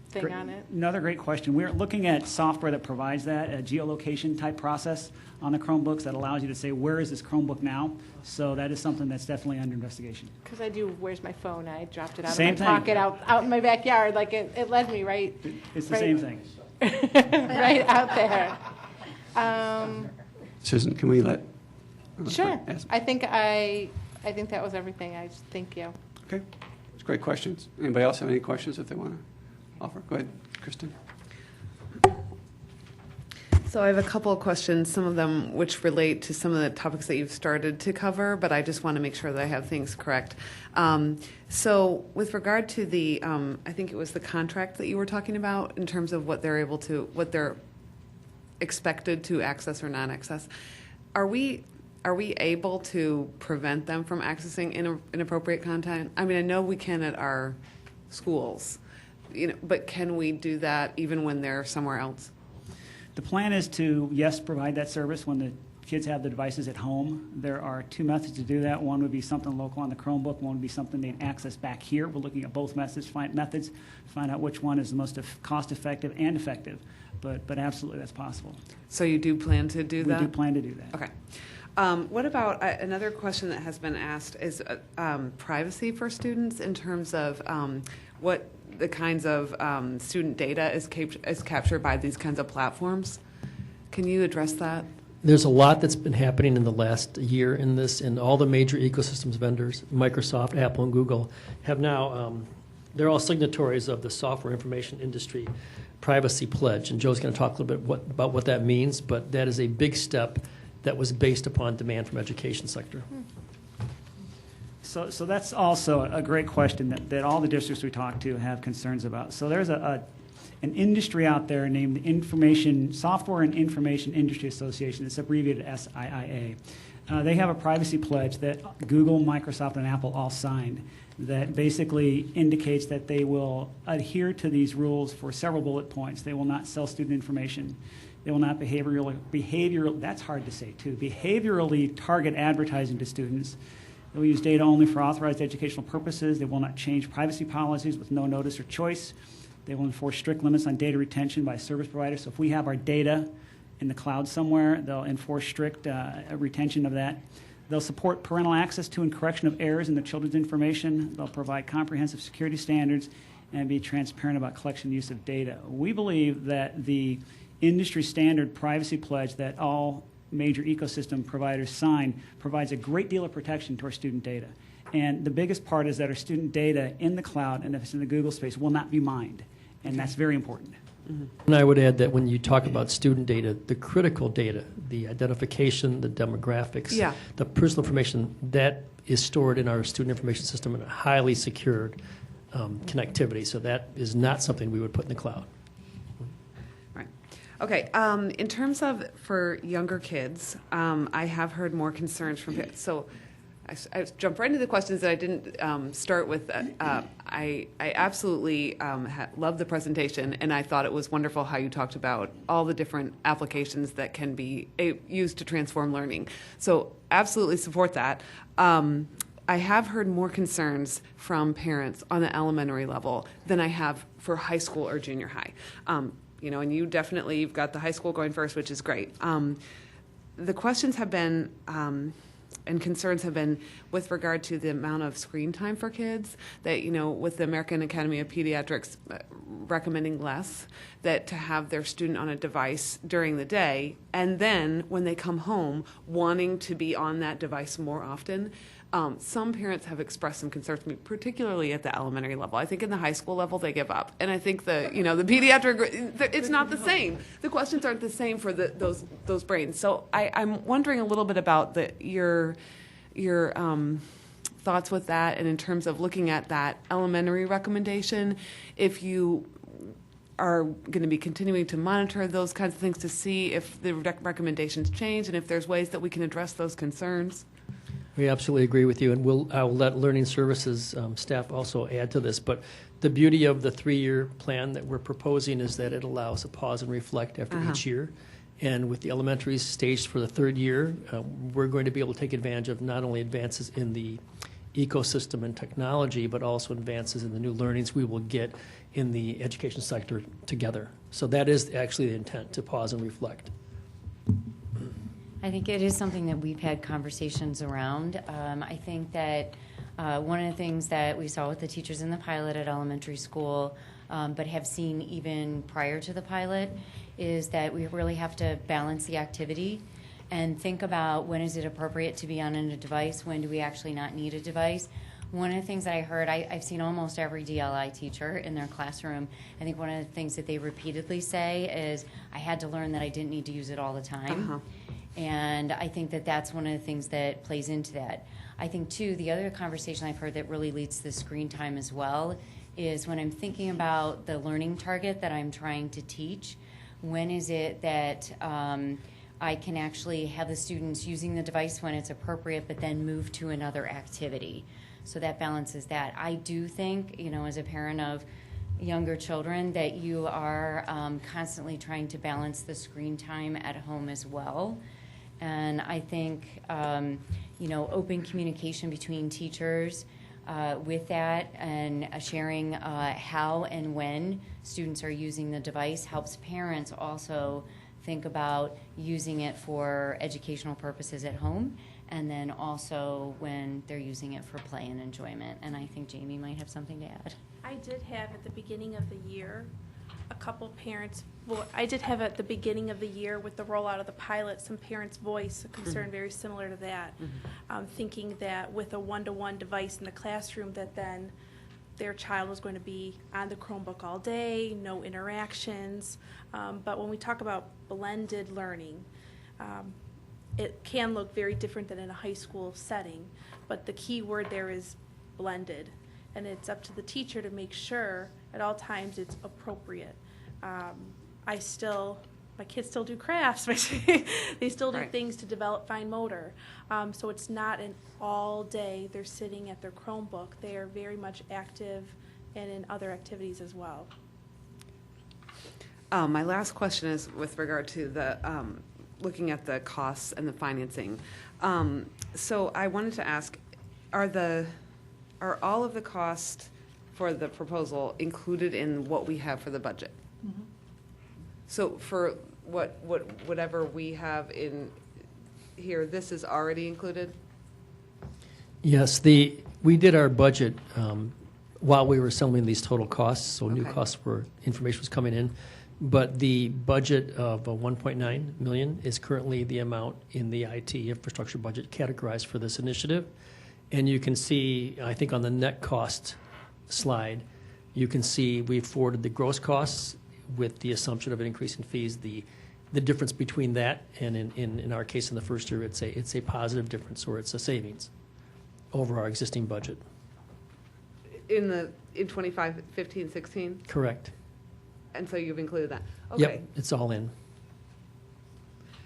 thing on it? Another great question. We're looking at software that provides that, a geolocation type process on the Chromebooks that allows you to say, where is this Chromebook now? So that is something that's definitely under investigation. Because I do, where's my phone? I dropped it out Same of my thing. pocket out in my backyard. Like it led me right. It's the right- same thing. right out there. Susan, can we let? Sure. Ask? I think that was everything. I just thank you. Okay, it's great questions. Anybody else have any questions if they want to offer? Go ahead, Kristen. So I have a couple of questions, some of them which relate to some of the topics that you've started to cover, but I just want to make sure that I have things correct. So with regard to the, I think it was the contract that you were talking about in terms of what they're expected to access or not access, are we able to prevent them from accessing inappropriate content? I mean, I know we can at our schools, but can we do that even when they're somewhere else? The plan is to, yes, provide that service when the kids have the devices at home. There are two methods to do that. One would be something local on the Chromebook. One would be something they'd access back here. We're looking at both methods to find out which one is the most cost-effective and effective. But absolutely, that's possible. So you do plan to do that? We do plan to do that. Okay. What about another question that has been asked is privacy for students in terms of what the kinds of student data is captured by these kinds of platforms. Can you address that? There's a lot that's been happening in the last year in this, and all the major ecosystems vendors, Microsoft, Apple, and Google, have now, they're all signatories of the Software Information Industry Privacy Pledge, and Joe's going to talk a little bit about what that means, but that is a big step that was based upon demand from education sector. So that's also a great question that all the districts we talk to have concerns about. So there's an industry out there named the Software and Information Industry Association. It's abbreviated SIIA. They have a privacy pledge that Google, Microsoft, and Apple all signed that basically indicates that they will adhere to these rules for several bullet points. They will not sell student information. They will not behavioral, that's hard to say too, behaviorally target advertising to students. They will use data only for authorized educational purposes. They will not change privacy policies with no notice or choice. They will enforce strict limits on data retention by service providers. So if we have our data in the cloud somewhere, they'll enforce strict retention of that. They'll support parental access to and correction of errors in the children's information. They'll provide comprehensive security standards and be transparent about collection and use of data. We believe that the industry standard privacy pledge that all major ecosystem providers sign provides a great deal of protection to our student data. And the biggest part is that our student data in the cloud, and if it's in the Google space, will not be mined. And that's very important. Mm-hmm. And I would add that when you talk about student data, the critical data, the identification, the demographics, the personal information, that is stored in our student information system in a highly secured connectivity. So that is not something we would put in the cloud. Okay, in terms of for younger kids, I have heard more concerns from kids. So I jumped right into the questions that I didn't start with. I absolutely loved the presentation, and I thought it was wonderful how you talked about all the different applications that can be used to transform learning. So absolutely support that. I have heard more concerns from parents on the elementary level than I have for high school or junior high. And you've got the high school going first, which is great. The questions have been, and concerns have been with regard to the amount of screen time for kids, that, with the American Academy of Pediatrics recommending less, that to have their student on a device during the day, and then when they come home, wanting to be on that device more often. Some parents have expressed some concerns to me, particularly at the elementary level. I think in the high school level they give up, and I think the pediatric, it's not the same. The questions aren't the same for those brains. So I'm wondering a little bit about your thoughts with that, and in terms of looking at that elementary recommendation, if you are going to be continuing to monitor those kinds of things to see if the recommendations change and if there's ways that we can address those concerns. We absolutely agree with you, and I will let Learning Services staff also add to this. But the beauty of the 3-year plan that we're proposing is that it allows a pause and reflect after each year. And with the elementaries staged for the 3rd year, we're going to be able to take advantage of not only advances in the ecosystem and technology, but also advances in the new learnings we will get in the education sector together. So that is actually the intent, to pause and reflect. I think it is something that we've had conversations around. I think that one of the things that we saw with the teachers in the pilot at elementary school, but have seen even prior to the pilot, is that we really have to balance the activity and think about when is it appropriate to be on a device, when do we actually not need a device. One of the things that I heard, I've seen almost every DLI teacher in their classroom. I think one of the things that they repeatedly say is, I had to learn that I didn't need to use it all the time. And I think that that's one of the things that plays into that. I think, too, the other conversation I've heard that really leads to the screen time as well is when I'm thinking about the learning target that I'm trying to teach, when is it that I can actually have the students using the device when it's appropriate, but then move to another activity. So that balances that. I do think, as a parent of younger children, that you are constantly trying to balance the screen time at home as well. And I think, open communication between teachers with that and sharing how and when students are using the device helps parents also think about using it for educational purposes at home, and then also when they're using it for play and enjoyment. And I think Jamie might have something to add. I did have at the beginning of the year a couple parents, I did have at the beginning of the year with the rollout of the pilot, some parents voice a concern very similar to that, thinking that with a one-to-one device in the classroom that then their child was going to be on the Chromebook all day, no interactions. But when we talk about blended learning, it can look very different than in a high school setting, but the key word there is blended. And it's up to the teacher to make sure at all times it's appropriate. My kids still do crafts. They still do things to develop fine motor. So it's not an all day they're sitting at their Chromebook. They are very much active and in other activities as well. My last question is with regard to the looking at the costs and the financing. So I wanted to ask, are all of the costs for the proposal included in what we have for the budget? Mm-hmm. So for whatever we have in here, this is already included? Yes, we did our budget while we were assembling these total costs, so new costs information was coming in. But the budget of $1.9 million is currently the amount in the IT infrastructure budget categorized for this initiative. And you can see, I think on the net cost slide, you can see we've forwarded the gross costs with the assumption of an increase in fees. The difference between that and in our case in the first year, it's a positive difference, or it's a savings over our existing budget. In 25, 15, 16? Correct. And so you've included that? Okay. Yep, it's all in.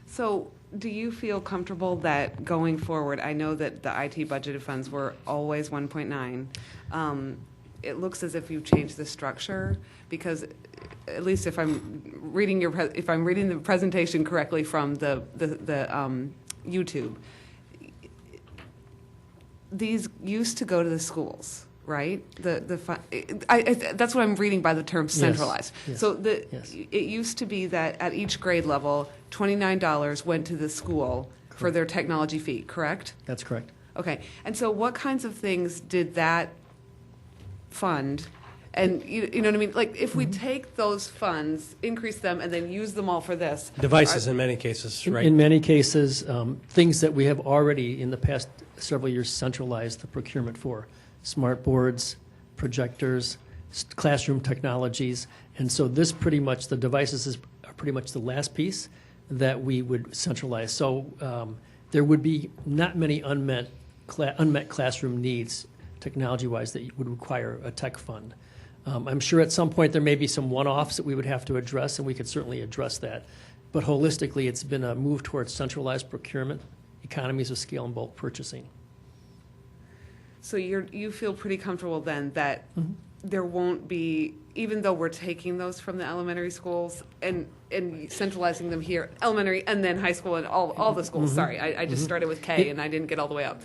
So do you feel comfortable that going forward, I know that the IT budgeted funds were always 1.9. It looks as if you've changed the structure, because at least if I'm reading the presentation correctly from the YouTube, these used to go to the schools, right? That's what I'm reading by the term centralized. Yes. So it used to be that at each grade level, $29 went to the school for their technology fee, correct? That's correct. Okay. And so what kinds of things did that fund? And you know what I mean? Like, if we take those funds, increase them, and then use them all for this. Devices in many cases, right? In many cases, things that we have already in the past several years centralized the procurement for. Smart boards, projectors, classroom technologies. And so this pretty much, the devices are pretty much the last piece that we would centralize. So there would be not many unmet classroom needs technology-wise that would require a tech fund. I'm sure at some point there may be some one-offs that we would have to address, and we could certainly address that. But holistically, it's been a move towards centralized procurement, economies of scale, and bulk purchasing. So you feel pretty comfortable then that there won't be, even though we're taking those from the elementary schools and centralizing them here, elementary and then high school and all the schools. Sorry, I just started with K and I didn't get all the way up.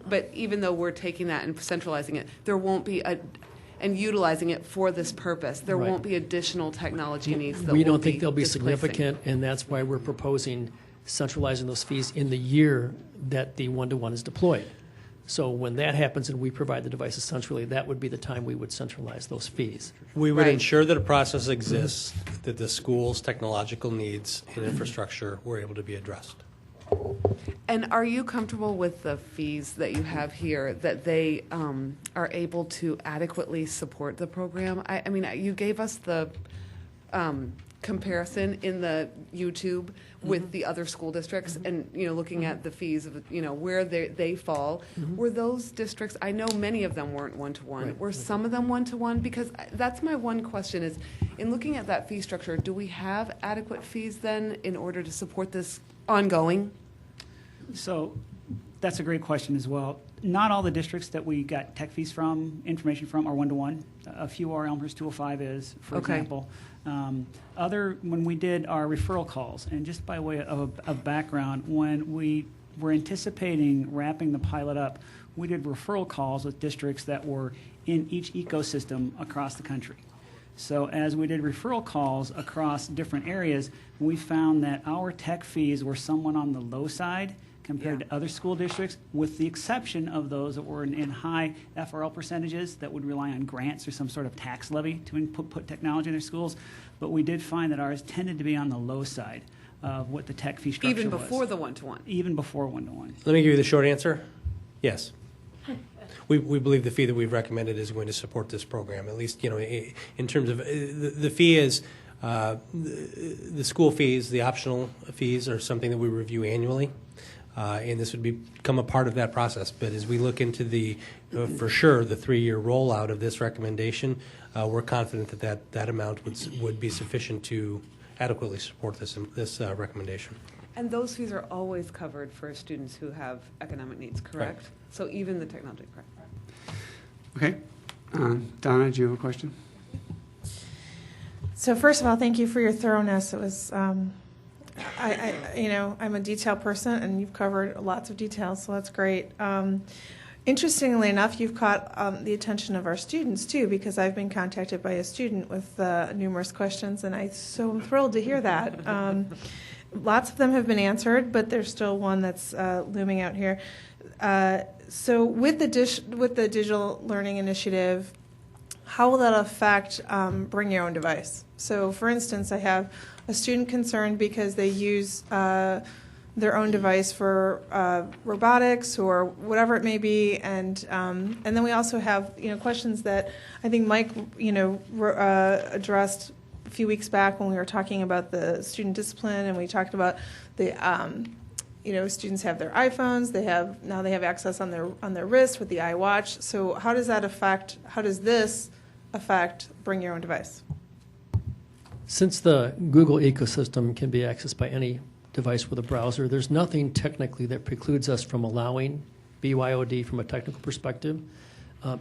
But even though we're taking that and centralizing it, there won't be and utilizing it for this purpose. There Right. won't be additional technology needs that We will don't think they'll be displacing. significant, and that's why we're proposing centralizing those fees in the year that the one-to-one is deployed. So when that happens and we provide the devices centrally, that would be the time we would centralize those fees. We would Right. ensure that a process exists, that the school's technological needs and infrastructure were able to be addressed. And are you comfortable with the fees that you have here, that they are able to adequately support the program? I mean, you gave us the comparison in the YouTube with the other school districts, and looking at the fees of where they fall. Were those districts? I know many of them weren't one-to-one. Right. Were some of them one-to-one? Because that's my one question: is in looking at that fee structure, do we have adequate fees then in order to support this ongoing? So that's a great question as well. Not all the districts that we got tech fees from, information from, are one-to-one. A few are. Elmhurst 205 is, for Okay. example. When we did our referral calls, and just by way of background, when we were anticipating wrapping the pilot up, we did referral calls with districts that were in each ecosystem across the country. So as we did referral calls across different areas, we found that our tech fees were somewhat on the low side compared to other school districts, with the exception of those that were in high FRL percentages that would rely on grants or some sort of tax levy to put technology in their schools. But we did find that ours tended to be on the low side of what the tech fee structure was. Even before the one-to-one? Even before one-to-one. Let me give you the short answer. Yes. We believe the fee that we've recommended is going to support this program, at least, in terms of, the fee is, the school fees, the optional fees are something that we review annually. And this would become a part of that process. But as we look into for sure, the 3-year rollout of this recommendation, we're confident that amount would be sufficient to adequately support this recommendation. And those fees are always covered for students who have economic needs, correct? Right. So even the technology, correct? Okay. Donna, do you have a question? So first of all, thank you for your thoroughness. It was, I'm a detail person, and you've covered lots of details, so that's great. Interestingly enough, you've caught the attention of our students too, because I've been contacted by a student with numerous questions, and I'm so thrilled to hear that. Lots of them have been answered, but there's still one that's looming out here. So with the digital learning initiative, how will that affect bring your own device? So for instance, I have a student concerned because they use their own device for robotics or whatever it may be, and then we also have questions that I think Mike addressed a few weeks back when we were talking about the student discipline, and we talked about the students have their iPhones, they have access on their wrist with the iWatch. So how does this affect bring your own device? Since the Google ecosystem can be accessed by any device with a browser, there's nothing technically that precludes us from allowing BYOD from a technical perspective.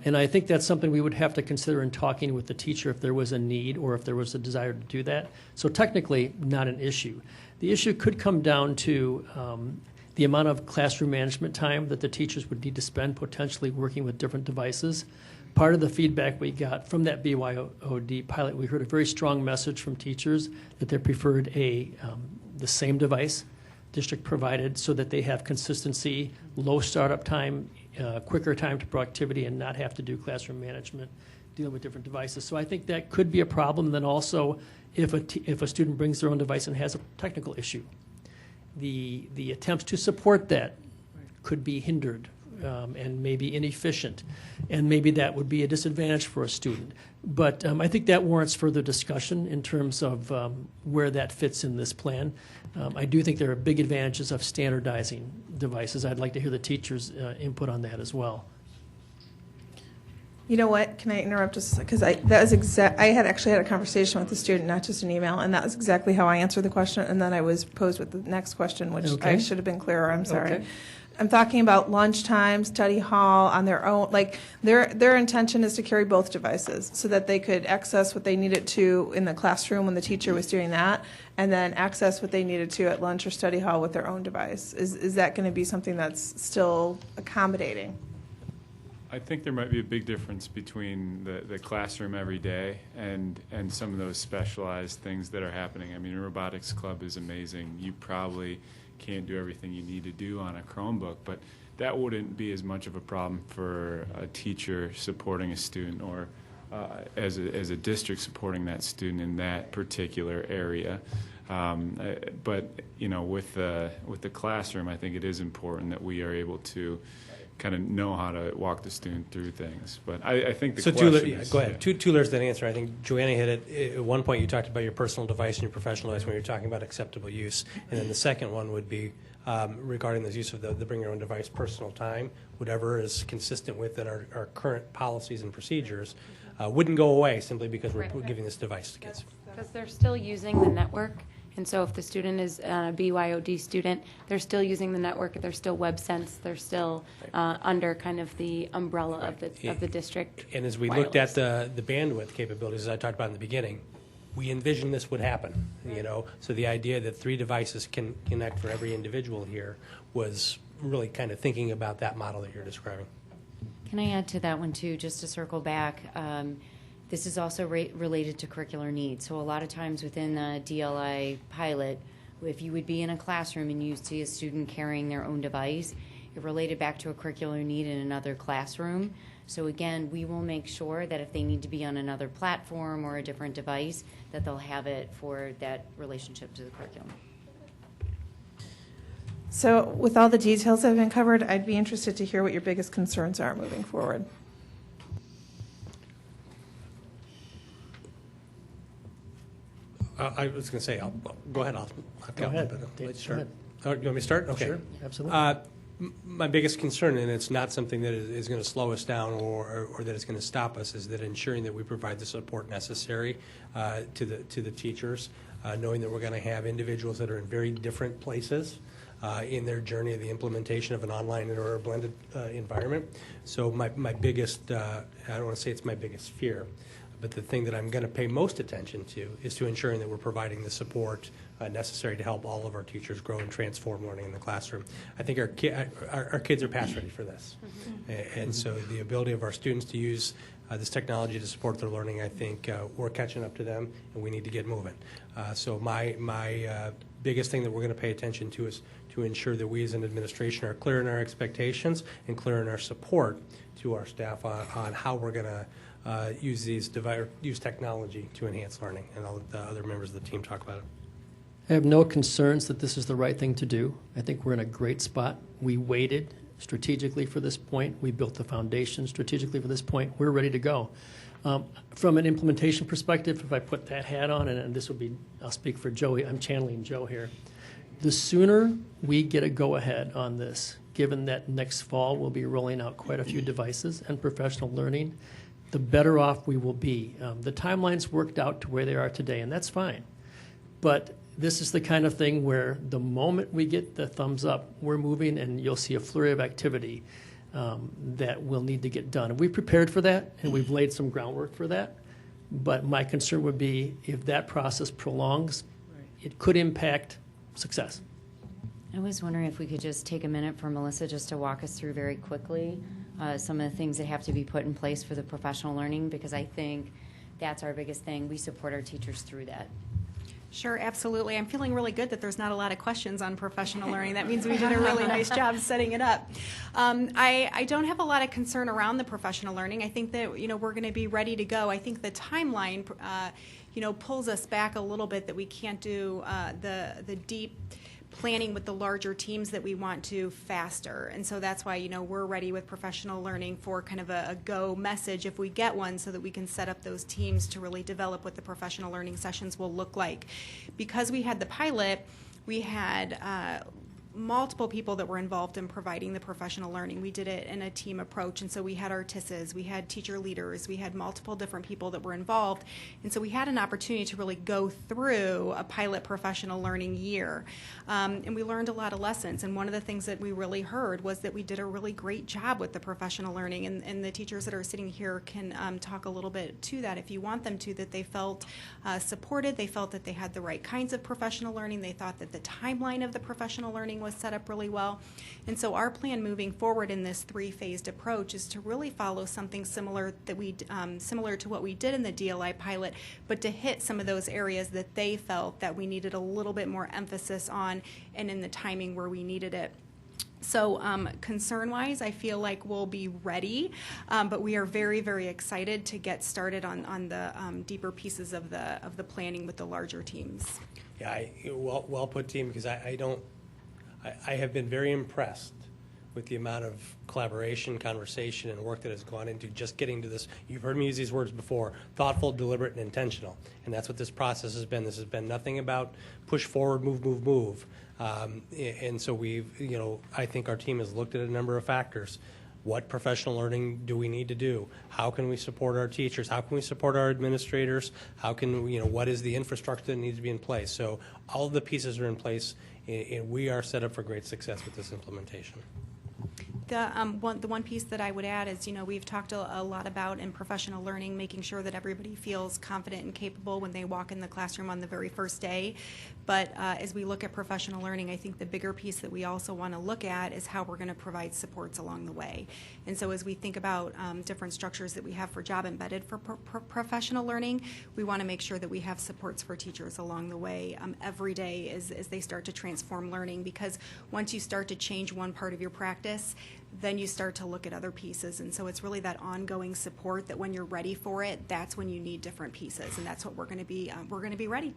And I think that's something we would have to consider in talking with the teacher if there was a need or if there was a desire to do that. So technically, not an issue. The issue could come down to the amount of classroom management time that the teachers would need to spend potentially working with different devices. Part of the feedback we got from that BYOD pilot, we heard a very strong message from teachers that they preferred the same device district provided so that they have consistency, low startup time, quicker time to productivity, and not have to do classroom management dealing with different devices. So I think that could be a problem. Then also, if a student brings their own device and has a technical issue, the attempts to support that could be hindered and maybe inefficient, and maybe that would be a disadvantage for a student. But I think that warrants further discussion in terms of where that fits in this plan. I do think there are big advantages of standardizing devices. I'd like to hear the teachers' input on that as well. You know what? Can I interrupt just because I had actually had a conversation with the student, not just an email, and that was exactly how I answered the question, and then I was posed with the next question, which I should have been clearer. I'm sorry. Okay. I'm talking about lunchtime, study hall on their own. Like their intention is to carry both devices so that they could access what they needed to in the classroom when the teacher was doing that, and then access what they needed to at lunch or study hall with their own device. Is that going to be something that's still accommodating? I think there might be a big difference between the classroom every day and some of those specialized things that are happening. I mean, robotics club is amazing. You probably can't do everything you need to do on a Chromebook, but that wouldn't be as much of a problem for a teacher supporting a student or as a district supporting that student in that particular area. But you know, with the classroom, I think it is important that we are able to kind of know how to walk the student through things. But I think the question is, go ahead. Two layers to that answer. I think Joanna hit it. At one point, you talked about your personal device and your professional device when you're talking about acceptable use, and then the second one would be regarding the use of the bring your own device personal time. Whatever is consistent with our current policies and procedures wouldn't go away simply because we're giving this device to kids. Because they're still using the network. And so if the student is a BYOD student, they're still using the network, they're still WebSense, they're still under kind of the umbrella of the district. And as we looked at the bandwidth capabilities, as I talked about in the beginning, we envisioned this would happen, you know. So the idea that 3 devices can connect for every individual here was really kind of thinking about that model that you're describing. Can I add to that one too, just to circle back? This is also related to curricular needs. So a lot of times within the DLI pilot, if you would be in a classroom and you see a student carrying their own device, it related back to a curricular need in another classroom. So again, we will make sure that if they need to be on another platform or a different device, that they'll have it for that relationship to the curriculum. So with all the details that have been covered, I'd be interested to hear what your biggest concerns are moving forward. I was going to say, go ahead. I'll Go ahead. Let's Go start. ahead. Oh, you want me to start? Okay. Sure, absolutely. My biggest concern, and it's not something that is going to slow us down or that is going to stop us, is that ensuring that we provide the support necessary to the teachers, knowing that we're going to have individuals that are in very different places in their journey of the implementation of an online or a blended environment. So my biggest, I don't want to say it's my biggest fear, but the thing that I'm going to pay most attention to is to ensuring that we're providing the support necessary to help all of our teachers grow and transform learning in the classroom. I think our kids are past ready for this. And so the ability of our students to use this technology to support their learning, I think we're catching up to them, and we need to get moving. So my biggest thing that we're going to pay attention to is to ensure that we as an administration are clear in our expectations and clear in our support to our staff on how we're going to use technology to enhance learning, and I'll let the other members of the team talk about it. I have no concerns that this is the right thing to do. I think we're in a great spot. We waited strategically for this point. We built the foundation strategically for this point. We're ready to go. From an implementation perspective, if I put that hat on, and this will be, I'll speak for Joey, I'm channeling Joe here. The sooner we get a go-ahead on this, given that next fall we'll be rolling out quite a few devices and professional learning, the better off we will be. The timeline's worked out to where they are today, and that's fine. But this is the kind of thing where the moment we get the thumbs up, we're moving, and you'll see a flurry of activity that will need to get done. And we've prepared for that, and we've laid some groundwork for that. But my concern would be if that process prolongs, it could impact success. I was wondering if we could just take a minute for Melissa just to walk us through very quickly some of the things that have to be put in place for the professional learning, because I think that's our biggest thing. We support our teachers through that. Sure, absolutely. I'm feeling really good that there's not a lot of questions on professional learning. That means we did a really nice job setting it up. I don't have a lot of concern around the professional learning. I think that we're going to be ready to go. I think the timeline pulls us back a little bit, that we can't do the deep planning with the larger teams that we want to faster. And so that's why, we're ready with professional learning for kind of a go message if we get one, so that we can set up those teams to really develop what the professional learning sessions will look like. Because we had the pilot, we had multiple people that were involved in providing the professional learning. We did it in a team approach, and so we had our TISs, we had teacher leaders, we had multiple different people that were involved, and so we had an opportunity to really go through a pilot professional learning year, and we learned a lot of lessons. And one of the things that we really heard was that we did a really great job with the professional learning, and the teachers that are sitting here can talk a little bit to that if you want them to, that they felt supported, they felt that they had the right kinds of professional learning, they thought that the timeline of the professional learning was set up really well. And so our plan moving forward in this three-phased approach is to really follow something similar similar to what we did in the DLI pilot, but to hit some of those areas that they felt that we needed a little bit more emphasis on and in the timing where we needed it. So concern-wise, I feel like we'll be ready, but we are very, very excited to get started on the deeper pieces of the planning with the larger teams. Yeah, well put, team, because I have been very impressed with the amount of collaboration, conversation, and work that has gone into just getting to this. You've heard me use these words before: thoughtful, deliberate, and intentional. And that's what this process has been. This has been nothing about push forward, move. And so I think our team has looked at a number of factors. What professional learning do we need to do? How can we support our teachers? How can we support our administrators? How can we, what is the infrastructure that needs to be in place? So all of the pieces are in place, and we are set up for great success with this implementation. The one piece that I would add is, we've talked a lot about in professional learning, making sure that everybody feels confident and capable when they walk in the classroom on the very first day. But as we look at professional learning, I think the bigger piece that we also want to look at is how we're going to provide supports along the way. And so as we think about different structures that we have for job embedded for professional learning, we want to make sure that we have supports for teachers along the way every day as they start to transform learning, because once you start to change one part of your practice, then you start to look at other pieces. And so it's really that ongoing support that when you're ready for it, that's when you need different pieces. And that's what we're going to be ready.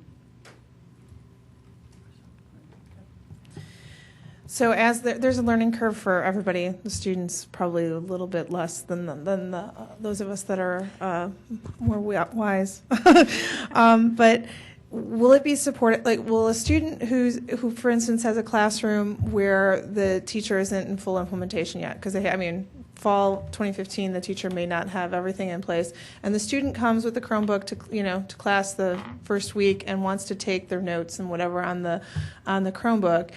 So as there's a learning curve for everybody, the students probably a little bit less than those of us that are more wise. But will it be supported? Like, will a student who, for instance, has a classroom where the teacher isn't in full implementation yet, because fall 2015, the teacher may not have everything in place, and the student comes with the Chromebook to class the first week and wants to take their notes and whatever on the Chromebook,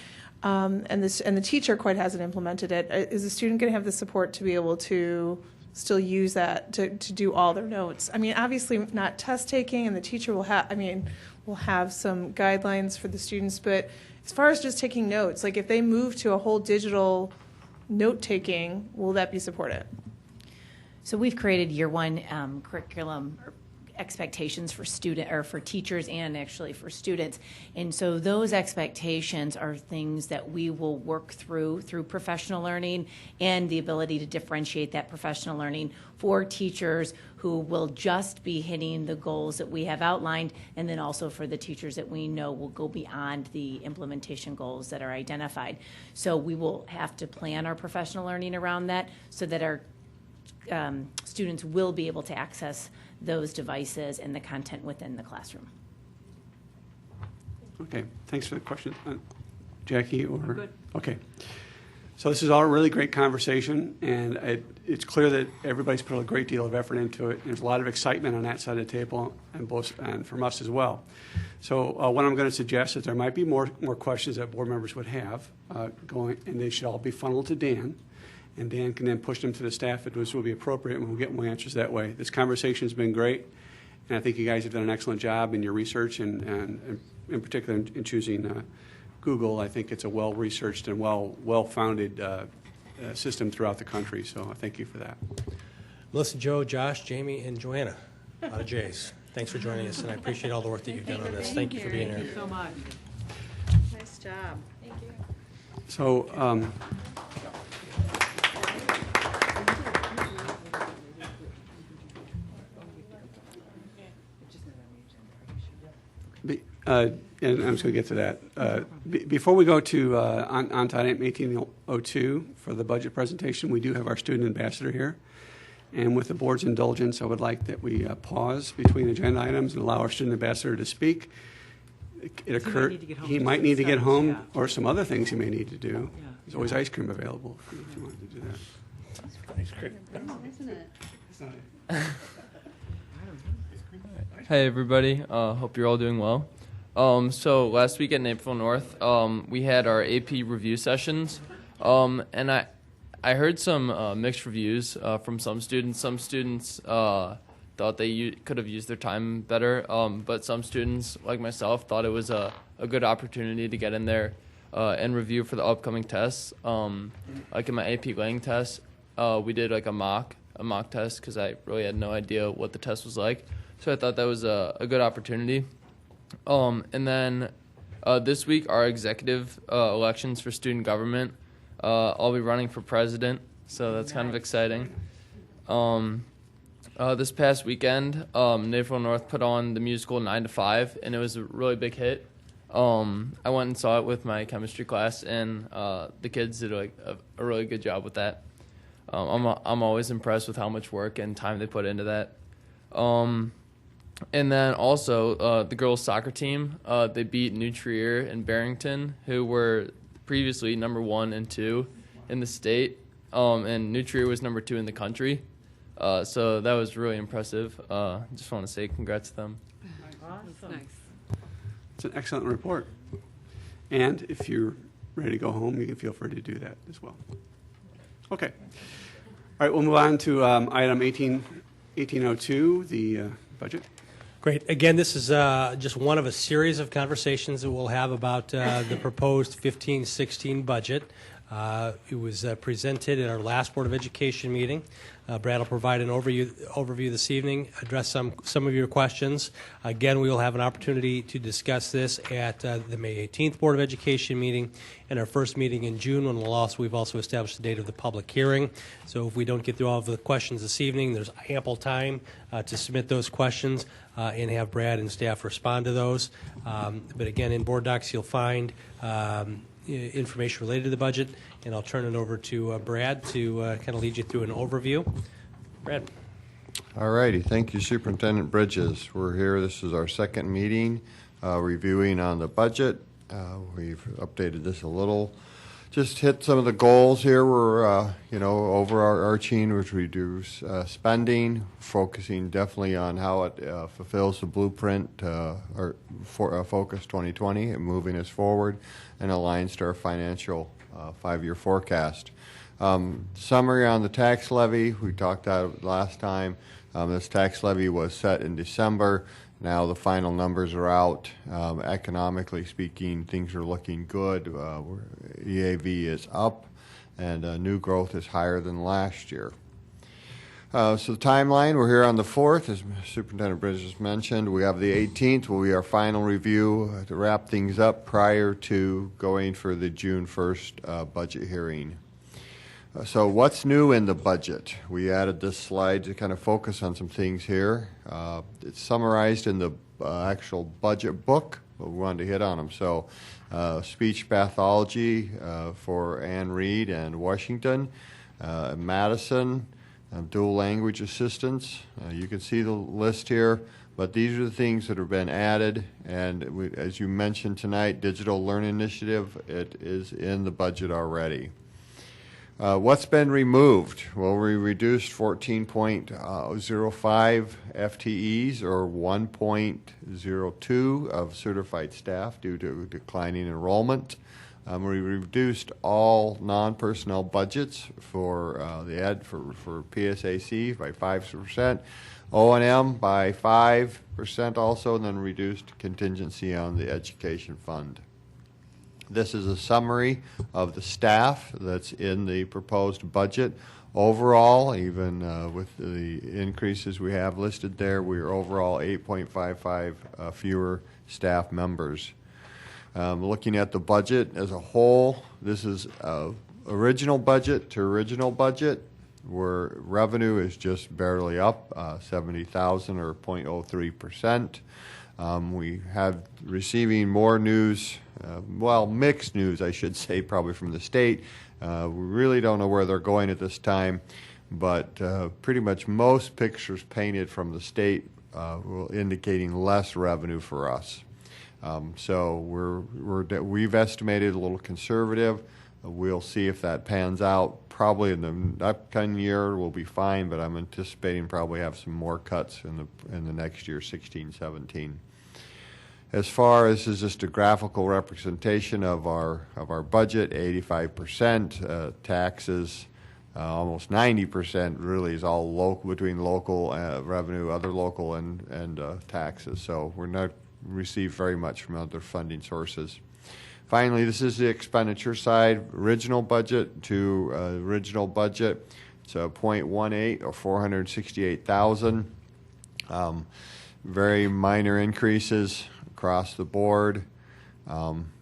and the teacher quite hasn't implemented it. Is the student going to have the support to be able to still use that to do all their notes? Obviously not test taking, and the teacher will have some guidelines for the students, but as far as just taking notes, like if they move to a whole digital note taking, will that be supported? So we've created year one curriculum expectations for teachers and actually for students. And so those expectations are things that we will work through professional learning and the ability to differentiate that professional learning for teachers who will just be hitting the goals that we have outlined, and then also for the teachers that we know will go beyond the implementation goals that are identified. So we will have to plan our professional learning around that so that our students will be able to access those devices and the content within the classroom. Okay, thanks for the question. Jackie, or? I'm good. Okay. So this is all a really great conversation, and it's clear that everybody's put a great deal of effort into it. There's a lot of excitement on that side of the table, and from us as well. So what I'm going to suggest is there might be more questions that board members would have going, and they should all be funneled to Dan. And Dan can then push them to the staff if this will be appropriate, and we'll get more answers that way. This conversation has been great, and I think you guys have done an excellent job in your research, and in particular in choosing Google. I think it's a well-researched and well-founded system throughout the country, so I thank you for that. Melissa, Joe, Josh, Jamie, and Joanna, a lot of J's. Thanks for joining us, and I appreciate all the work that you've done on this. Thank you for being here. Thank you so much. Nice job. Thank you. So. And I'm just going to get to that. Before we go to on to item 1802 for the budget presentation, we do have our student ambassador here. And with the board's indulgence, I would like that we pause between agenda items and allow our student ambassador to speak. He might need to get home, yeah, or some other things he may need to do. Yeah. There's always ice cream available if you want to do that. Ice cream. Isn't it? It's not. Hey everybody, hope you're all doing well. So last week at Naperville North, we had our AP review sessions, and I heard some mixed reviews from some students. Some students thought they could have used their time better, but some students, like myself, thought it was a good opportunity to get in there, and review for the upcoming tests. Like in my AP Lang test, we did like a mock test because I really had no idea what the test was like. So I thought that was a good opportunity. And then this week, our executive elections for student government. I'll be running for president, so that's kind of exciting. This past weekend, Naperville North put on the musical 9 to 5, and it was a really big hit. I went and saw it with my chemistry class, and the kids did a really good job with that. I'm always impressed with how much work and time they put into that. And then also the girls' soccer team, they beat New Trier and Barrington, who were previously number 1 and 2 in the state, and New Trier was number 2 in the country. So that was really impressive. Just want to say congrats to them. Awesome. Nice. It's an excellent report. And if you're ready to go home, you can feel free to do that as well. Okay. All right, we'll move on to item 1802, the budget. Great. Again, this is just one of a series of conversations that we'll have about the proposed 15-16 budget. It was presented at our last Board of Education meeting. Brad will provide an overview this evening, address some of your questions. Again, we will have an opportunity to discuss this at the May 18th Board of Education meeting and our first meeting in June, when we've also established the date of the public hearing. So if we don't get through all of the questions this evening, there's ample time to submit those questions and have Brad and staff respond to those. But again, in board docs, you'll find information related to the budget, and I'll turn it over to Brad to kind of lead you through an overview. Brad. All righty. Thank you, Superintendent Bridges. We're here. This is our second meeting reviewing on the budget. We've updated this a little. Just hit some of the goals here. We're, overarching, which reduce spending, focusing definitely on how it fulfills the blueprint for Focus 2020 and moving us forward and aligns to our financial 5-year forecast. Summary on the tax levy, we talked about last time. This tax levy was set in December. Now the final numbers are out. Economically speaking, things are looking good. EAV is up, and new growth is higher than last year. So the timeline, we're here on the 4th, as Superintendent Bridges mentioned. We have the 18th, will be our final review to wrap things up prior to going for the June 1st budget hearing. So what's new in the budget? We added this slide to kind of focus on some things here. It's summarized in the actual budget book, but we wanted to hit on them. So speech pathology for Ann Reed and Washington, Madison, dual language assistance. You can see the list here, but these are the things that have been added. And as you mentioned tonight, Digital Learning Initiative, it is in the budget already. What's been removed? Well, we reduced 14.05 FTEs, or 1.02 of certified staff due to declining enrollment. We reduced all non-personnel budgets for for PSAC by 5%, O&M by 5% also, and then reduced contingency on the education fund. This is a summary of the staff that's in the proposed budget. Overall, even with the increases we have listed there, we are overall 8.55 fewer staff members. Looking at the budget as a whole, this is original budget to original budget, where revenue is just barely up, 70,000 or 0.03%. We have receiving more news, mixed news, I should say, probably from the state. We really don't know where they're going at this time, but pretty much most pictures painted from the state were indicating less revenue for us. So we've estimated a little conservative. We'll see if that pans out. Probably in the upcoming year we'll be fine, but I'm anticipating probably have some more cuts in the next year, 16-17. As far as is just a graphical representation of our budget, 85%, taxes, almost 90% really is all local, between local revenue, other local and taxes. So we're not receive very much from other funding sources. Finally, this is the expenditure side, original budget to original budget. It's a 0.18 or 468,000. Very minor increases across the board.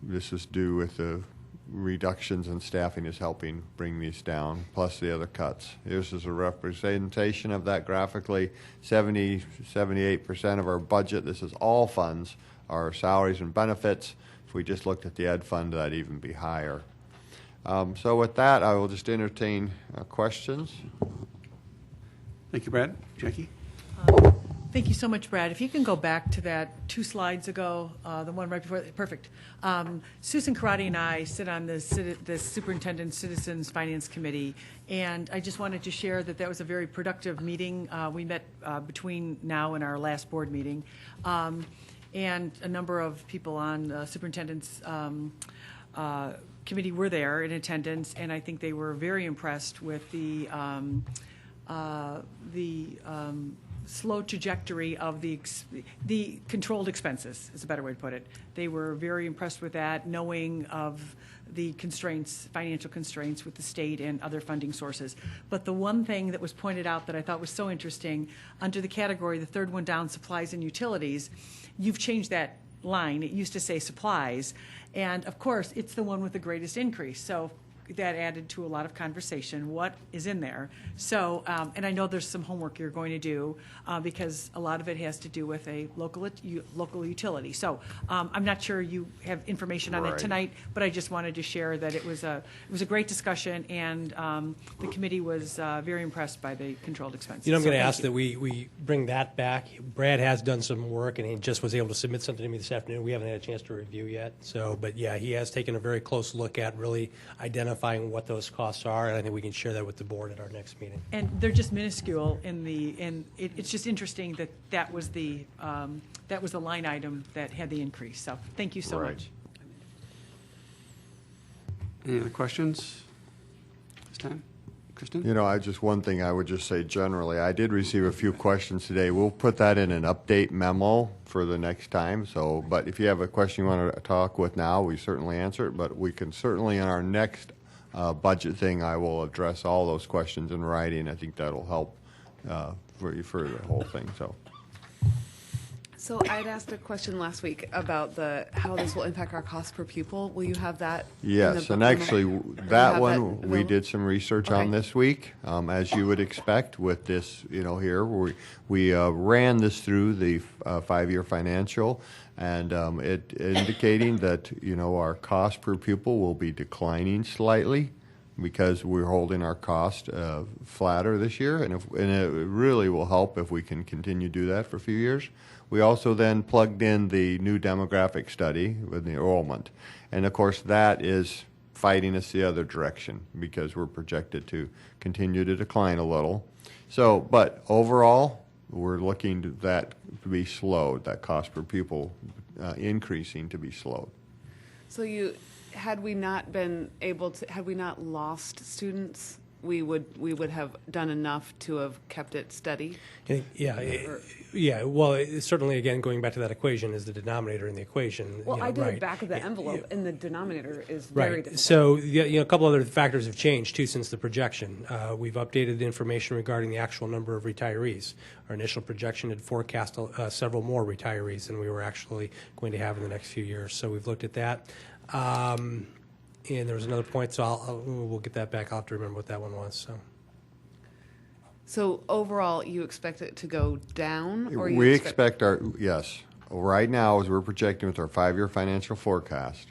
This is due with the reductions in staffing is helping bring these down, plus the other cuts. This is a representation of that graphically. 78% of our budget, this is all funds, are salaries and benefits. If we just looked at the ed fund, that'd even be higher. So with that, I will just entertain questions. Thank you, Brad. Jackie? Thank you so much, Brad. If you can go back to that 2 slides ago, the one right before, perfect. Susan Karate and I sit on the Superintendent Citizens Finance Committee, and I just wanted to share that was a very productive meeting. We met between now and our last board meeting, and a number of people on the superintendent's committee were there in attendance, and I think they were very impressed with the slow trajectory of the controlled expenses, is a better way to put it. They were very impressed with that, knowing of the constraints, financial constraints with the state and other funding sources. But the one thing that was pointed out that I thought was so interesting, under the category, the third one down, supplies and utilities, you've changed that line. It used to say supplies, and of course, it's the one with the greatest increase. So that added to a lot of conversation. What is in there? So, and I know there's some homework you're going to do because a lot of it has to do with a local utility. So I'm not sure you have information on it tonight, but I just wanted to share that it was a great discussion, and the committee was very impressed by the controlled expenses. I'm going to ask you. that we bring that back. Brad has done some work, and he just was able to submit something to me this afternoon. We haven't had a chance to review yet. So, but yeah, he has taken a very close look at really identifying what those costs are, and I think we can share that with the board at our next meeting. And they're just minuscule it's just interesting that was the line item that had the increase. So thank you so much. Any other questions this time? Kristen? One thing I would just say generally, I did receive a few questions today. We'll put that in an update memo for the next time. So, but if you have a question you want to talk with now, we certainly answer it. But we can certainly, in our next budget thing, I will address all those questions in writing. I think that'll help for the whole thing. So I'd asked a question last week about how this will impact our cost per pupil. Will you have that? Yes, and actually that one we did some research on this week, as you would expect with this, here. We ran this through the 5-year financial, and it indicating that, our cost per pupil will be declining slightly because we're holding our cost flatter this year, and it really will help if we can continue to do that for a few years. We also then plugged in the new demographic study with the enrollment. And of course, that is fighting us the other direction because we're projected to continue to decline a little. So, but overall, we're looking to that to be slowed, that cost per pupil increasing to be slowed. So had we not lost students, we would have done enough to have kept it steady? Yeah. Well, certainly, again, going back to that equation is the denominator in the equation. Well, I did it back of the envelope, and the denominator is very difficult. So, a couple other factors have changed, too, since the projection. We've updated the information regarding the actual number of retirees. Our initial projection had forecast several more retirees than we were actually going to have in the next few years. So we've looked at that. And there was another point, so we'll get that back. I'll have to remember what that one was. So overall, you expect it to go down? Or we expect yes. Right now, as we're projecting with our 5-year financial forecast,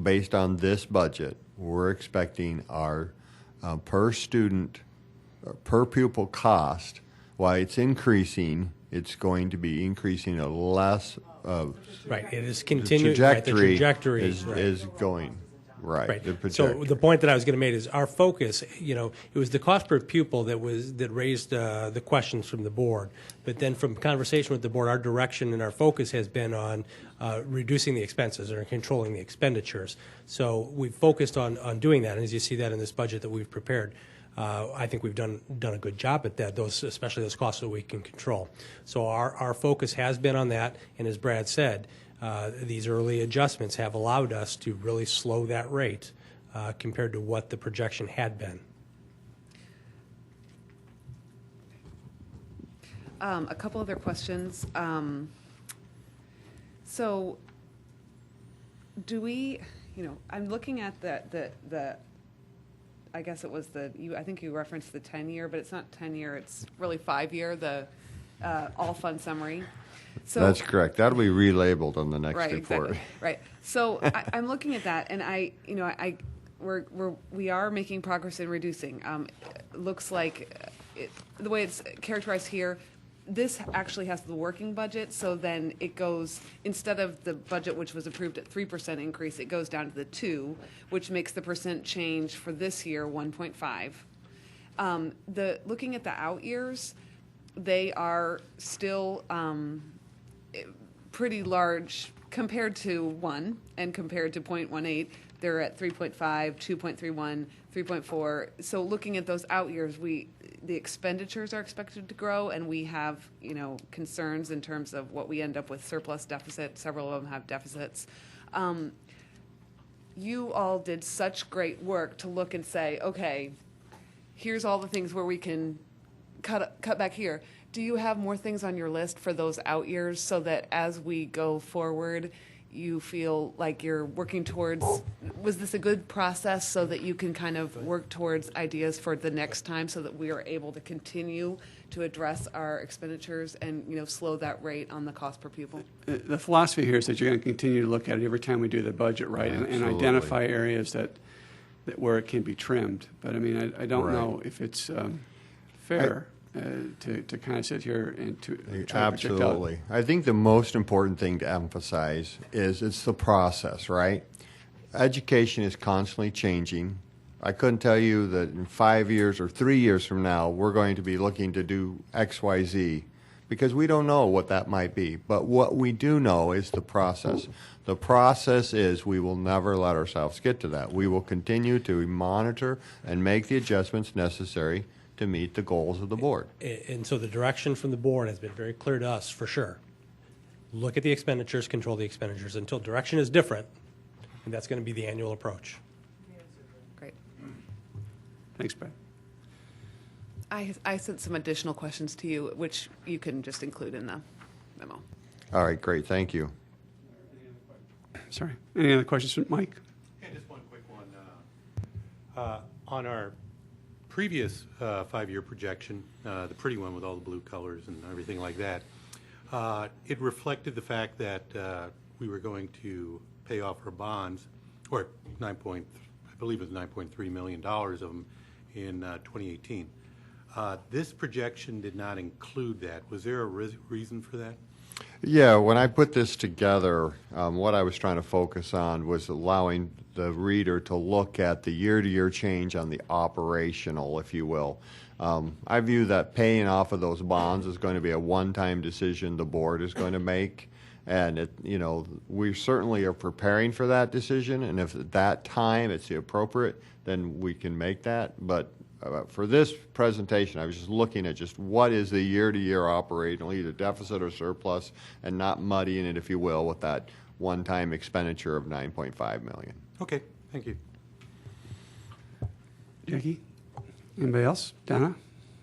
based on this budget, we're expecting our per student, per pupil cost, while it's increasing, it's going to be increasing at less. Right. It is continuing. The trajectory is going. Right. So the point that I was going to make is our focus, it was the cost per pupil that raised the questions from the board. But then from conversation with the board, our direction and our focus has been on reducing the expenses or controlling the expenditures. So we've focused on doing that. And as you see that in this budget that we've prepared, I think we've done a good job at that, especially those costs that we can control. So our focus has been on that. And as Brad said, These early adjustments have allowed us to really slow that rate compared to what the projection had been. A couple other questions. So do we, I'm looking at the I guess it was I think you referenced the 10-year, but it's not 10-year, it's really 5-year, the all fund summary. So That's correct. That'll be relabeled on the next right, report. exactly. Right. So I'm looking at that, and we are making progress in reducing. It looks like the way it's characterized here, this actually has the working budget, so then it goes, instead of the budget which was approved at 3% increase, it goes down to the 2, which makes the percent change for this year 1.5. Looking at the out years, they are still pretty large compared to 1 and compared to 0.18. They're at 3.5, 2.31, 3.4. So looking at those out years, the expenditures are expected to grow, and we have, concerns in terms of what we end up with surplus deficit. Several of them have deficits. You all did such great work to look and say, okay, here's all the things where we can cut back here. Do you have more things on your list for those out years so that as we go forward, you feel like you're working towards, was this a good process so that you can kind of work towards ideas for the next time so that we are able to continue to address our expenditures and, slow that rate on the cost per pupil? The philosophy here is that you're going to continue to look at it every time we do the budget, right, and identify areas that where it can be trimmed. But I mean, I don't know if it's fair. To kind of sit here and to try to project out. Absolutely. I think the most important thing to emphasize is it's the process, right? Education is constantly changing. I couldn't tell you that in 5 years or 3 years from now we're going to be looking to do X, Y, Z, because we don't know what that might be. But what we do know is the process. The process is we will never let ourselves get to that. We will continue to monitor and make the adjustments necessary to meet the goals of the board. And so the direction from the board has been very clear to us, for sure. Look at the expenditures, control the expenditures. Until direction is different, and that's going to be the annual approach. Great. Thanks, Brad. I sent some additional questions to you, which you can just include in the memo. All right, great. Thank you. Sorry. Any other questions from Mike? Yeah, just one quick one. On our previous 5-year projection, the pretty one with all the blue colors and everything like that, it reflected the fact that we were going to pay off our bonds, or I believe it was $9.3 million of them in 2018. This projection did not include that. Was there a reason for that? Yeah, when I put this together, what I was trying to focus on was allowing the reader to look at the year-to-year change on the operational, if you will. I view that paying off of those bonds is going to be a one-time decision the board is going to make, and we certainly are preparing for that decision, and if at that time it's the appropriate, then we can make that. But for this presentation, I was just looking at just what is the year-to-year operational, either deficit or surplus, and not muddying it, if you will, with that one-time expenditure of $9.5 million. Okay, thank you. Jackie? Anybody else? Donna?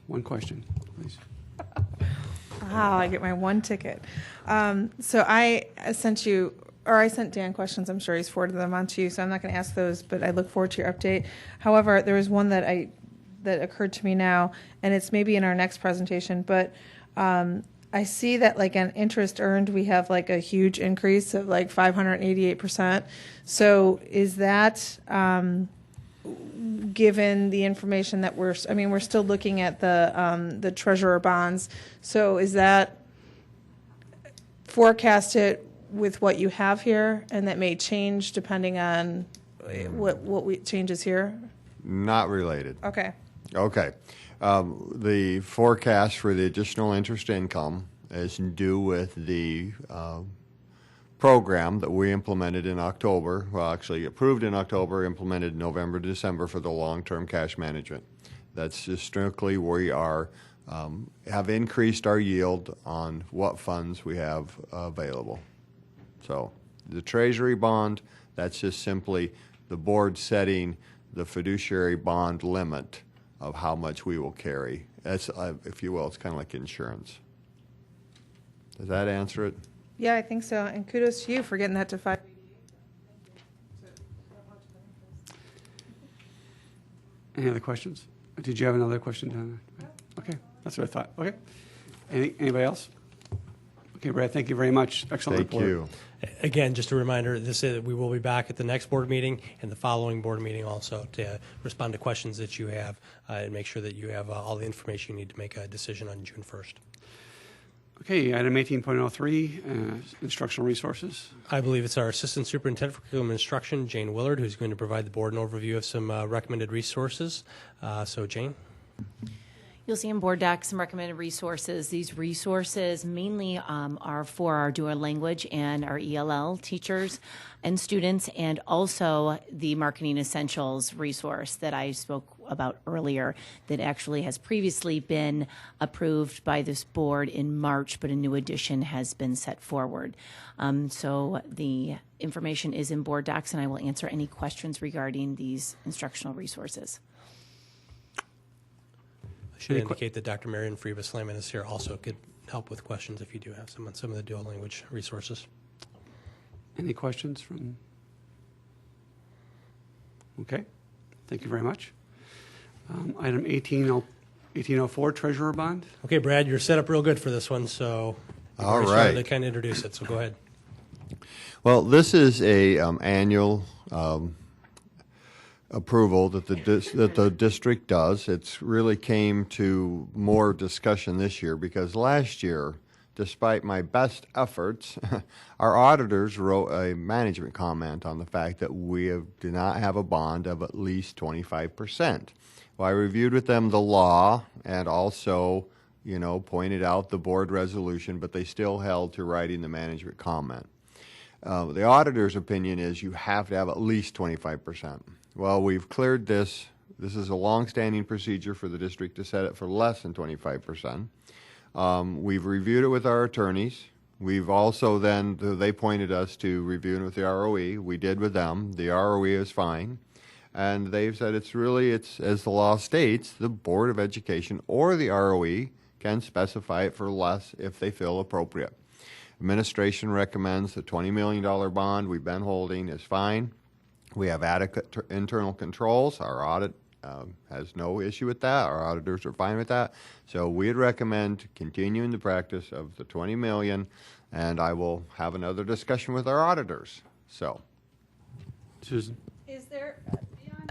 One question, please. I get my one ticket. So I sent Dan questions. I'm sure he's forwarded them on to you, so I'm not going to ask those, but I look forward to your update. However, there was one that occurred to me now, and it's maybe in our next presentation, but I see that like on interest earned, we have like a huge increase of like 588%. So is that, given the information that we're still looking at the treasurer bonds. So is that forecasted with what you have here, and that may change depending on what changes here? Not related. Okay. Okay. The forecast for the additional interest income is due with the program that we implemented in October, well, actually approved in October, implemented November, December for the long-term cash management. That's just strictly we are have increased our yield on what funds we have available. So the treasury bond, that's just simply the board setting the fiduciary bond limit of how much we will carry. That's, if you will, it's kind of like insurance. Does that answer it? Yeah, I think so. And kudos to you for getting that to 5. Any other questions? Did you have another question down there? Okay, that's what I thought. Okay. Anybody else? Okay, Brad, thank you very much. Excellent Thank report. you. Again, just a reminder, we will be back at the next board meeting and the following board meeting also to respond to questions that you have and make sure that you have all the information you need to make a decision on June 1st. Okay, item 18.03, instructional resources. I believe it's our Assistant Superintendent for Curriculum Instruction, Jane Willard, who's going to provide the board an overview of some recommended resources. So, Jane? You'll see in board docs some recommended resources. These resources mainly are for our dual language and our ELL teachers and students, and also the Marketing Essentials resource that I spoke about earlier that actually has previously been approved by this board in March, but a new edition has been set forward. So the information is in board docs, and I will answer any questions regarding these instructional resources. I should indicate that Dr. Marion Friebus-Lehman is here also, could help with questions if you do have some on some of the dual language resources. Any questions from? Okay, thank you very much. Item 1804, treasurer bond. Okay, Brad, you're set up real good for this one, so All you've already right. started to kind of introduce it, so go ahead. Well, this is a annual approval that the district does. It's really came to more discussion this year because last year, despite my best efforts, our auditors wrote a management comment on the fact that we do not have a bond of at least 25%. Well, I reviewed with them the law and also, pointed out the board resolution, but they still held to writing the management comment. The auditor's opinion is you have to have at least 25%. Well, we've cleared this. This is a long-standing procedure for the district to set it for less than 25%. We've reviewed it with our attorneys. We've also then, they pointed us to reviewing with the ROE. We did with them. The ROE is fine. And they've said it's as the law states, the Board of Education or the ROE can specify it for less if they feel appropriate. Administration recommends the $20 million bond we've been holding is fine. We have adequate internal controls. Our audit has no issue with that. Our auditors are fine with that. So we'd recommend continuing the practice of the $20 million, and I will have another discussion with our auditors. So, Susan. Is there,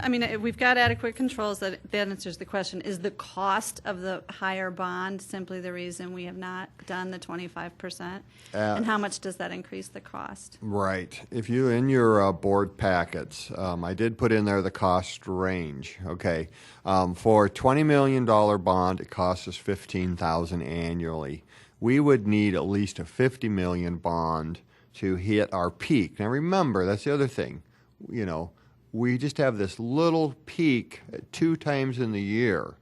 I mean, we've got adequate controls. That answers the question. Is the cost of the higher bond simply the reason we have not done the 25%? And how much does that increase the cost? Right. If you, in your board packets, I did put in there the cost range. Okay. For a $20 million bond, it costs us $15,000 annually. We would need at least a $50 million bond to hit our peak. Now remember, that's the other thing. We just have this little peak 2 times in the year.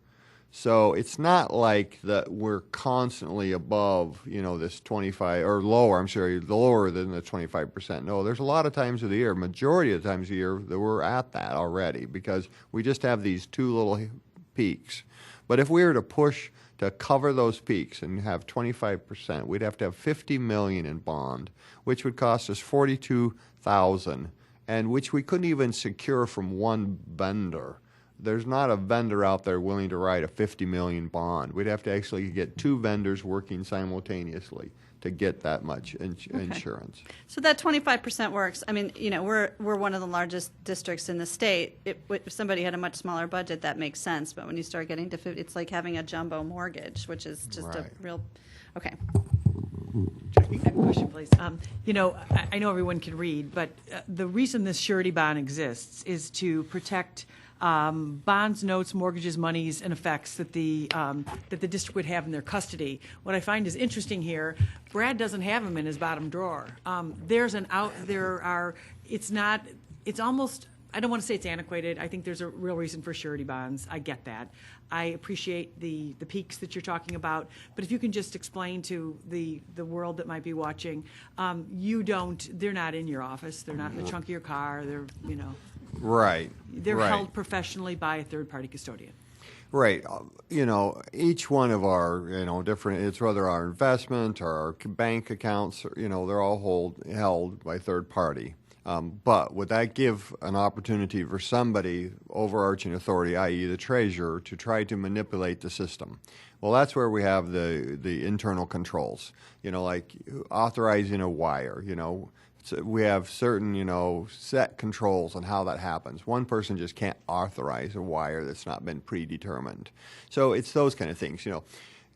So it's not like that we're constantly above, this 25 or lower, lower than the 25%. No, there's a lot of times of the year, majority of the times of the year that we're at that already because we just have these 2 little peaks. But if we were to push to cover those peaks and have 25%, we'd have to have $50 million in bond, which would cost us $42,000. And which we couldn't even secure from one vendor. There's not a vendor out there willing to write a $50 million bond. We'd have to actually get 2 vendors working simultaneously to get that much insurance. So that 25% works. I mean, we're one of the largest districts in the state. If somebody had a much smaller budget, that makes sense. But when you start getting to 50, it's like having a jumbo mortgage, which is just a real. Okay. I have a question, please. I know everyone can read, but the reason this surety bond exists is to protect bonds, notes, mortgages, monies, and effects that the district would have in their custody. What I find is interesting here, Brad doesn't have them in his bottom drawer. It's almost I don't want to say it's antiquated. I think there's a real reason for surety bonds. I get that. I appreciate the peaks that you're talking about. But if you can just explain to the world that might be watching, they're not in your office. They're not in the trunk of your car. They're, Right. They're right. held professionally by a third-party custodian. Right. Each one of our, different, it's whether our investment or our bank accounts, they're all held by third party. But would that give an opportunity for somebody, overarching authority, i.e. the treasurer, to try to manipulate the system? Well, that's where we have the internal controls, like authorizing a wire, So we have certain, set controls on how that happens. One person just can't authorize a wire that's not been predetermined. So it's those kind of things,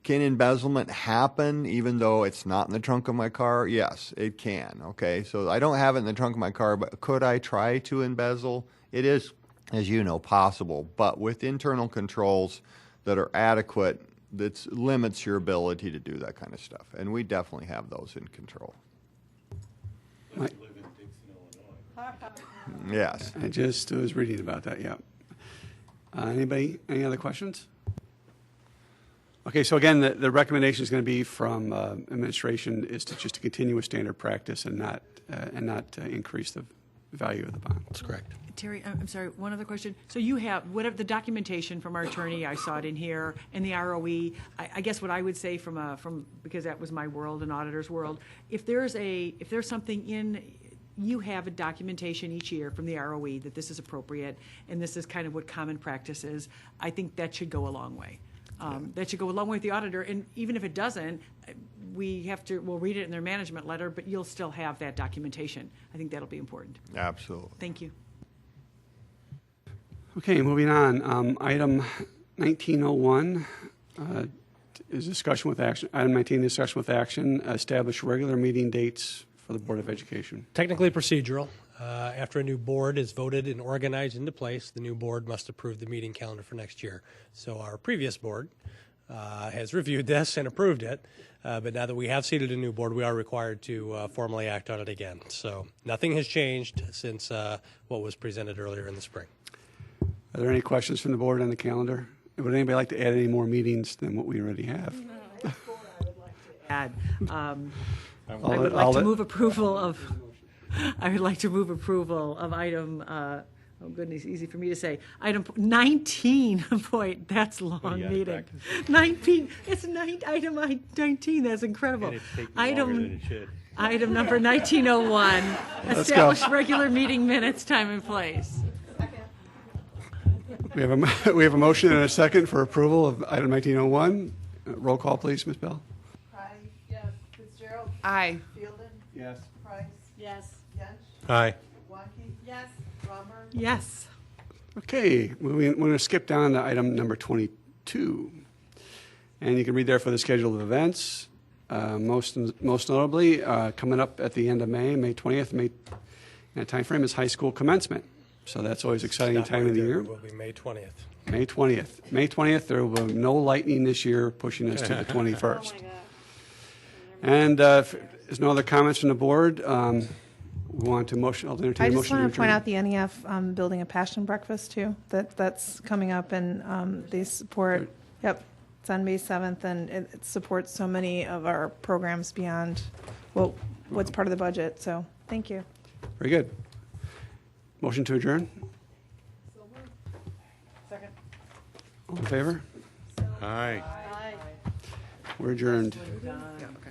Can embezzlement happen even though it's not in the trunk of my car? Yes, it can, okay? So I don't have it in the trunk of my car, but could I try to embezzle? It is, as you know, possible, but with internal controls that are adequate, that limits your ability to do that kind of stuff. And we definitely have those in control. Yes. I just was reading about that, yeah. Any other questions? Okay, so again, the recommendation is going to be from administration is to continue with standard practice and not increase the value of the bond. That's correct. Terry, I'm sorry, one other question. So you have, whatever the documentation from our attorney, I saw it in here, and the ROE, I guess what I would say because that was my world, an auditor's world, if there's something you have a documentation each year from the ROE that this is appropriate, and this is kind of what common practice is, I think that should go a long way. That should go a long way with the auditor, and even if it doesn't, we'll read it in their management letter, but you'll still have that documentation. I think that'll be important. Absolutely. Thank you. Okay, moving on. Item 1901 is discussion with action. Item 19, discussion with action, establish regular meeting dates for the Board of Education. Technically procedural. After a new board is voted and organized into place, the new board must approve the meeting calendar for next year. So our previous board has reviewed this and approved it, but now that we have seated a new board, we are required to formally act on it again. So nothing has changed since what was presented earlier in the spring. Are there any questions from the board on the calendar? Would anybody like to add any more meetings than what we already have? I would like to move approval of item, oh goodness, easy for me to say, item 19, boy, that's a long meeting. 19, item 19, that's incredible. Item number 1901, establish regular meeting minutes, time and place. We have a motion and a second for approval of item 1901. Roll call, please, Ms. Bell. Pride? Yes. Fitzgerald? Aye. Fielden? Yes. Price? Yes. Yench? Aye. Waukee? Yes. Romberg? Yes. Okay, we're going to skip down to item number 22. And you can read there for the schedule of events. Most notably, coming up at the end of May 20th, and that time frame is high school commencement. So that's always exciting time of the year. It will be May 20th. May 20th. May 20th, there will be no lightning this year, pushing us to the 21st. Oh my God. And if there's no other comments from the board, we want to motion. I'll entertain I a just motion want to to point adjourn. out the NEF building a passion breakfast too. That's coming up, and they support. Yep, it's on May 7th, and it supports so many of our programs beyond what's part of the budget. So thank you. Very good. Motion to adjourn. Second. All in favor? Aye. We're adjourned. Yeah, okay.